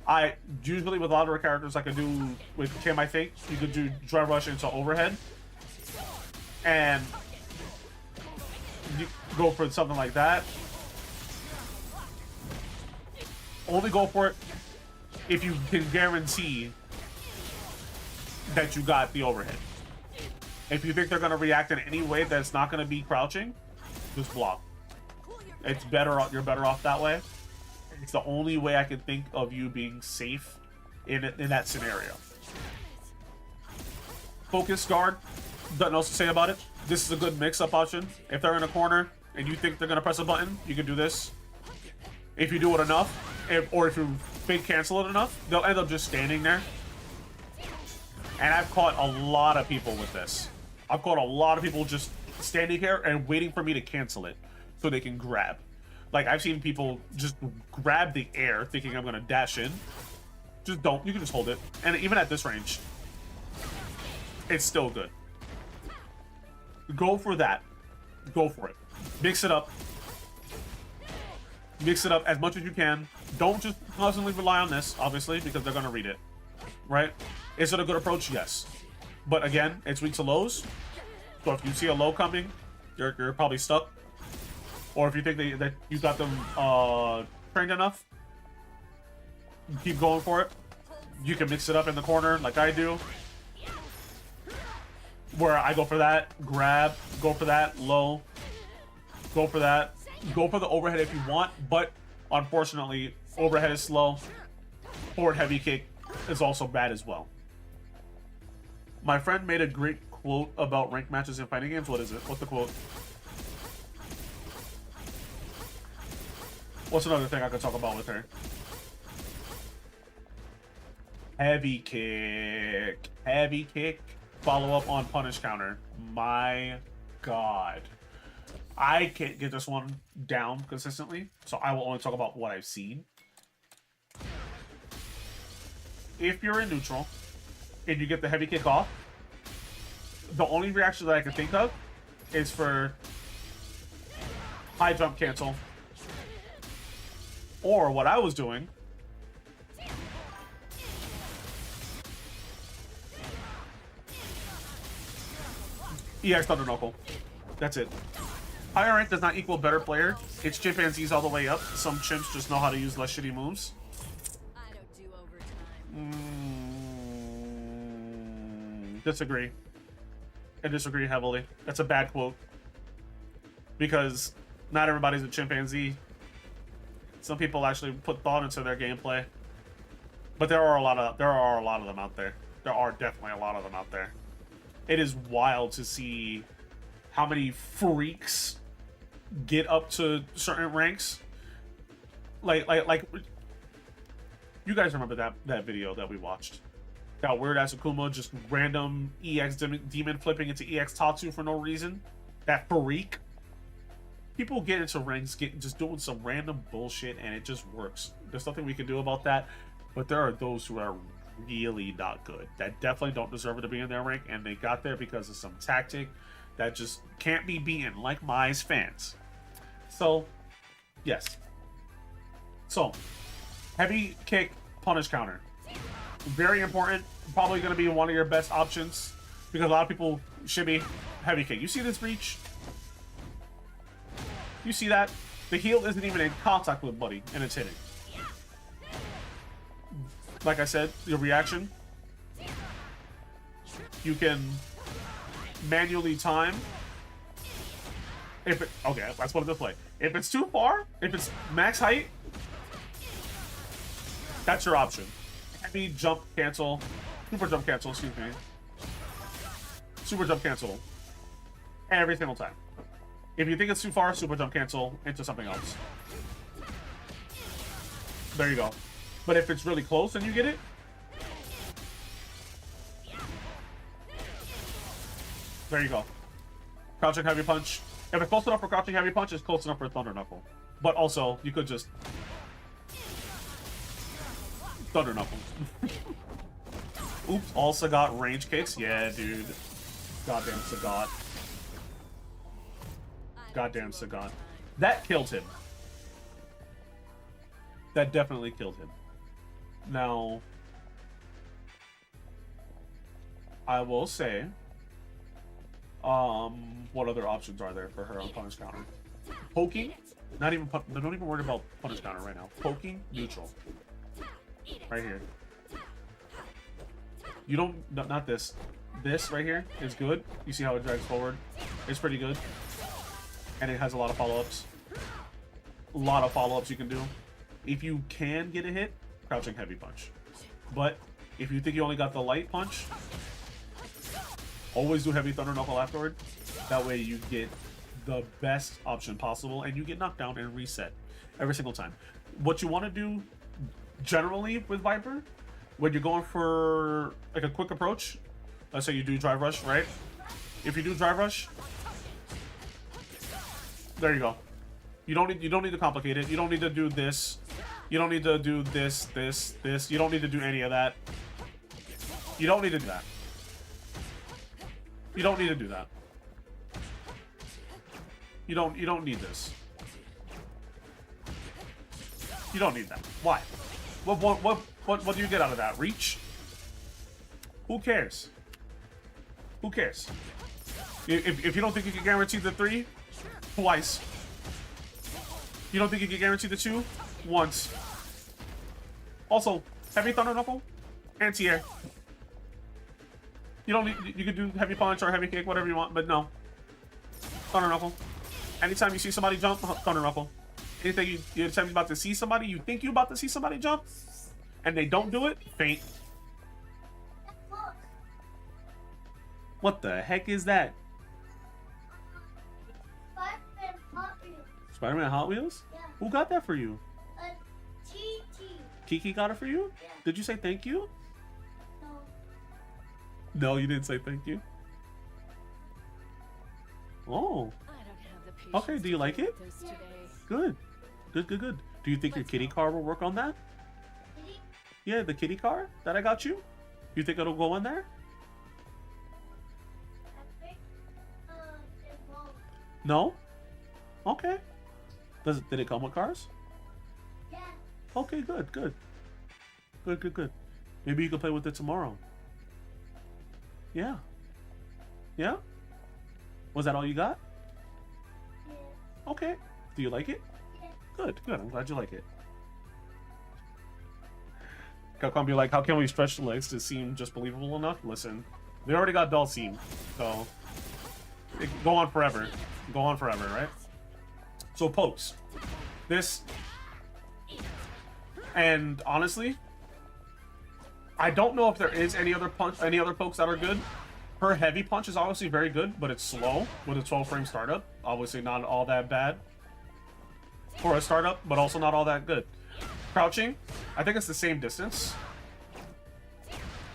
I usually with a lot of characters I can do with Kim. I think you could do drive rush into overhead, and you go for something like that. Only go for it if you can guarantee that you got the overhead. If you think they're going to react in any way that's not going to be crouching, just block. It's better. You're better off that way. It's the only way I can think of you being safe in that scenario. Focus guard. Nothing else to say about it. This is a good mix-up option. If they're in a corner and you think they're going to press a button, you can do this. If you do it enough, or if you fake cancel it enough, they'll end up just standing there. And I've caught a lot of people with this. I've caught a lot of people just standing here and waiting for me to cancel it so they can grab. Like, I've seen people just grab the air thinking I'm going to dash in. Just don't. You can just hold it. And even at this range, it's still good. Go for that. Go for it. Mix it up. Mix it up as much as you can. Don't just constantly rely on this, obviously, because they're going to read it. Right? Is it a good approach? Yes. But again, it's weak to lows. So if you see a low coming, you're probably stuck. Or if you think that you got them trained enough, keep going for it. You can mix it up in the corner like I do. Where I go for that, grab, go for that, low, go for that. Go for the overhead if you want, but unfortunately, overhead is slow. Forward heavy kick is also bad as well. My friend made a great quote about ranked matches in fighting games. What is it? What's the quote? What's another thing I could talk about with her? Heavy kick. Heavy kick. Follow up on punish counter. My God. I can't get this one down consistently, so I will only talk about what I've seen. If you're in neutral and you get the heavy kick off, the only reaction that I can think of is for high jump cancel. Or what I was doing, EX Thunder Knuckle. That's it. Higher rank does not equal better player. It's chimpanzees all the way up. Some chimps just know how to use less shitty moves. I don't do overtime. Disagree. I disagree heavily. That's a bad quote. Because not everybody's a chimpanzee. Some people actually put thought into their gameplay. But there are a lot of them out there. There are definitely a lot of them out there. It is wild to see how many freaks get up to certain ranks. Like you guys remember that video that we watched? That weird ass Akuma just random EX demon flipping into EX Tatsu for no reason. That freak. People get into ranks just doing some random bullshit and it just works. There's nothing we can do about that. But there are those who are really not good. That definitely don't deserve to be in their rank, and they got there because of some tactic that just can't be beaten, like Mai's fans. So, yes. So, heavy kick, punish counter. Very important. Probably going to be one of your best options because a lot of people shimmy heavy kick. You see this reach? You see that? The heel isn't even in contact with Buddy, and it's hitting. Like I said, your reaction. You can manually time. If it, okay, let's put it this way. If it's too far, if it's max height, that's your option. Heavy jump cancel, super jump cancel, excuse me. Super jump cancel every single time. If you think it's too far, super jump cancel into something else. There you go. But if it's really close and you get it, there you go. Crouching heavy punch. If it's close enough for crouching heavy punch, it's close enough for thunder knuckle. But also, you could just thunder knuckle. Oops, all Sagat range kicks. Yeah, dude. Goddamn Sagat. Goddamn Sagat. That killed him. That definitely killed him. Now, I will say, what other options are there for her on punish counter? Poking, not even, don't even worry about punish counter right now. Poking, neutral. Right here. You don't, not this. This right here is good. You see how it drags forward? It's pretty good. And it has a lot of follow-ups. A lot of follow-ups you can do. If you can get a hit, crouching heavy punch. But if you think you only got the light punch, always do heavy thunder knuckle afterward. That way you get the best option possible and you get knocked down and reset every single time. What you want to do generally with Viper, when you're going for like a quick approach, let's say you do drive rush, right? If you do drive rush, there you go. You don't need to complicate it. You don't need to do this. You don't need to do this, this, this. You don't need to do any of that. You don't need to do that. You don't need to do that. You don't need this. You don't need that. Why? What do you get out of that? Reach? Who cares? Who cares? If you don't think you can guarantee the 3, twice. You don't think you can guarantee the 2? Once. Also, heavy thunder knuckle, anti-air. You don't need, you can do heavy punch or heavy kick, whatever you want, but no. Thunder knuckle. Anytime you see somebody jump, thunder knuckle. Anything anytime you're about to see somebody, you think you're about to see somebody jump, and they don't do it, faint. What the heck is that? Spider-Man Hot Wheels? Yeah. Who got that for you? TT. Kiki got it for you? Yeah. Did you say thank you? No. No, you didn't say thank you. Oh. Okay, do you like it? Good. Good. Do you think your kitty car will work on that? Kitty? Yeah, the kitty car that I got you? You think it'll go in there? I think it won't. No? Okay. Did it come with cars? Yeah. Okay, good. Maybe you can play with it tomorrow. Yeah. Yeah? Was that all you got? Yeah. Okay. Do you like it? Yeah. Good. I'm glad you like it. Tokon be like, how can we stretch the legs to seem just believable enough? Listen, they already got dull seam, so go on forever. Go on forever, right? So pokes. This, and honestly, I don't know if there is any other pokes that are good. Her heavy punch is obviously very good, but it's slow with a 12 frame startup. Obviously not all that bad for a startup, but also not all that good. Crouching, I think it's the same distance.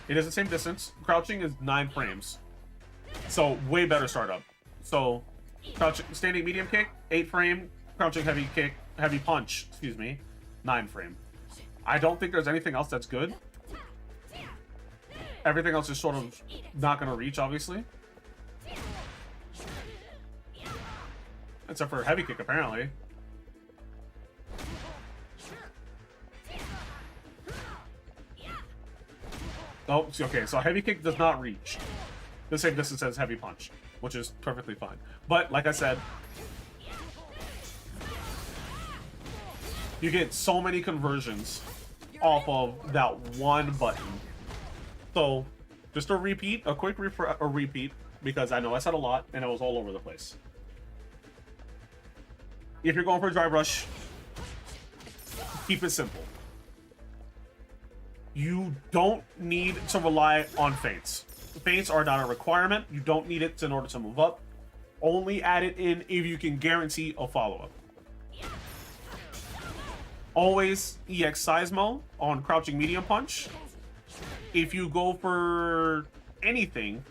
It is the same distance. Crouching is 9 frames. So way better startup. So crouching, standing medium kick, 8 frame. Crouching heavy kick, heavy punch, excuse me, 9 frame. I don't think there's anything else that's good. Everything else is sort of not going to reach, obviously. Except for heavy kick, apparently. Oh, okay, so heavy kick does not reach the same distance as heavy punch, which is perfectly fine. But like I said, you get so many conversions off of that one button. So just a repeat, a quick repeat, because I know I said a lot and it was all over the place. If you're going for a drive rush, keep it simple. You don't need to rely on feints. Feints are not a requirement. You don't need it in order to move up. Only add it in if you can guarantee a follow-up. Always EX Seismo on crouching medium punch. If you go for anything,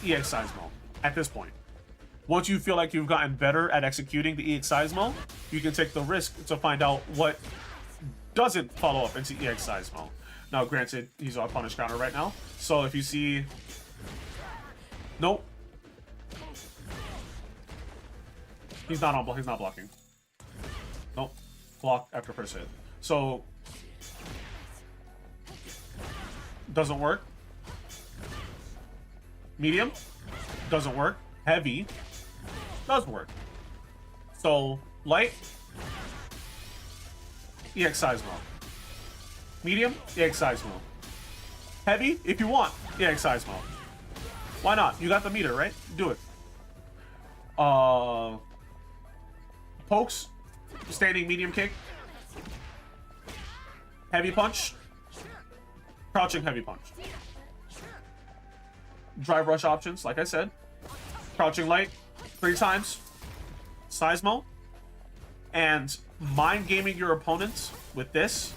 EX Seismo at this point. Once you feel like you've gotten better at executing the EX Seismo, you can take the risk to find out what doesn't follow up into EX Seismo. Now, granted, he's on punish counter right now, so if you see... Nope. He's not blocking. Nope. Block after first hit. So... Doesn't work. Medium? Doesn't work. Heavy? Does work. So, light? EX Seismo. Medium? EX Seismo. Heavy? If you want, EX Seismo. Why not? You got the meter, right? Do it. Pokes? Standing medium kick. Heavy punch. Crouching heavy punch. Drive rush options, like I said. Crouching light 3 times. Seismo. And mind gaming your opponents with this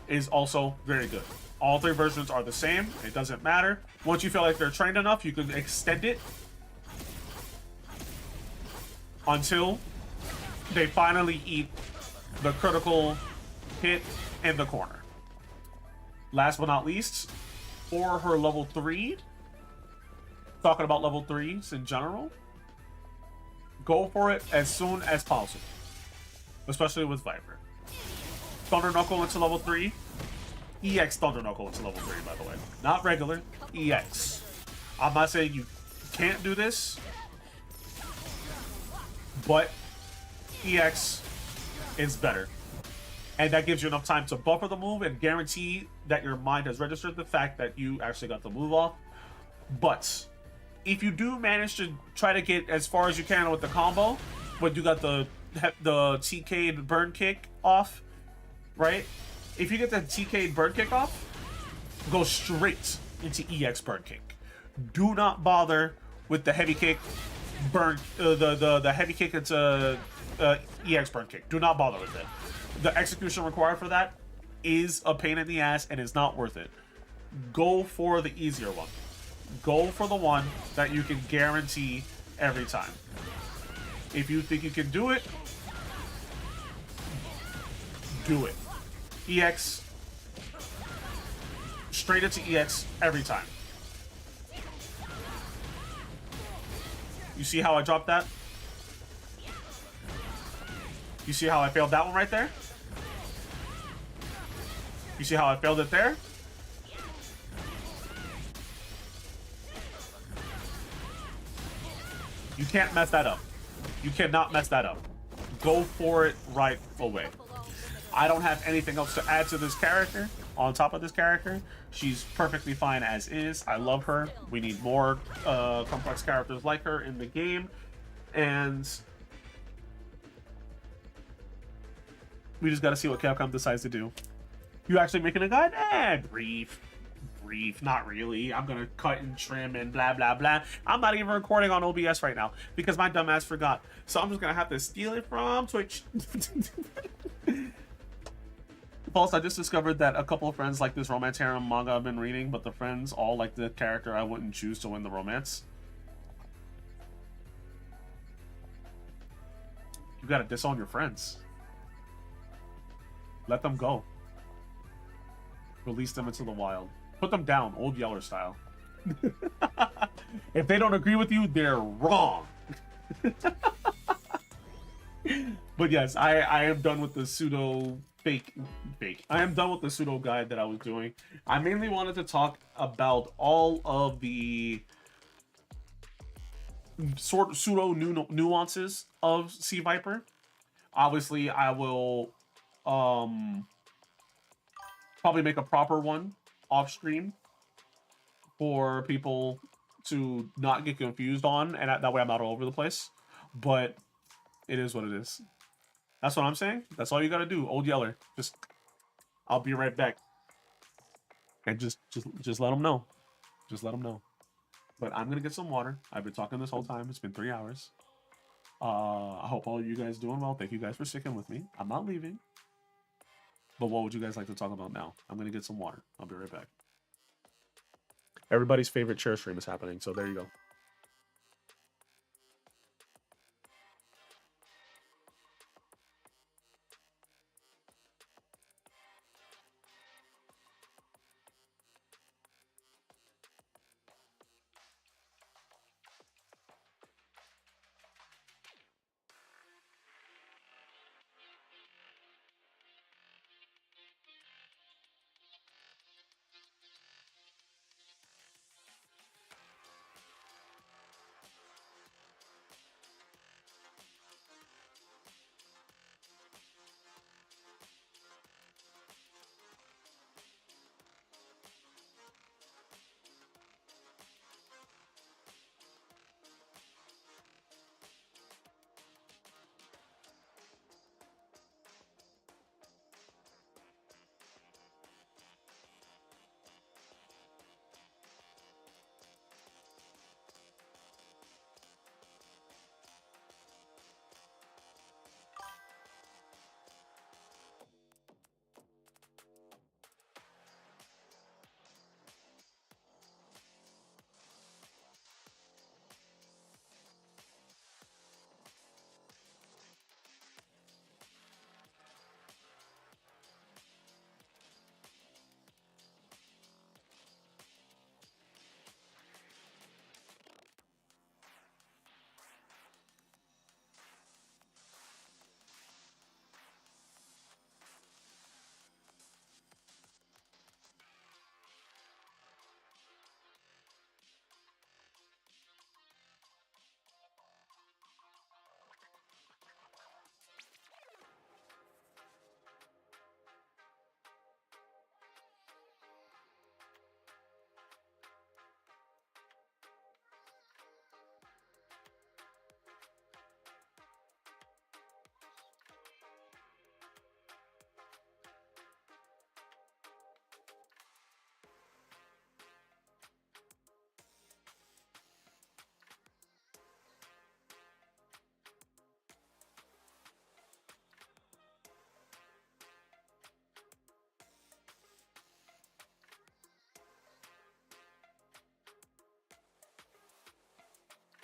is also very good. All 3 versions are the same. It doesn't matter. Once you feel like they're trained enough, you can extend it until they finally eat the critical hit in the corner. Last but not least, for her level 3, talking about level 3s in general, go for it as soon as possible, especially with Viper. Thunder Knuckle into level 3. EX Thunder Knuckle into level 3, by the way. Not regular, EX. I'm not saying you can't do this, but EX is better. And that gives you enough time to buffer the move and guarantee that your mind has registered the fact that you actually got the move off. But if you do manage to try to get as far as you can with the combo, but you got the TK'd burn kick off, right? If you get the TK'd burn kick off, go straight into EX burn kick. Do not bother with the heavy kick burn, the heavy kick into EX burn kick. Do not bother with it. The execution required for that is a pain in the ass and is not worth it. Go for the easier one. Go for the one that you can guarantee every time. If you think you can do it, do it. EX. Straight into EX every time. You see how I dropped that? You see how I failed that one right there? You see how I failed it there? You can't mess that up. You cannot mess that up. Go for it right away. I don't have anything else to add to this character. On top of this character, she's perfectly fine as is. I love her. We need more complex characters like her in the game. And we just gotta see what Capcom decides to do. You actually making a guide? Brief. Not really. I'm gonna cut and trim and blah blah blah. I'm not even recording on OBS right now because my dumbass forgot. So I'm just gonna have to steal it from Twitch. False, I just discovered that a couple of friends like this romance harem manga I've been reading, but the friends all like the character I wouldn't choose to win the romance. You gotta disown your friends. Let them go. Release them into the wild. Put them down, Old Yeller style. If they don't agree with you, they're wrong. But yes, I am done with the pseudo fake. I am done with the pseudo guide that I was doing. I mainly wanted to talk about all of the sort of pseudo nuances of C.Viper. Obviously, I will probably make a proper one off stream for people to not get confused on, and that way I'm not all over the place. But it is what it is. That's what I'm saying. That's all you gotta do, Old Yeller. Just, I'll be right back, and just let them know. Just let them know. But I'm gonna get some water. I've been talking this whole time. It's been 3 hours. I hope all of you guys doing well. Thank you guys for sticking with me. I'm not leaving. But what would you guys like to talk about now? I'm gonna get some water. I'll be right back. Everybody's favorite chair stream is happening, so there you go.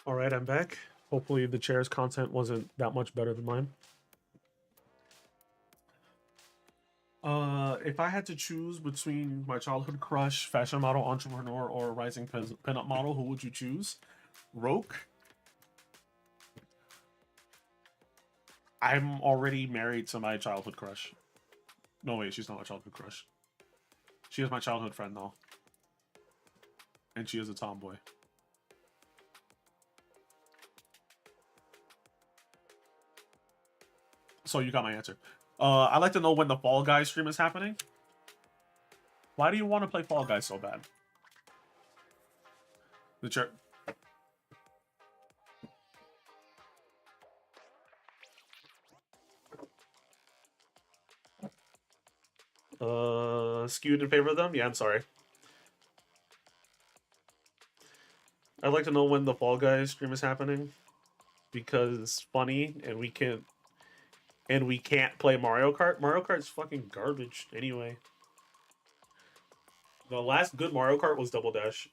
All right, I'm back. Hopefully the chair's content wasn't that much better than mine. If I had to choose between my childhood crush, fashion model, entrepreneur, or rising pinup model, who would you choose? Roke. I'm already married to my childhood crush. No, wait, she's not my childhood crush. She is my childhood friend, though. And she is a tomboy. So you got my answer. I'd like to know when the Fall Guys stream is happening. Why do you want to play Fall Guys so bad? The chair. Skewed in favor of them? Yeah, I'm sorry. I'd like to know when the Fall Guys stream is happening. Because it's funny and we can't play Mario Kart. Mario Kart's fucking garbage anyway. The last good Mario Kart was Double Dash.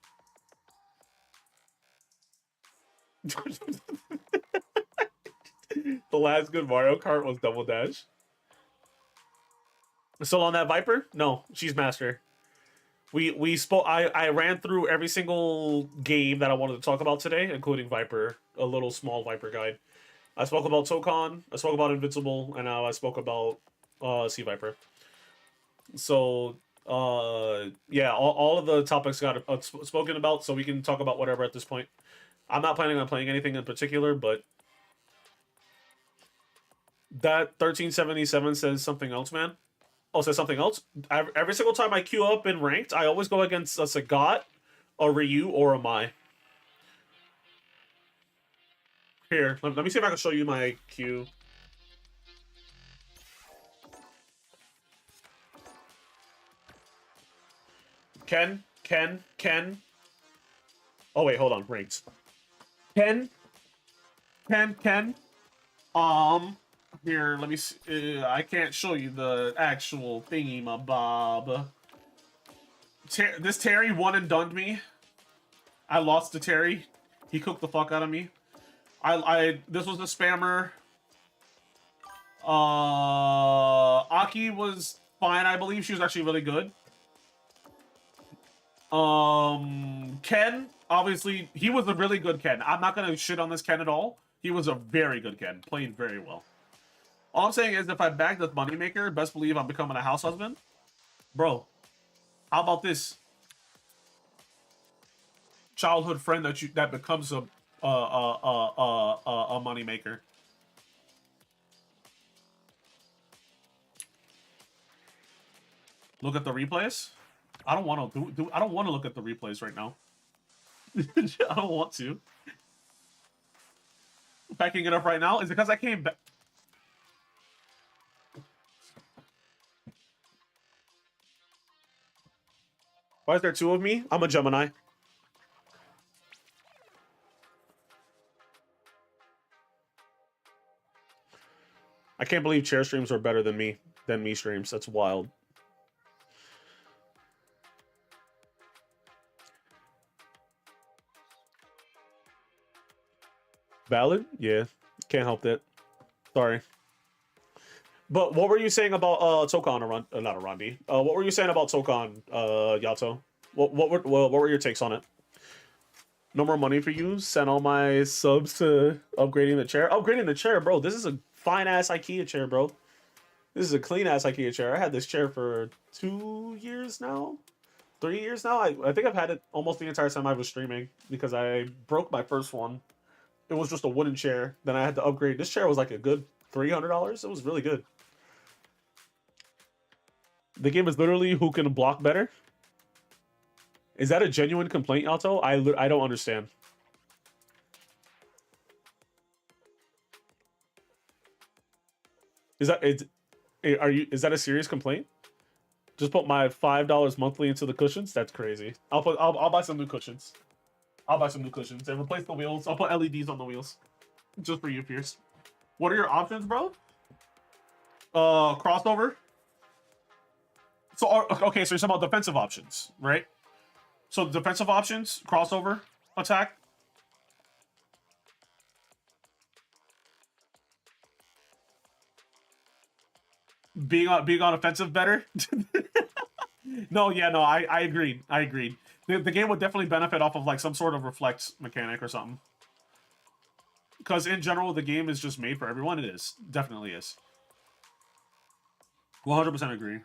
The last good Mario Kart was Double Dash. Still on that Viper? No, she's Master. We spoke. I ran through every single game that I wanted to talk about today, including Viper, a little small Viper guide. I spoke about Tokon, I spoke about Invincible, and now I spoke about C.Viper. So yeah, all of the topics got spoken about, so we can talk about whatever at this point. I'm not planning on playing anything in particular, but that 1377 says something else, man. Oh, says something else. Every single time I queue up in ranked, I always go against a Sagat, a Ryu, or a Mai. Here, let me see if I can show you my queue. Ken. Oh wait, hold on, ranked. Ken. Here, let me see. I can't show you the actual thingy, my bob. This Terry one and dunned me. I lost to Terry. He cooked the fuck out of me. This was a spammer. Aki was fine, I believe. She was actually really good. Ken, obviously, he was a really good Ken. I'm not gonna shit on this Ken at all. He was a very good Ken. Played very well. All I'm saying is, if I bag this moneymaker, best believe I'm becoming a house husband. Bro, how about this? Childhood friend that becomes a moneymaker. Look at the replays. I don't want to I don't want to look at the replays right now. I don't want to. Backing it up right now is because I came back. Why is there two of me? I'm a Gemini. I can't believe chair streams are better than me streams. That's wild. Valid? Yeah. Can't help that. Sorry. But what were you saying about Tokon or not Arondi? What were you saying about Tokon, Yato? What were your takes on it? No more money for you? Send all my subs to upgrading the chair? Upgrading the chair, bro. This is a fine-ass IKEA chair, bro. This is a clean-ass IKEA chair. I had this chair for 2 years now? 3 years now? I think I've had it almost the entire time I was streaming because I broke my first one. It was just a wooden chair. Then I had to upgrade. This chair was like a good $300. It was really good. The game is literally who can block better. Is that a genuine complaint, Alto? I don't understand. Is that a serious complaint? Just put my $5 monthly into the cushions? That's crazy. I'll buy some new cushions. I'll buy some new cushions and replace the wheels. I'll put LEDs on the wheels. Just for you, Pierce. What are your options, bro? Crossover. So, okay, so you're talking about defensive options, right? So defensive options, crossover, attack. Being on offensive better. No, I agreed. The game would definitely benefit off of like some sort of reflect mechanic or something. Because in general, the game is just made for everyone. It is. Definitely is. 100% agree.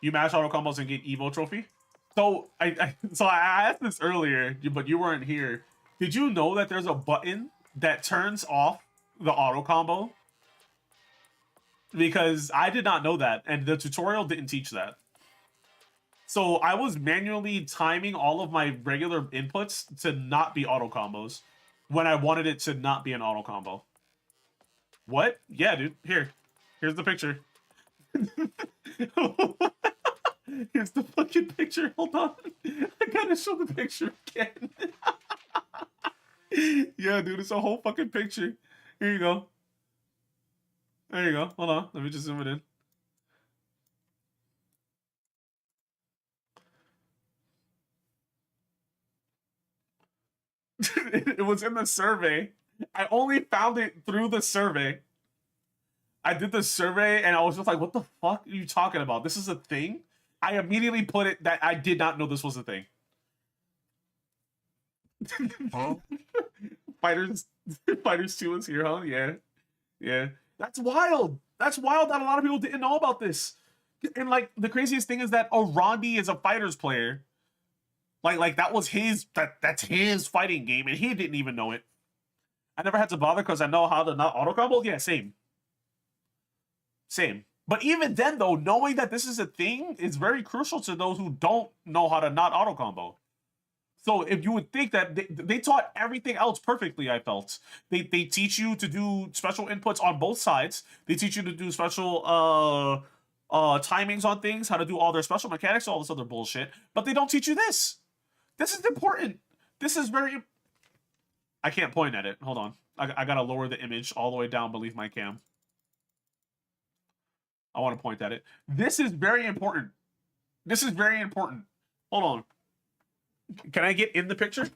You mash auto combos and get Evo trophy? So I asked this earlier, but you weren't here. Did you know that there's a button that turns off the auto combo? Because I did not know that, and the tutorial didn't teach that. So I was manually timing all of my regular inputs to not be auto combos when I wanted it to not be an auto combo. What? Yeah, dude. Here's the picture. Here's the fucking picture. Hold on. I gotta show the picture again. Yeah, dude, it's a whole fucking picture. Here you go. There you go. Hold on. Let me just zoom it in. It was in the survey. I only found it through the survey. I did the survey and I was just like, what the fuck are you talking about? This is a thing? I immediately put it that I did not know this was a thing. Fighters, Fighters 2 is here, huh? Yeah, yeah. That's wild. That's wild that a lot of people didn't know about this. And like the craziest thing is that Rondi is a fighters player. Like that was that's his fighting game, and he didn't even know it. I never had to bother because I know how to not auto combo. Yeah, same. Same. But even then, though, knowing that this is a thing is very crucial to those who don't know how to not auto combo. So if you would think that they taught everything else perfectly, I felt. They teach you to do special inputs on both sides. They teach you to do special timings on things, how to do all their special mechanics, all this other bullshit. But they don't teach you this. This is important. This is very... I can't point at it. Hold on. I gotta lower the image all the way down beneath my cam. I want to point at it. This is very important. This is very important. Hold on. Can I get in the picture?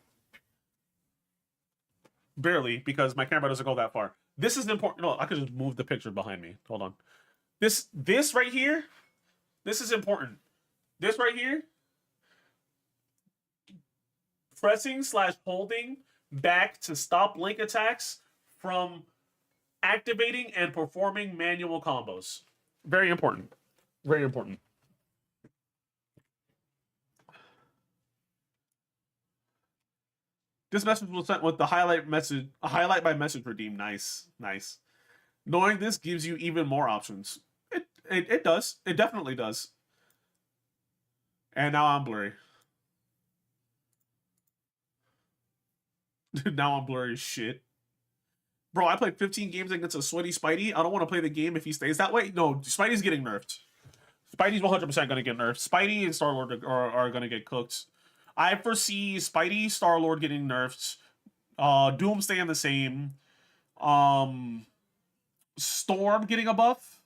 Barely, because my camera doesn't go that far. This is important. No, I could just move the picture behind me. Hold on. This right here, this is important. This right here, pressing / holding back to stop link attacks from activating and performing manual combos. Very important. Very important. This message was sent with the highlight by message redeem. Nice. Nice. Knowing this gives you even more options. It does. It definitely does. And now I'm blurry. Now I'm blurry as shit. Bro, I played 15 games against a sweaty Spidey. I don't want to play the game if he stays that way. No, Spidey's getting nerfed. Spidey's 100% going to get nerfed. Spidey and Star-Lord are going to get cooked. I foresee Spidey, Star-Lord getting nerfed. Doom staying the same. Storm getting a buff.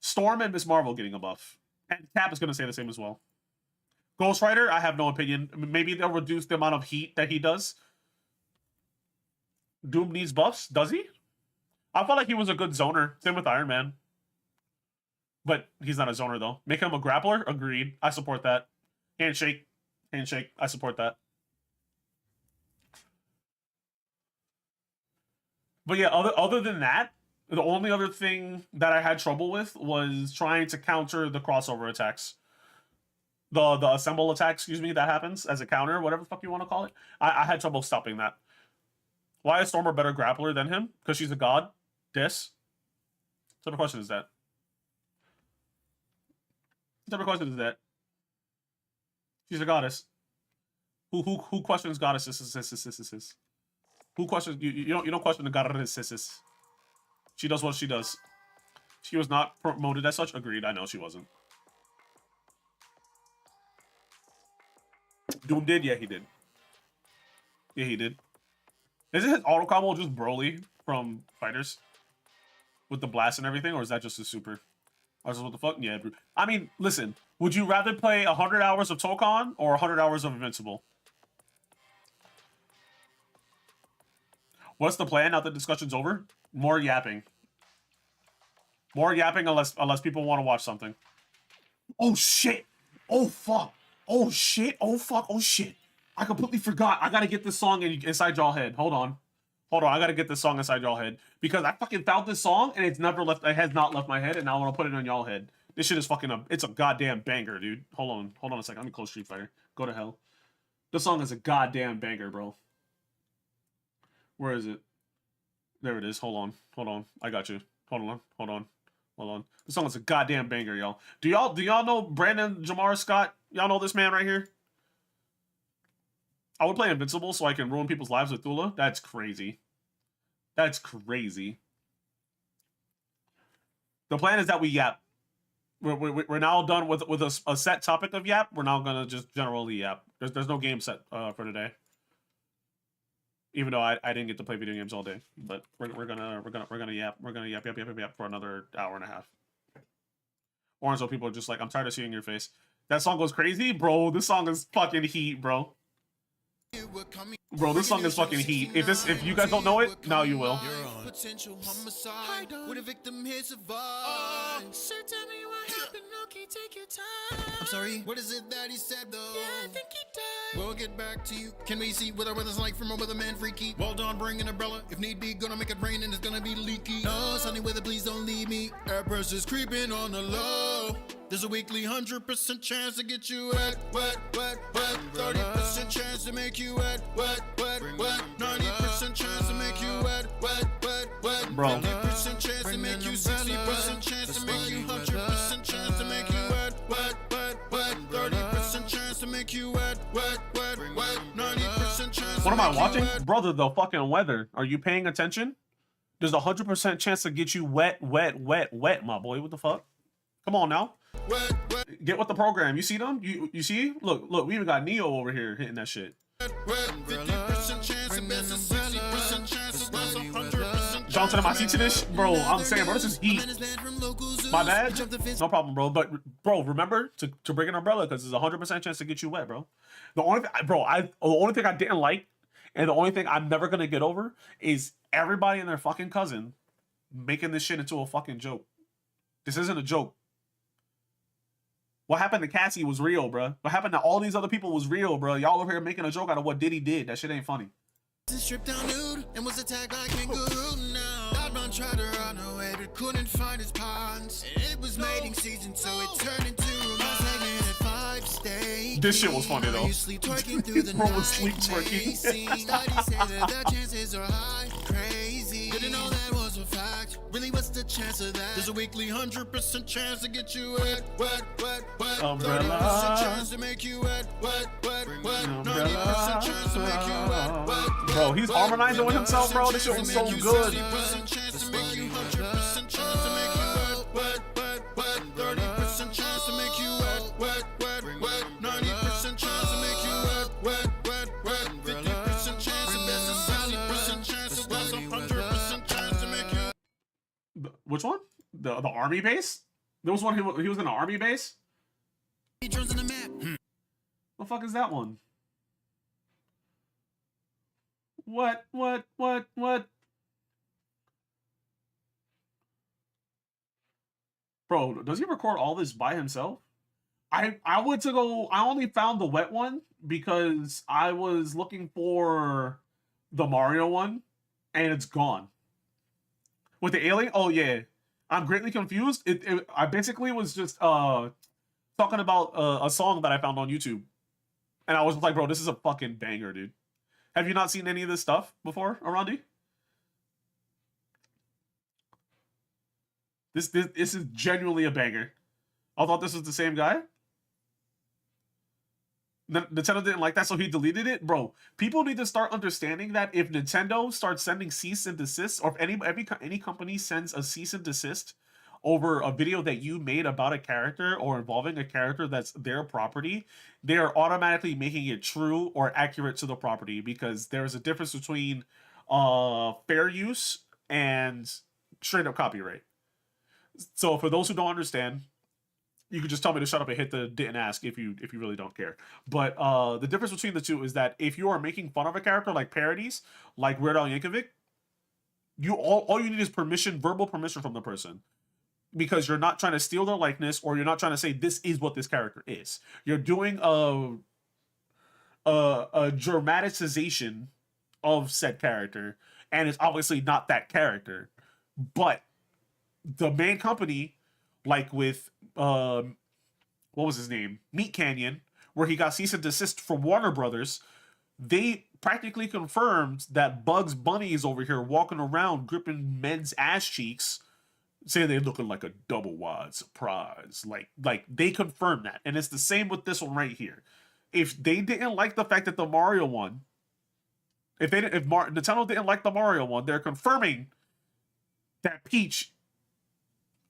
Storm and Miss Marvel getting a buff. And Cap is going to stay the same as well. Ghost Rider, I have no opinion. Maybe they'll reduce the amount of heat that he does. Doom needs buffs. Does he? I felt like he was a good zoner. Same with Iron Man. But he's not a zoner, though. Make him a grappler? Agreed. I support that. Handshake. Handshake. I support that. But yeah, other than that, the only other thing that I had trouble with was trying to counter the crossover attacks. The assemble attack, excuse me, that happens as a counter, whatever the fuck you want to call it. I had trouble stopping that. Why is Storm a better grappler than him? Because she's a god? Dis? What type of question is that? What type of question is that? She's a goddess. Who questions goddesses? Who questions you don't question the goddesses. She does what she does. She was not promoted as such. Agreed. I know she wasn't. Doom did? Yeah, he did. Yeah, he did. Isn't his auto combo just Broly from Fighters? With the blast and everything? Or is that just a super? Or is this what the fuck? Yeah. I mean, listen. Would you rather play 100 hours of Tokon or 100 hours of Invincible? What's the plan now that the discussion's over? More yapping. More yapping unless people want to watch something. Oh, shit. Oh, fuck. Oh, shit. Oh, fuck. Oh, shit. I completely forgot. I gotta get this song inside y'all head. Hold on. Hold on. I gotta get this song inside y'all head. Because I fucking found this song and it has not left my head, and now I want to put it on y'all head. This shit is it's a goddamn banger, dude. Hold on a second. Let me close Street Fighter. Go to hell. This song is a goddamn banger, bro. Where is it? There it is. Hold on. I got you. Hold on. This song is a goddamn banger, y'all. Do y'all know Brandon Jamar Scott? Y'all know this man right here? I would play Invincible so I can ruin people's lives with Thula. That's crazy. That's crazy. The plan is that we yap. We're now done with a set topic of yap. We're now gonna just generally yap. There's no game set for today. Even though I didn't get to play video games all day, but we're gonna yap. We're gonna yap for another hour and a half. Or until people are just like, I'm tired of seeing your face. That song goes crazy, bro. This song is fucking heat, bro. Bro, this song is fucking heat. If you guys don't know it, now you will. Potential homicide. Would a victim here survive? Sir, tell me what happened. Okay, take your time. I'm sorry. What is it that he said though? Yeah, I think he died. We'll get back to you. Can we see what our weather's like from a weatherman freaky? Well done, bring an umbrella. If need be, gonna make it rain and it's gonna be leaky. No, sunny weather, please don't leave me. Air pressure's creeping on the low. There's a weekly 100% chance to get you wet, wet, wet, wet. 30% chance to make you wet, wet, wet, wet. 90% chance to make you wet, wet, wet, wet. Bro. 50% chance to make you 60% chance to make you 100% chance to make you wet, wet, wet, wet. 30% chance to make you wet, wet, wet, wet. 90% chance. What am I watching? Brother, the fucking weather. Are you paying attention? There's a 100% chance to get you wet, wet, wet, wet, my boy. What the fuck? Come on now. Wet, wet, Get with the program. You see them? You see? Look, we even got Neo over here hitting that shit. wet. 50% chance and that's a 60% chance. That's 100%. Johnson, am I teaching this? Bro, I'm saying, bro, this is heat. My bad. No problem, bro. But, bro, remember to bring an umbrella because there's a 100% chance to get you wet, bro. The only thing I didn't like and the only thing I'm never going to get over is everybody and their fucking cousin making this shit into a fucking joke. This isn't a joke. What happened to Cassie was real, bro. What happened to all these other people was real, bro. Y'all over here making a joke out of what Diddy did. That shit ain't funny. Stripped down nude and was attacked like kangaroo now. Godman tried to run away but couldn't find his ponds. It was mating season, so it turned into a segment at 5 states. This shit was funny though. This bro was sleep twerking. Studies say that the chances are high. Crazy. Didn't know that was a fact. Really, what's the chance of that? There's a weekly 100% chance to get you wet, wet, wet, wet. Umbrella. 30% chance to make you wet, wet, wet, wet. 90% chance to make you wet, wet. Bro, he's harmonizing with himself, bro. This shit was so good. 60% chance to make you 100% chance to make you wet, wet, wet, wet. 30% chance to make you wet, wet, wet, wet. 90% chance to make you wet, wet, wet, wet. 50% chance and that's a 60% chance. That's a 100% chance to make you. Which one? The army base? There was one he was in an army base? He turns on the map. The fuck is that one? What? Bro, does he record all this by himself? I only found the wet one because I was looking for the Mario one and it's gone. With the alien? Oh yeah. I'm greatly confused. I basically was just talking about a song that I found on YouTube. And I was like, bro, this is a fucking banger, dude. Have you not seen any of this stuff before, Arandi? This is genuinely a banger. I thought this was the same guy. Nintendo didn't like that, so he deleted it. Bro, people need to start understanding that if Nintendo starts sending cease and desist, or if any company sends a cease and desist over a video that you made about a character or involving a character that's their property, they are automatically making it true or accurate to the property, because there's a difference between fair use and straight up copyright. So for those who don't understand, you can just tell me to shut up and hit the didn't ask if you really don't care. But the difference between the two is that if you are making fun of a character, like parodies, like Weird Al Yankovic, all you need is permission, verbal permission from the person. Because you're not trying to steal their likeness, or you're not trying to say this is what this character is. You're doing a dramatization of said character, and it's obviously not that character. But the main company, like with what was his name? Meat Canyon, where he got cease and desist from Warner Brothers, they practically confirmed that Bugs Bunny is over here walking around gripping men's ass cheeks, saying they're looking like a double wide surprise. Like they confirmed that. And it's the same with this one right here. If they didn't like the fact that the Mario one, if Nintendo didn't like the Mario one, they're confirming that Peach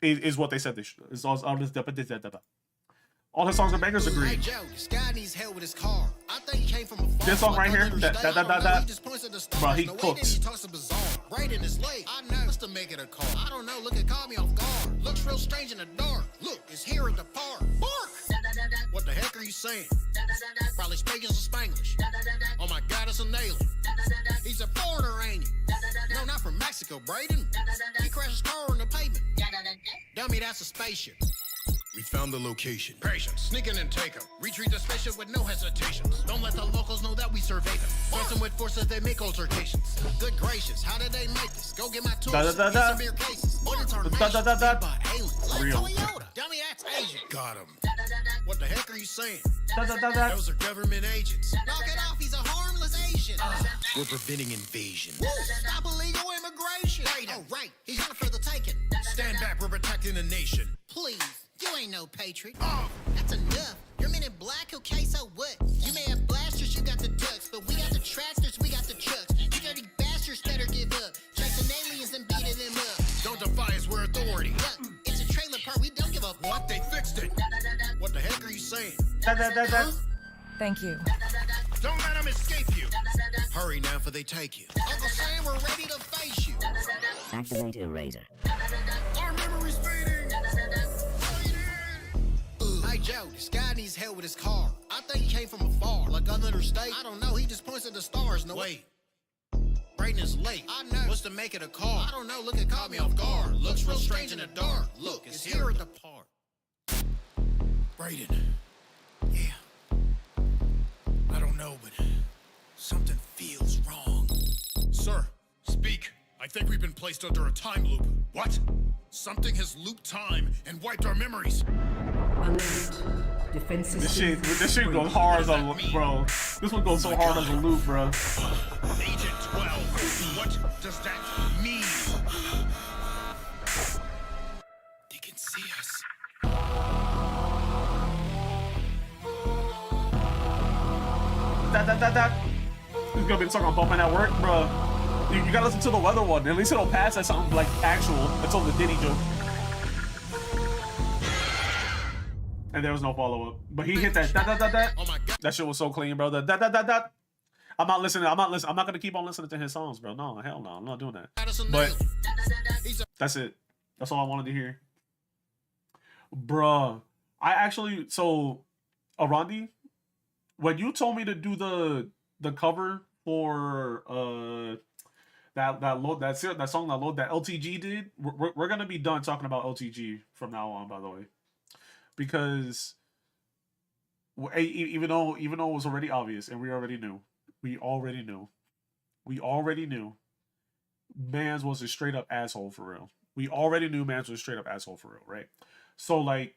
is what they said they should. It's all his songs are bangers, agreed. Hey Joe, this guy needs help with his car. I think he came from a farm. This song right here, that. He just points at the stars. Bro, he The way cooks. that he talks is bizarre. Right in his leg. I know. What's to make it a car? I don't know. Look, it caught me off guard. Looks real strange in the dark. Look, it's here at the park. Bark! What the heck are you saying? Probably speaking some Spanglish. Oh my God, it's an alien. He's a foreigner, ain't he? No, not from Mexico, Braden. He crashed his car on the pavement. Dummy, that's a spaceship. We found the location. Patience. Sneak in and take them. Retreat the spaceship with no hesitations. Don't let the locals know that we survey them. Threats them with forces, they make altercations. Good gracious, how did they make this? Go get my tools. Severe cases. Bullets are made by aliens. Like Real. Toyota. Dummy, that's Asian. Got him. What the heck are you saying? Da. Those are government agents. Knock it off, he's a harmless Asian. We're preventing invasion. Woo, stop illegal immigration. Right, oh, right, he's not for the taking. Stand back, we're protecting the nation. Please, you ain't no patriot. Oh, that's enough. You're men in black, okay, so what? You may have blasters, you got the ducks, but we got the tractors, we got the trucks. You dirty bastards better give up. Chasing aliens and beating them up. Don't defy us, we're authority. Look, it's a trailer park, we don't give up. What? They fixed it. What the heck are you saying? Da. Thank you. Don't let them escape you. Hurry now, for they take you. Uncle Sam, we're ready to face you. Activate eraser. Our memory's fading. Hey Joe, this guy needs help with his car. I think he came from afar, like another state. I don't know, he just points at the stars. No, wait. Brayden is late. I know. What's to make it a car? I don't know, look, it caught me off guard. Looks real strange in the dark. Look, it's here at the park. Brayden. Yeah. I don't know, but something feels wrong. Sir, speak. I think we've been placed under a time loop. What? Something has looped time and wiped our memories. Alert. Defense This system. shit goes hard as a bro. This one goes so hard as a loop, bro. Agent 12. What does that mean? They can see us. Da. This gonna be the song I'm bumping at work, bro. You gotta listen to the weather one. At least it'll pass as something like actual. It's on the Diddy joke. And there was no follow up. But he hit that da. Oh my God. That shit was so clean, bro. The da. I'm not listening. I'm not gonna keep on listening to his songs, bro. No, hell no. I'm not doing that. But that's it. That's all I wanted to hear. Bruh. I actually, so Arandi, when you told me to do the cover for that song that LTG did, we're gonna be done talking about LTG from now on, by the way, because even though it was already obvious and we already knew, Mans was a straight up asshole for real. We already knew Mans was a straight up asshole for real, right? So like,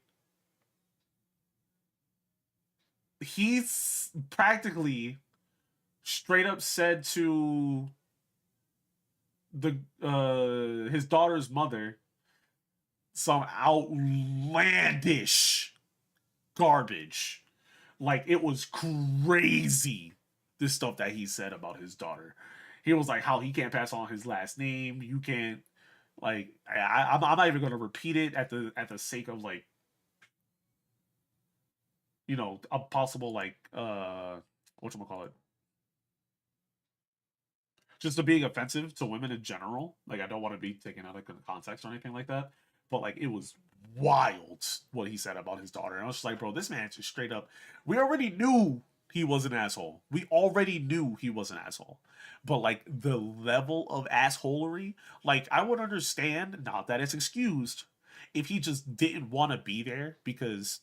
he's practically straight up said to the his daughter's mother some outlandish garbage. Like, it was crazy, this stuff that he said about his daughter. He was like, how he can't pass on his last name. You can't, like, I'm not even gonna repeat it at the sake of, like, you know, a possible, like, whatchamacallit, just to being offensive to women in general. Like, I don't want to be taken out of context or anything like that, but like, it was wild what he said about his daughter. And I was just like, bro, this man's just straight up, we already knew he was an asshole. We already knew he was an asshole. But like, the level of assholery, like, I would understand, not that it's excused, if he just didn't want to be there because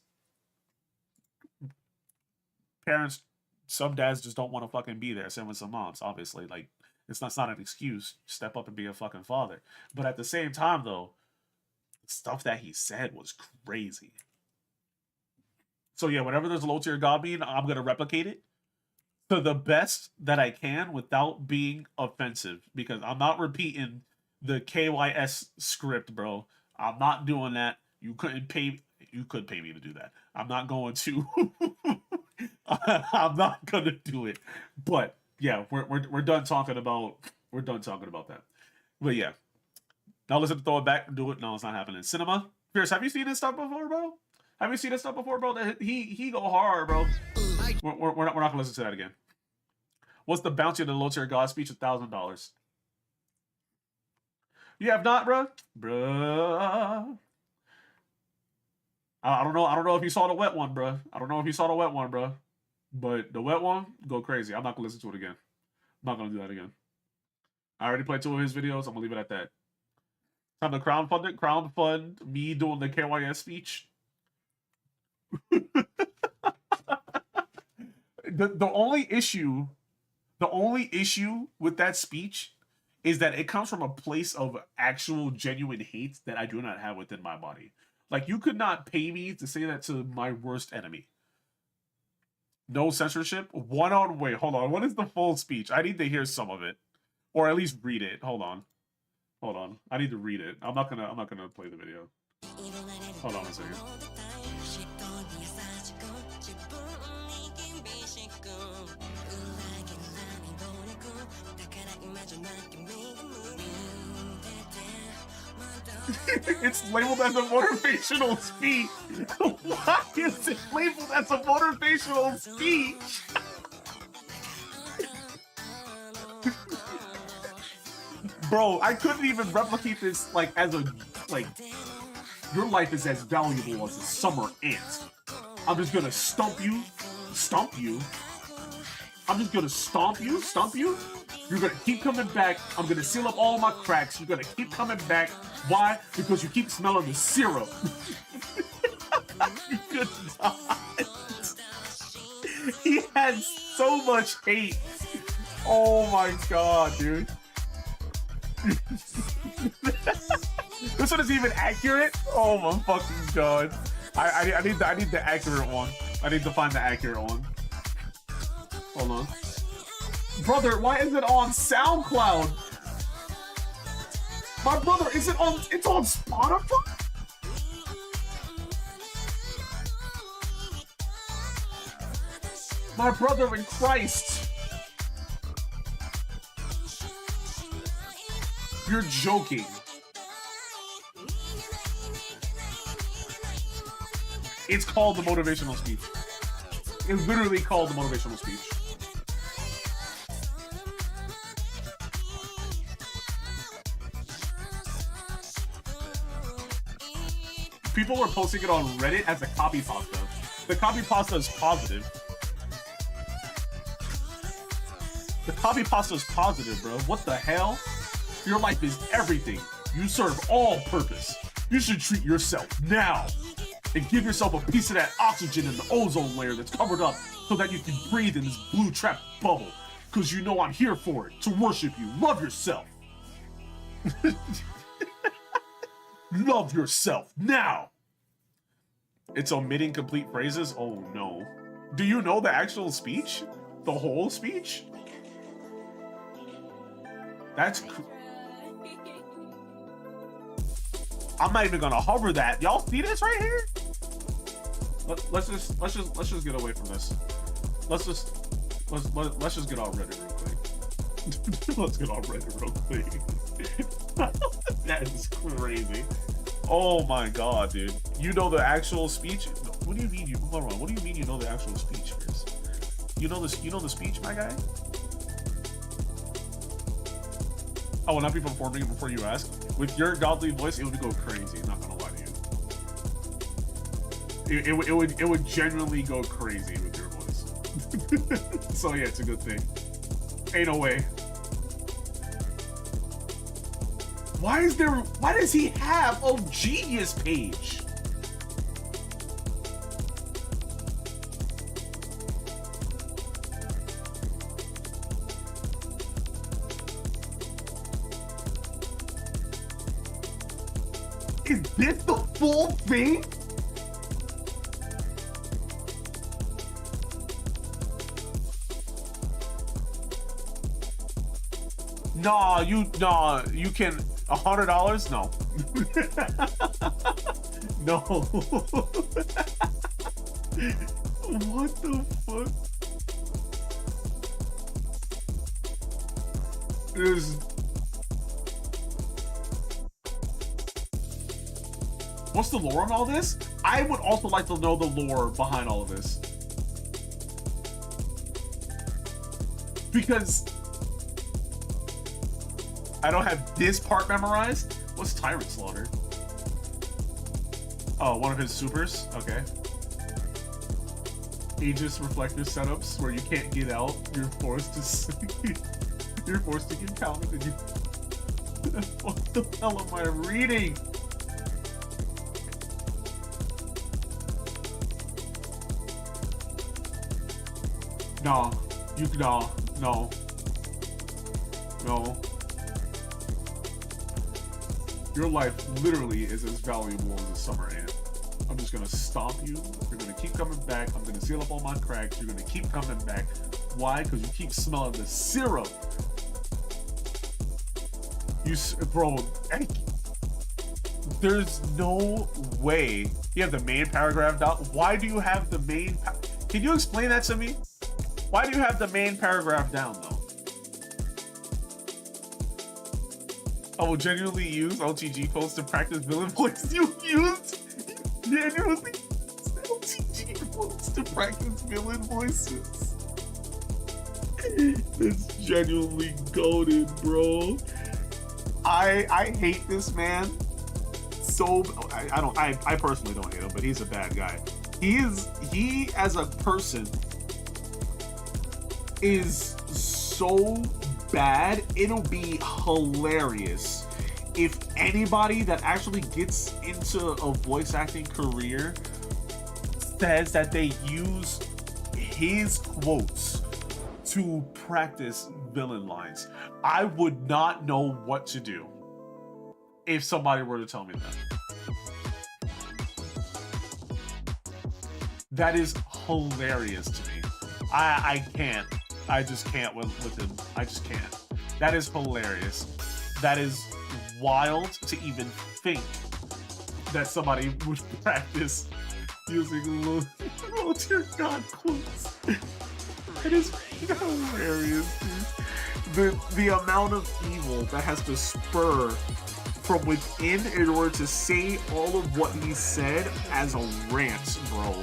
parents, some dads just don't want to fucking be there. Same with some moms, obviously. Like, it's not an excuse. Step up and be a fucking father. But at the same time, though, the stuff that he said was crazy. So yeah, whenever there's a low tier god bean, I'm gonna replicate it to the best that I can without being offensive, because I'm not repeating the KYS script, bro. I'm not doing that. You could pay me to do that. I'm not going to. I'm not gonna do it. But yeah, we're done talking about that. But yeah, now listen to throw it back and do it. No, it's not happening. Cinema, Fierce, have you seen this stuff before, bro? Have you seen this stuff before, bro? That he go hard, bro. We're not gonna listen to that again. What's the bounty of the low tier god speech? $1,000. You have not, bro. Bruh. I don't know if you saw the wet one, bro. But the wet one, go crazy. I'm not gonna listen to it again. I'm not gonna do that again. I already played 2 of his videos. I'm gonna leave it at that. Time to crowdfund me doing the KYS speech. The only issue with that speech is that it comes from a place of actual genuine hate that I do not have within my body. Like, you could not pay me to say that to my worst enemy. No censorship. Wait, hold on. What is the full speech? I need to hear some of it, or at least read it. Hold on. I need to read it. I'm not gonna play the video. Hold on a second. It's labeled as a motivational speech. Why is it labeled as a motivational speech? Bro, I couldn't even replicate this your life is as valuable as a summer ant. I'm just gonna stomp you. I'm just gonna stomp you. You're gonna keep coming back. I'm gonna seal up all my cracks. You're gonna keep coming back. Why? Because you keep smelling the syrup. You could not. He had so much hate. Oh my god, dude. This one is even accurate? Oh my fucking god. I need the accurate one. I need to find the accurate one. Hold on. Brother, why is it on SoundCloud? My brother, it's on Spotify? My brother in Christ. You're joking. It's called the motivational speech. It's literally called the motivational speech. People were posting it on Reddit as a copy pasta. The copy pasta is positive. The copy pasta is positive, bro. What the hell? Your life is everything. You serve all purpose. You should treat yourself now and give yourself a piece of that oxygen in the ozone layer that's covered up so that you can breathe in this blue trap bubble. Because you know I'm here for it, to worship you. Love yourself. Love yourself now. It's omitting complete phrases? Oh no. Do you know the actual speech? The whole speech? That's I'm not even gonna hover that. Y'all see this right here? Let's just get away from this. Let's just get on Reddit real quick. Let's get on Reddit real quick. That is crazy. Oh my god, dude. You know the actual speech? What do you mean hold on. What do you mean you know the actual speech, Chris? You know the speech, my guy? I will not be performing it before you ask. With your godly voice, it would go crazy. Not gonna lie to you. It would genuinely go crazy with your voice. So yeah, it's a good thing. Ain't no way. Why does he have a Genius page? Is this the full thing? Nah, you can $100? No. No. What the fuck? What's the lore on all this? I would also like to know the lore behind all of this. Because I don't have this part memorized. What's Tyrant Slaughter? Oh, one of his supers? Okay. Aegis Reflector setups where you can't get out. You're forced to you're forced to get counted and you what the hell am I reading? No. No. Your life literally is as valuable as a summer ant. I'm just gonna stomp you. You're gonna keep coming back. I'm gonna seal up all my cracks. You're gonna keep coming back. Why? Because you keep smelling the syrup. Bro, there's no way you have the main paragraph down. Why do you have the main? Can you explain that to me? Why do you have the main paragraph down though? I will genuinely use OTG quotes to practice villain voice. You genuinely use OTG quotes to practice villain voices. It's genuinely goated, bro. I hate this man. So I personally don't hate him, but he's a bad guy. He as a person is so bad. It'll be hilarious if anybody that actually gets into a voice acting career says that they use his quotes to practice villain lines. I would not know what to do if somebody were to tell me that. That is hilarious to me. I can't. I just can't with him. I just can't. That is hilarious. That is wild to even think that somebody would practice using low tier god quotes. It is hilarious, dude. The amount of evil that has to spur from within in order to say all of what he said as a rant, bro.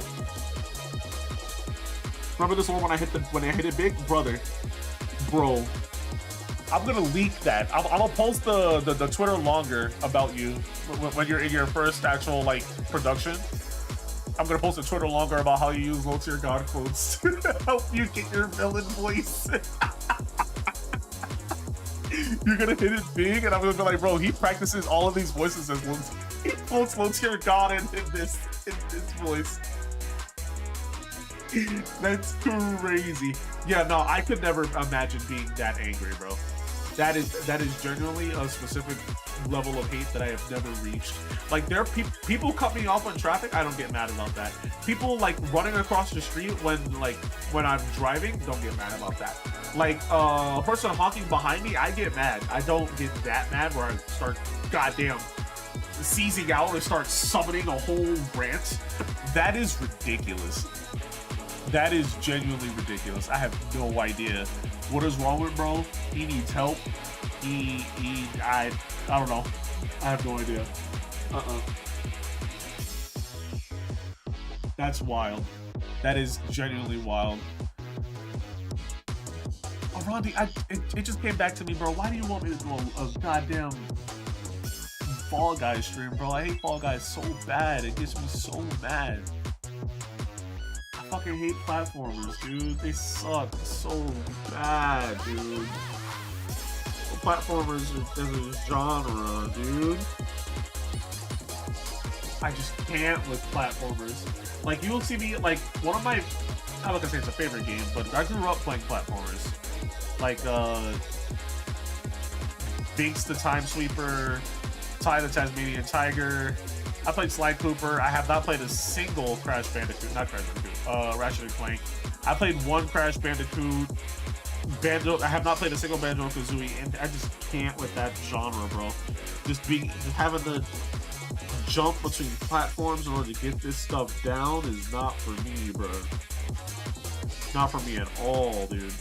Remember this one when I hit it big, brother, bro. I'm gonna leak that. I'm gonna post the Twitter longer about you when you're in your first actual like production. I'm gonna post a Twitter longer about how you use low tier god quotes to help you get your villain voice. You're gonna hit it big, and I'm gonna be like, bro, he practices all of these voices as low. He quotes low tier god in this voice. That's crazy. Yeah, no, I could never imagine being that angry, bro. That is genuinely a specific level of hate that I have never reached. Like, there are people cut me off on traffic. I don't get mad about that. People like running across the street when I'm driving, don't get mad about that. Like a person honking behind me, I get mad. I don't get that mad where I start goddamn seizing out or start summoning a whole rant. That is ridiculous. That is genuinely ridiculous. I have no idea what is wrong with bro. He needs help. I don't know. I have no idea. That's wild. That is genuinely wild. Oh, Rondi, it just came back to me, bro. Why do you want me to do a goddamn Fall Guys stream, bro? I hate Fall Guys so bad. It gets me so mad. I fucking hate platformers, dude. They suck so bad, dude. Platformers as a genre, dude. I just can't with platformers. Like, you'll see me, like, one of my, I'm not gonna say it's a favorite game, but I grew up playing platformers. Like, Binks the Time Sweeper, Ty the Tasmanian Tiger. I played Sly Cooper. I have not played a single Ratchet and Clank. I played one Crash Bandicoot. I have not played a single Banjo-Kazooie, and I just can't with that genre, bro. Just having to jump between platforms in order to get this stuff down is not for me, bro. Not for me at all, dude.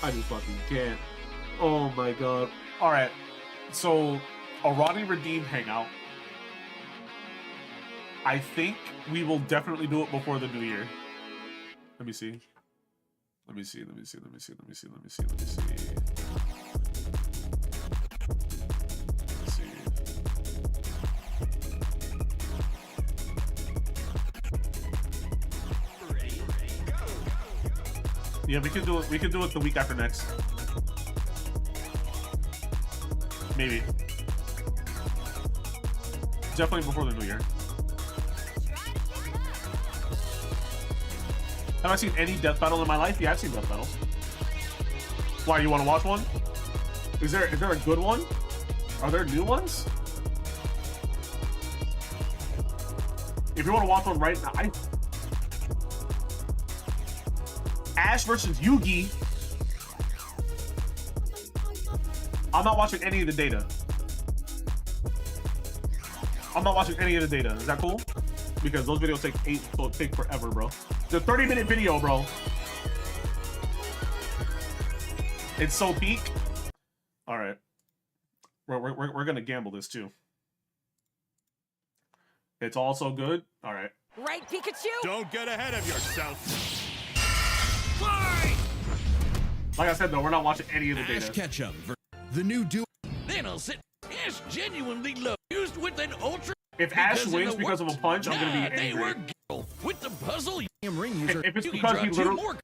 I just fucking can't. Oh my god. Alright, so a Ronnie Redeem hangout. I think we will definitely do it before the new year. Let me see. Let me see. Yeah, we can do it. We can do it the week after next. Maybe. Definitely before the new year. Have I seen any death battle in my life? Yeah, I've seen death battles. Why, you want to watch one? Is there a good one? Are there new ones? If you want to watch one right now, Ash versus Yugi. I'm not watching any of the data. I'm not watching any of the data. Is that cool? Because those videos take forever, bro. The 30-minute video, bro. It's so peak. All right, we're gonna gamble this too. It's also good. All right. Right, Pikachu? Don't get ahead of yourself. Like I said though, we're not watching any of the Ash data. Ketchum, the new duel. Then I'll sit. Ash genuinely loved used with an ultra. If Ash because wins in the because of a punch, I'm gonna be They angry. were with the puzzle. Ring user. If it's Yugi because he dropped two literally, more.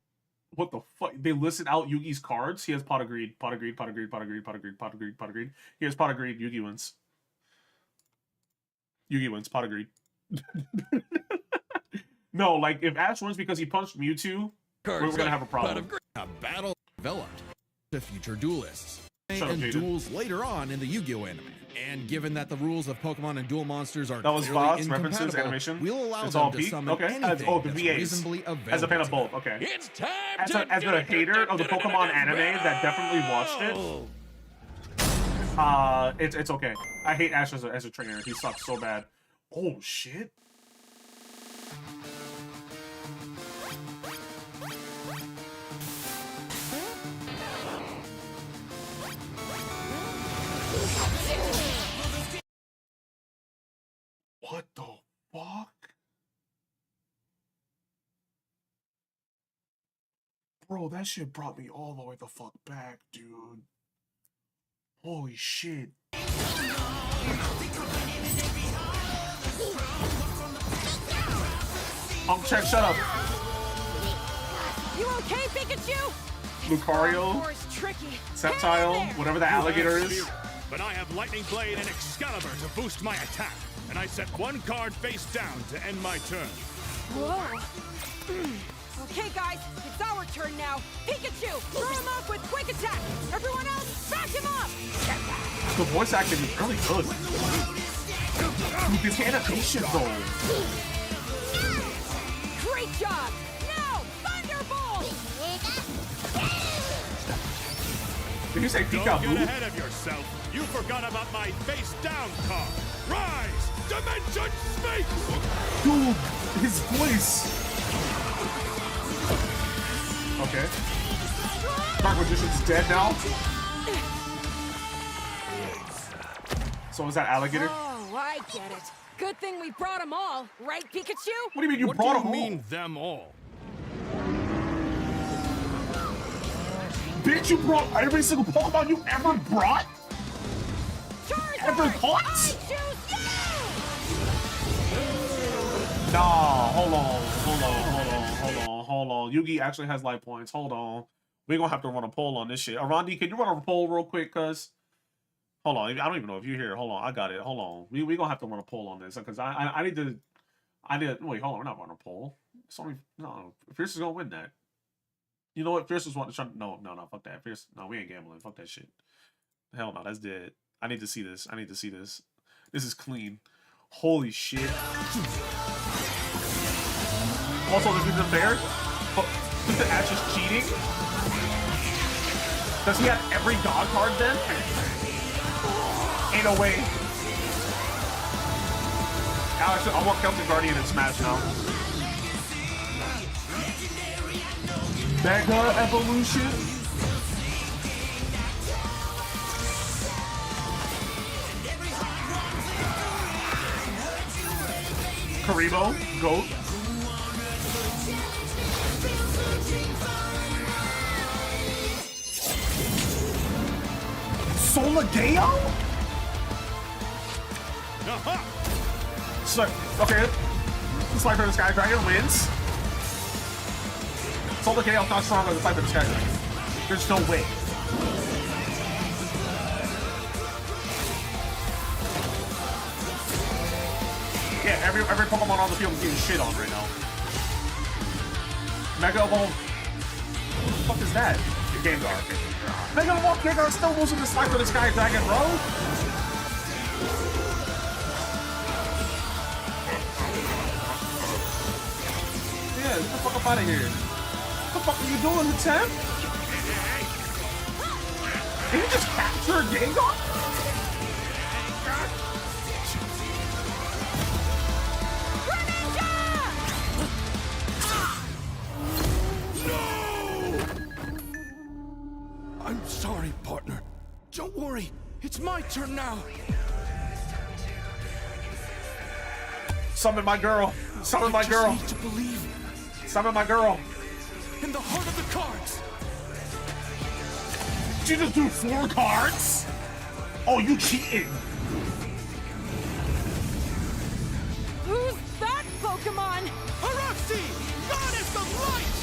what the fuck? They listed out Yugi's cards. He has pot of greed, pot of greed, pot of greed, pot of greed, pot of greed, pot of greed, pot of greed. He has pot of greed. Yugi wins. Yugi wins. Pot of greed. No, like if Ash wins because he punched Mewtwo, we're gonna have a problem. A battle developed to future duelists Shut up, and Jaden. duels later on in the Yu-Gi-Oh anime. And given that the rules of Pokemon and duel monsters are That was clearly VODs, references, incompatible, animation. we'll allow It's them all to peak? summon Okay. anything Oh, the that's VAs. reasonably available. As a fan of to both, them. okay. It's time As a hater of the Pokemon anime that definitely watched it, it's okay. I hate Ash as a trainer. He sucks so bad. Oh shit. What the fuck? Bro, that shit brought me all the way the fuck back, dude. Holy shit. Check, shut up. You okay, Pikachu? Lucario, Or is tricky. Sceptile, whatever the alligator is. But I have Lightning Blade and Excalibur to boost my attack, and I set one card face down to end my turn. Whoa. Okay, guys, it's our turn now. Pikachu, throw him off with quick attack. Everyone else, back him up. The voice acting is really good. Dude, this animation though. Great job. Now, Thunderbolt. Did you say Don't get Peekaboo? ahead of yourself. You forgot about my face down card. Rise! Dimension Space! Dude, his voice. Okay. Dark Magician's dead now. So is that alligator? Oh, I get it. Good thing we brought them all, right, Pikachu? What do you mean you What brought do him you home? mean, them all? Bitch, you brought every single Pokemon you ever brought? Charizard, Ever caught? I choose you! Nah, hold on. Yugi actually has life points. Hold on. We're gonna have to run a poll on this shit. Arandi, can you run a poll real quick, cuz? Hold on. I don't even know if you're here. Hold on. I got it. Hold on. We gonna have to run a poll on this because I need to. Wait, hold on. We're not running a poll. It's only no. Fierce is gonna win that. You know what? Fierce is wanting to. No. Fuck that. Fierce. No, we ain't gambling. Fuck that shit. Hell no. That's dead. I need to see this. This is clean. Holy shit. Also, this isn't fair. But the Ash is cheating. Does he have every god card then? Ain't no way. Alex, I want Celtic Guardian in Smash now. Mega Evolution. Karibo, Goat. Solageo? Aha! So, okay. C.Viper the Sky Dragon wins. Solagao's not stronger than C.Viper the Sky Dragon. There's no way. Yeah, every Pokemon on the field is getting shit on right now. Mega Evolve. What the fuck is that? The Gengar. Mega Evolve Gengar still losing this fight for the Sky Dragon, bro. Yeah, get the fuck up out of here. What the fuck are you doing, Lieutenant? Did you just capture a Gengar? I'm sorry, partner. Don't worry. It's my turn now. Summon my girl. Summon my girl. I just need to believe Summon my girl. in the heart of the cards. Did you just do 4 cards? Oh, you cheating. Who's that Pokemon? Araxi, goddess of light.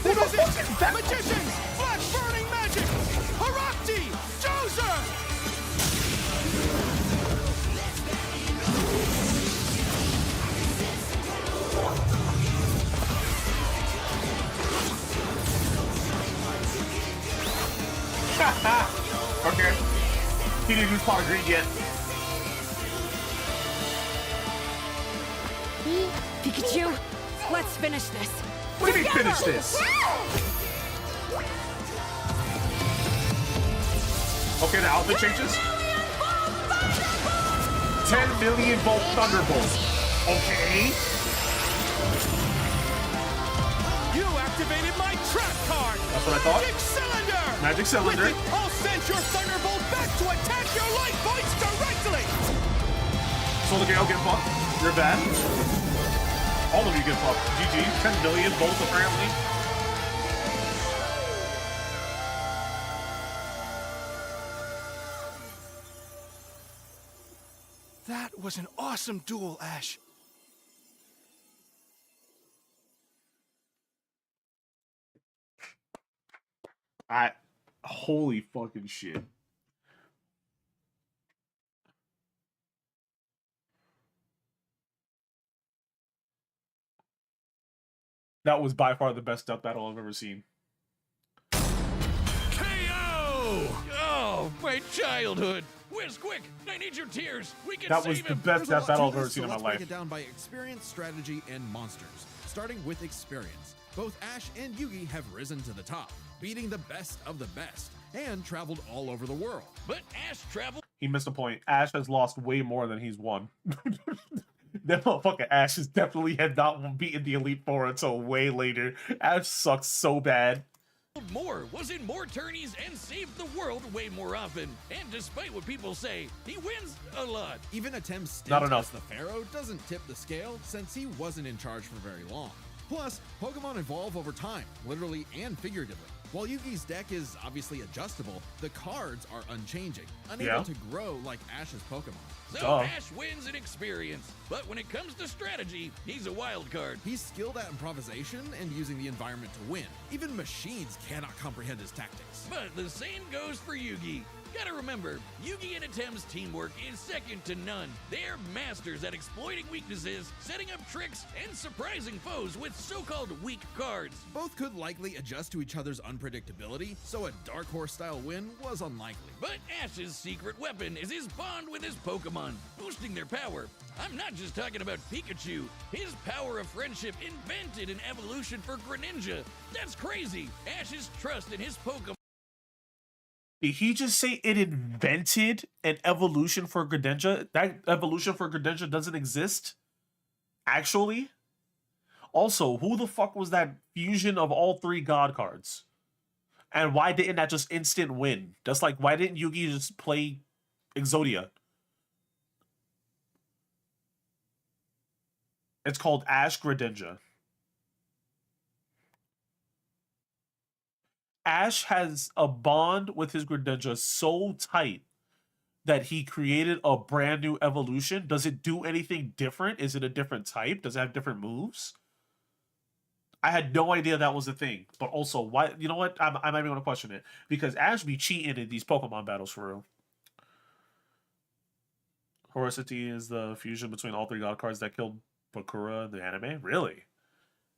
Who the fuck is that? Magicians, flash burning magic. Araxi, Joser. Okay. He didn't use Pot of Greed yet. Pikachu, let's finish this. What do you mean finish this? Okay, the outfit changes. 10 million volt Thunderbolts. Okay. You activated my trap card. That's what I thought. Magic Cylinder. Magic Cylinder. With it, I'll send your Thunderbolt back to attack your light points directly. So the Gale get fucked. You're bad. All of you get fucked. GG. 10 million volts apparently. That was an awesome duel, Ash. Holy fucking shit. That was by far the best death battle I've ever seen. KO! Oh, my childhood. Whiz, quick! I need your tears. We can That save was the him. best death battle I've ever seen in my Let's break life. it down by experience, strategy, and monsters. Starting with experience. Both Ash and Yugi have risen to the top, beating the best of the best, and traveled all over the world. But Ash traveled. He missed a point. Ash has lost way more than he's won. That motherfucking Ash is definitely had not beaten the Elite Four until way later. Ash sucks so bad. More, was in more tourneys, and saved the world way more often. And despite what people say, he wins a lot. Even Atem's stint Not enough. as the Pharaoh doesn't tip the scale since he wasn't in charge for very long. Plus, Pokemon evolve over time, literally and figuratively. While Yugi's deck is obviously adjustable, the cards are unchanging, unable to grow like Ash's Pokemon. So Duh. Ash wins in experience. But when it comes to strategy, he's a wild card. He's skilled at improvisation and using the environment to win. Even machines cannot comprehend his tactics. But the same goes for Yugi. Gotta remember, Yugi and Atem's teamwork is second to none. They're masters at exploiting weaknesses, setting up tricks, and surprising foes with so-called weak cards. Both could likely adjust to each other's unpredictability, so a Dark Horse-style win was unlikely. But Ash's secret weapon is his bond with his Pokemon, boosting their power. I'm not just talking about Pikachu. His power of friendship invented an evolution for Greninja. That's crazy. Ash's trust in his Pokemon. Did he just say it invented an evolution for Greninja? That evolution for Greninja doesn't exist? Actually? Also, who the fuck was that fusion of all 3 God cards? And why didn't that just instant win? Just like, why didn't Yugi just play Exodia? It's called Ash Greninja. Ash has a bond with his Greninja so tight that he created a brand new evolution. Does it do anything different? Is it a different type? Does it have different moves? I had no idea that was a thing. But also, why? You know what? I'm not even going to question it. Because Ash be cheating in these Pokemon battles for real. Horosity is the fusion between all 3 God cards that killed Bakura in the anime? Really?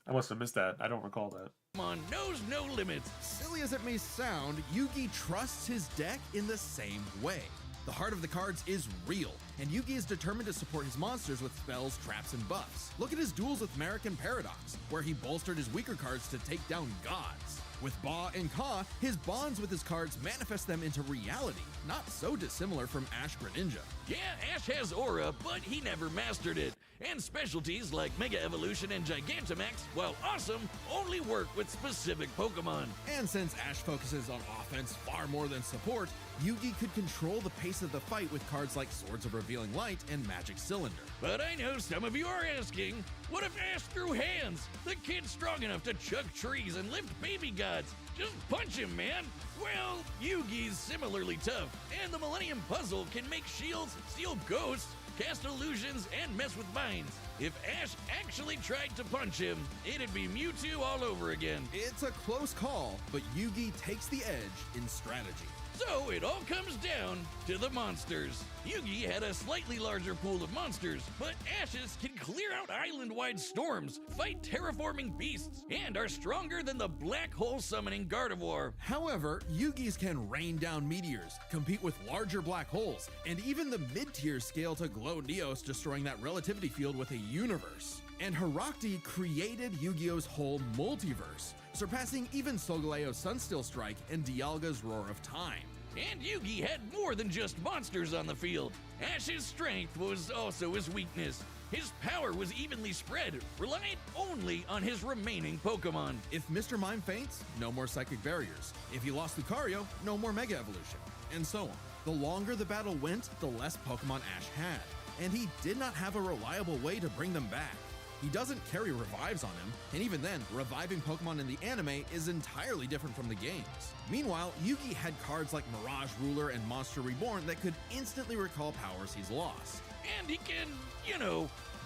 I must have missed that. I don't recall that. Pokemon knows no limits. Silly as it may sound, Yugi trusts his deck in the same way. The heart of the cards is real, and Yugi is determined to support his monsters with spells, traps, and buffs. Look at his duels with Merrick and Paradox, where he bolstered his weaker cards to take down gods. With Ba and Ka, his bonds with his cards manifest them into reality, not so dissimilar from Ash Greninja. Yeah, Ash has aura, but he never mastered it. And specialties like Mega Evolution and Gigantamax, while awesome, only work with specific Pokemon. And since Ash focuses on offense far more than support, Yugi could control the pace of the fight with cards like Swords of Revealing Light and Magic Cylinder. But I know some of you are asking, what if Ash threw hands? The kid's strong enough to chuck trees and lift baby gods. Just punch him, man. Well, Yugi's similarly tough, and the Millennium Puzzle can make shields, steal ghosts, cast illusions, and mess with vines. If Ash actually tried to punch him, it'd be Mewtwo all over again. It's a close call, but Yugi takes the edge in strategy. So it all comes down to the monsters. Yugi had a slightly larger pool of monsters, but Ashes can clear out island-wide storms, fight terraforming beasts, and are stronger than the black hole summoning Gardevoir. However, Yugi's can rain down meteors, compete with larger black holes, and even the mid-tier scale to Glow Neos, destroying that relativity field with a universe. And Herakti created Yu-Gi-Oh's whole multiverse, surpassing even Solgaleo's Sunsteel Strike and Dialga's Roar of Time. And Yugi had more than just monsters on the field. Ash's strength was also his weakness. His power was evenly spread, relying only on his remaining Pokemon. If Mr. Mime faints, no more Psychic Barriers. If he lost Lucario, no more Mega Evolution, and so on. The longer the battle went, the less Pokemon Ash had, and he did not have a reliable way to bring them back. He doesn't carry revives on him, and even then, reviving Pokemon in the anime is entirely different from the games. Meanwhile, Yugi had cards like Mirage Ruler and Monster Reborn that could instantly recall powers he's lost. And he can,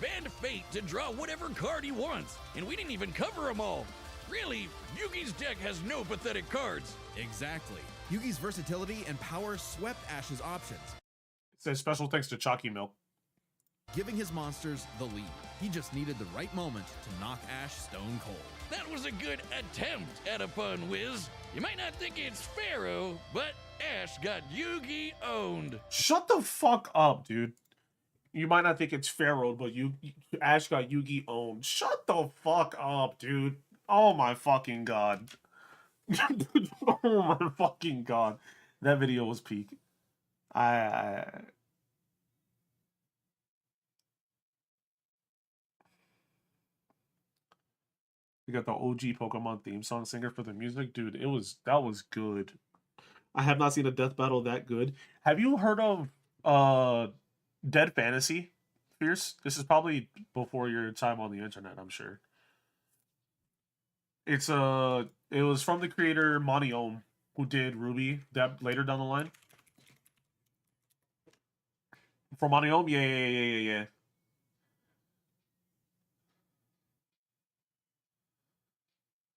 bend fate to draw whatever card he wants, and we didn't even cover them all. Really, Yugi's deck has no pathetic cards. Exactly. Yugi's versatility and power swept Ash's options. It says special thanks to Chalky Milk. Giving his monsters the lead. He just needed the right moment to knock Ash stone cold. That was a good attempt at a pun, Wiz. You might not think it's Pharaoh, but Ash got Yugi owned. Shut the fuck up, dude. You might not think it's Pharaoh, but Ash got Yugi owned. Shut the fuck up, dude. Oh my fucking god. Oh my fucking god. That video was peak. We got the OG Pokemon theme song singer for the music. Dude, that was good. I have not seen a death battle that good. Have you heard of Dead Fantasy, Fierce? This is probably before your time on the internet, I'm sure. It was from the creator Monty Ohm, who did Ruby that later down the line. From Monty Ohm? Yeah.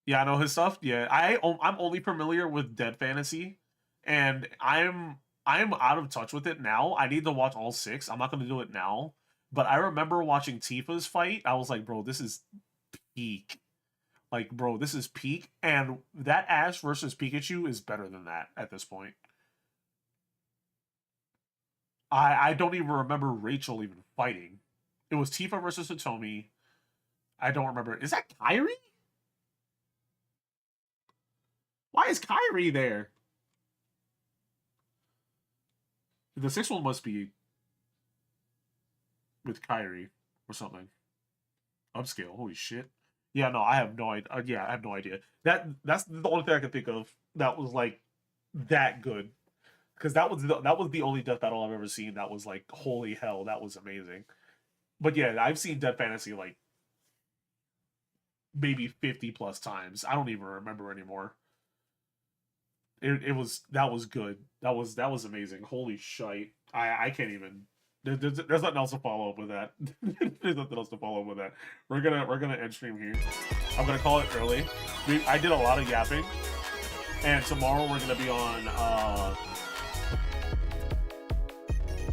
Yeah, I know his stuff. Yeah, I'm only familiar with Dead Fantasy, and I'm out of touch with it now. I need to watch all 6. I'm not going to do it now, but I remember watching Tifa's fight. I was like, bro, this is peak. Like, bro, this is peak, and that Ash versus Pikachu is better than that at this point. I don't even remember Rachel even fighting. It was Tifa versus Hitomi. I don't remember. Is that Kyrie? Why is Kyrie there? The 6th one must be with Kyrie or something. Upscale. Holy shit. Yeah, no, I have no idea. Yeah, I have no idea. That's the only thing I can think of that was like that good. Because that was the only death battle I've ever seen that was like, holy hell, that was amazing. But yeah, I've seen Dead Fantasy like maybe 50 plus times. I don't even remember anymore. That was good. That was amazing. Holy shite. I can't even. There's nothing else to follow up with that. There's nothing else to follow up with that. We're gonna end stream here. I'm gonna call it early. I did a lot of yapping, and tomorrow we're gonna be on.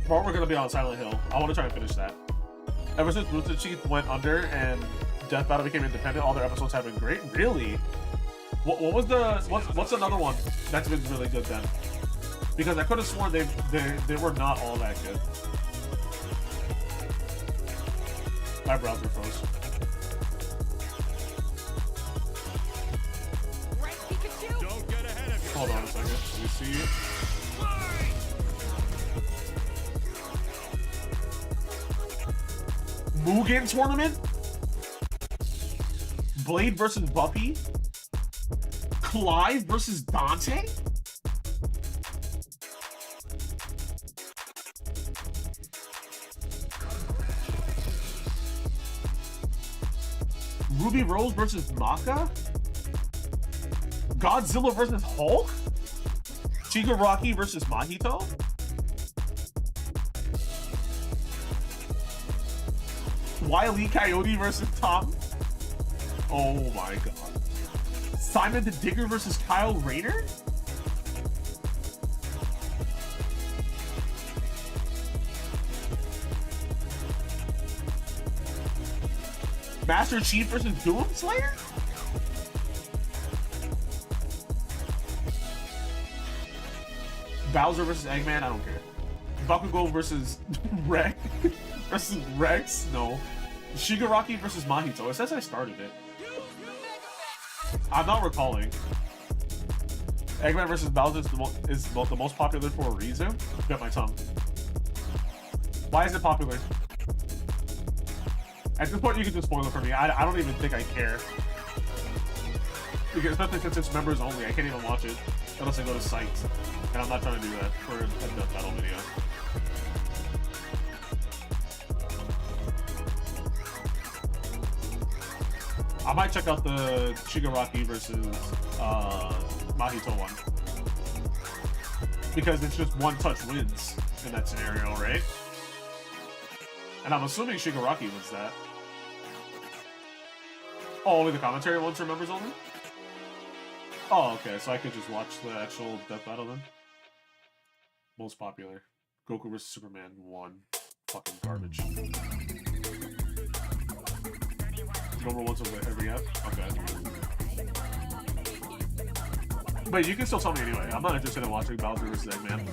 Tomorrow we're gonna be on Silent Hill. I want to try and finish that. Ever since Rooster Teeth went under and Death Battle became independent, all their episodes have been great. Really? What was the what's another one that's been really good then? Because I could have sworn they were not all that good. My browser froze. Right, Pikachu? Don't get ahead of Hold on a second. Let me see. Mugen tournament? Blade versus Buffy? Clive versus Dante? Ruby Rose versus Maka? Godzilla versus Hulk? Shigaraki versus Mahito? Wile E. Coyote versus Tom? Oh my god. Simon the Digger versus Kyle Rayner? Master Chief versus Doomslayer? Bowser versus Eggman? I don't care. Bakugo versus Rex? versus Rex? No. Shigaraki versus Mahito. It says I started it. I'm not recalling. Eggman versus Bowser is the most popular for a reason. Got my tongue. Why is it popular? At this point, you can just spoil it for me. I don't even think I care. Because especially since it's members only, I can't even watch it unless I go to sites. And I'm not trying to do that for a Death Battle video. I might check out the Shigaraki versus Mahito one. Because it's just one touch wins in that scenario, right? And I'm assuming Shigaraki wins that. Oh, only the commentary ones are members only? Oh, okay, so I could just watch the actual Death Battle then? Most popular. Goku vs. Superman 1. Fucking garbage. Number one's over every app? Okay. But you can still tell me anyway. I'm not interested in watching Bowser vs. Eggman.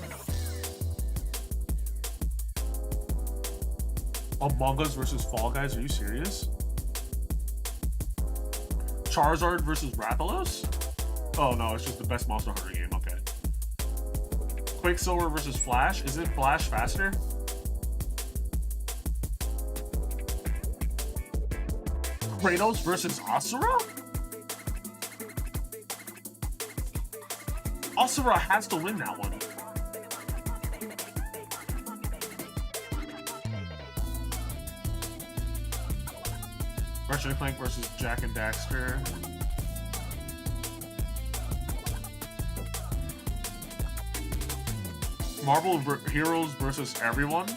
Among Us versus Fall Guys? Are you serious? Charizard versus Rathalos? Oh no, it's just the best Monster Hunter game. Okay. Quicksilver versus Flash? Isn't Flash faster? Kratos versus Asura? Asura has to win that one. Ratchet and Clank versus Jack and Daxter. Marvel Heroes versus everyone?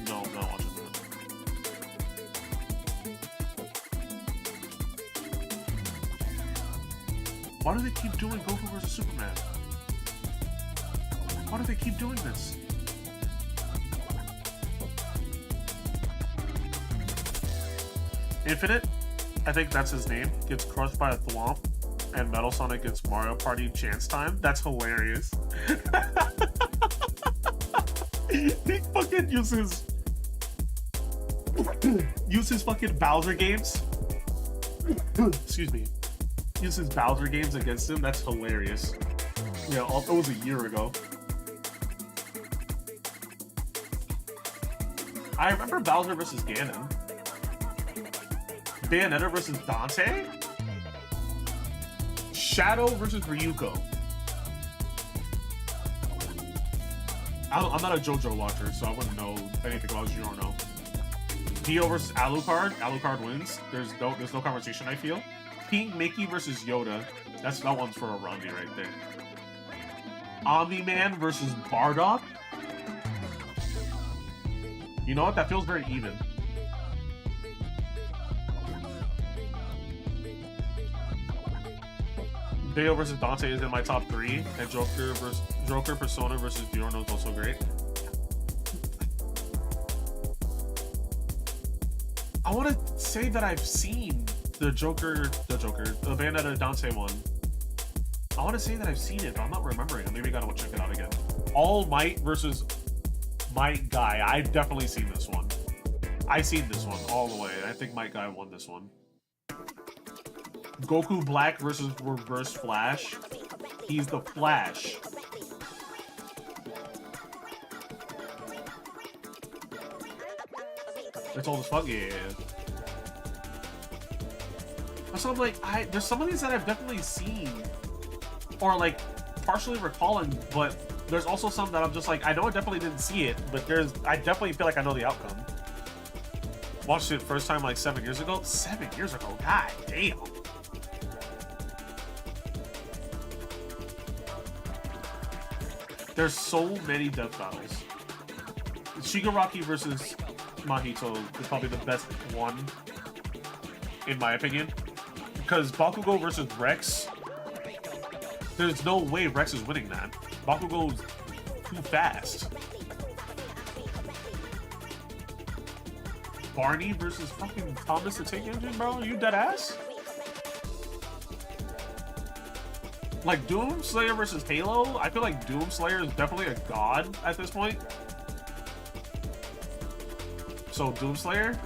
No, I'm not watching that. Why do they keep doing Goku versus Superman? Why do they keep doing this? Infinite, I think that's his name, gets crushed by a thwomp, and Metal Sonic gets Mario Party chance time. That's hilarious. He fucking uses fucking Bowser games. Excuse me. Uses Bowser games against him. That's hilarious. Yeah, it was a year ago. I remember Bowser versus Ganon. Bayonetta versus Dante? Shadow versus Ryuko. I'm not a JoJo watcher, so I wouldn't know anything about Giorno. Dio versus Alucard. Alucard wins. There's no conversation, I feel. King Mickey versus Yoda. That one's for a Rondi right there. Omni-Man versus Bardock. You know what? That feels very even. Dio versus Dante is in my top 3, and Joker Persona versus Giorno is also great. I want to say that I've seen the Bayonetta Dante one. I want to say that I've seen it, but I'm not remembering it. Maybe I gotta check it out again. All Might versus Might Guy. I've definitely seen this one. I've seen this one all the way. I think Might Guy won this one. Goku Black versus Reverse Flash. He's the Flash. It's old as fuck. Yeah. So I'm like, there's some of these that I've definitely seen, or like partially recalling, but there's also some that I'm just like, I know I definitely didn't see it, but I definitely feel like I know the outcome. Watched it first time like 7 years ago. 7 years ago, god damn. There's so many death battles. Shigaraki versus Mahito is probably the best one, in my opinion. Because Bakugo versus Rex, there's no way Rex is winning that. Bakugo's too fast. Barney versus fucking Thomas the Tank Engine, bro? You dead ass? Like Doomslayer versus Halo? I feel like Doomslayer is definitely a god at this point. So Doomslayer?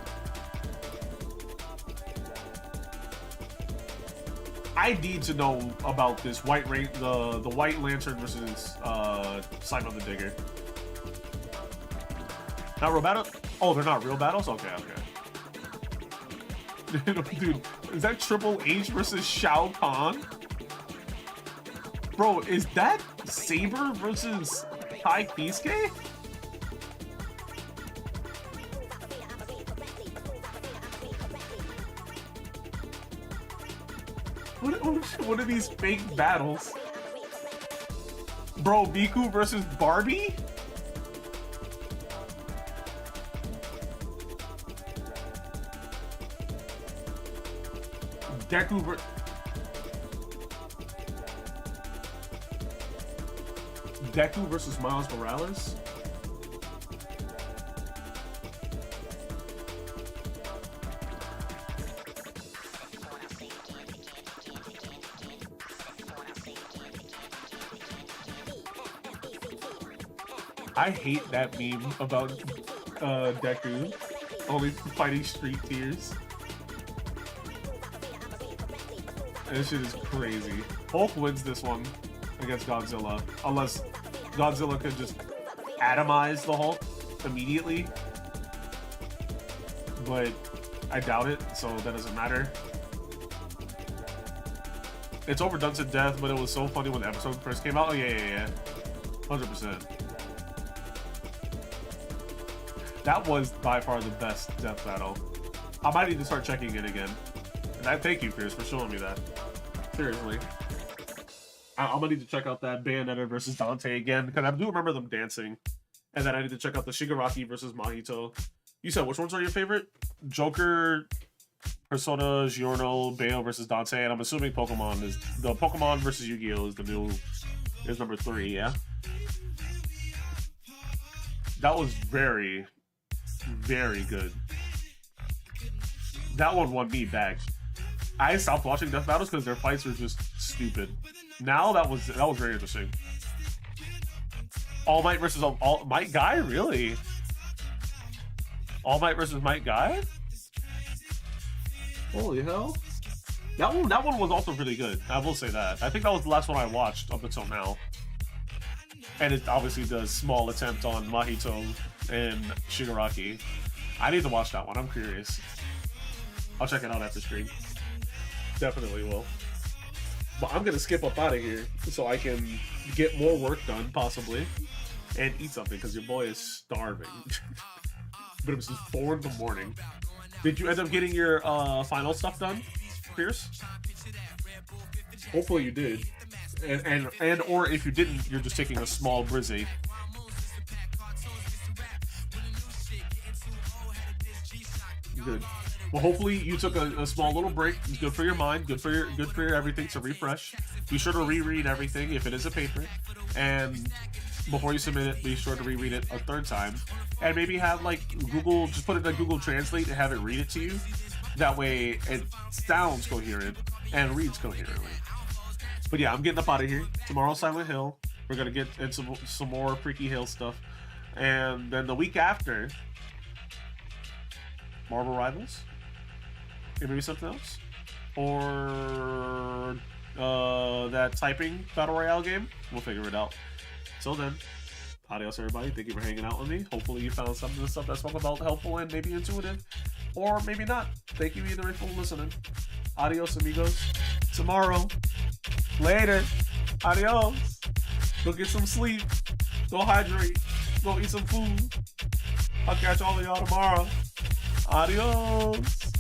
I need to know about this the White Lantern versus Simon the Digger. Not real battle? Oh, they're not real battles? Okay. Dude, is that Triple H versus Shao Kahn? Bro, is that Saber versus Tai Kisuke? What are these fake battles? Bro, Miku versus Barbie? Deku versus Miles Morales? I hate that meme about Deku only fighting Street Tears. This shit is crazy. Hulk wins this one against Godzilla, unless Godzilla could just atomize the Hulk immediately. But I doubt it, so that doesn't matter. It's overdone to death, but it was so funny when the episode first came out. Oh yeah. 100%. That was by far the best death battle. I might need to start checking it again. And I thank you, Pierce, for showing me that. Seriously. I'm gonna need to check out that Bayonetta versus Dante again, because I do remember them dancing. And then I need to check out the Shigaraki versus Mahito. You said which ones are your favorite? Joker, Persona, Giorno, Bayo versus Dante, and I'm assuming Pokemon is the Pokemon versus Yu-Gi-Oh! Is number 3, yeah? That was very, very good. That one won me back. I stopped watching death battles because their fights were just stupid. Now that was very interesting. All Might versus All Might Guy, really? All Might versus Might Guy? Holy hell! That one was also really good. I will say that. I think that was the last one I watched up until now. And it obviously does small attempt on Mahito and Shigaraki. I need to watch that one. I'm curious. I'll check it out after stream. Definitely will. But I'm gonna skip up out of here so I can get more work done, possibly, and eat something because your boy is starving. But it was 4 in the morning. Did you end up getting your final stuff done, Pierce? Hopefully you did. And or if you didn't, you're just taking a small brizzy. Good. Well, hopefully you took a small little break. It's good for your mind, good for your everything to refresh. Be sure to reread everything if it is a paper, and before you submit it, be sure to reread it a third time, and maybe have like Google, just put it in Google Translate and have it read it to you. That way it sounds coherent and reads coherently. But yeah, I'm getting up out of here. Tomorrow, Silent Hill. We're gonna get into some more Freaky Hill stuff, and then the week after, Marvel Rivals, and maybe something else, or that typing battle royale game. We'll figure it out. Till then, adios everybody. Thank you for hanging out with me. Hopefully you found some of the stuff that I spoke about helpful and maybe intuitive, or maybe not. Thank you either way for listening. Adios amigos. Tomorrow. Later. Adios. Go get some sleep. Go hydrate. Go eat some food. I'll catch all of y'all tomorrow. Adios.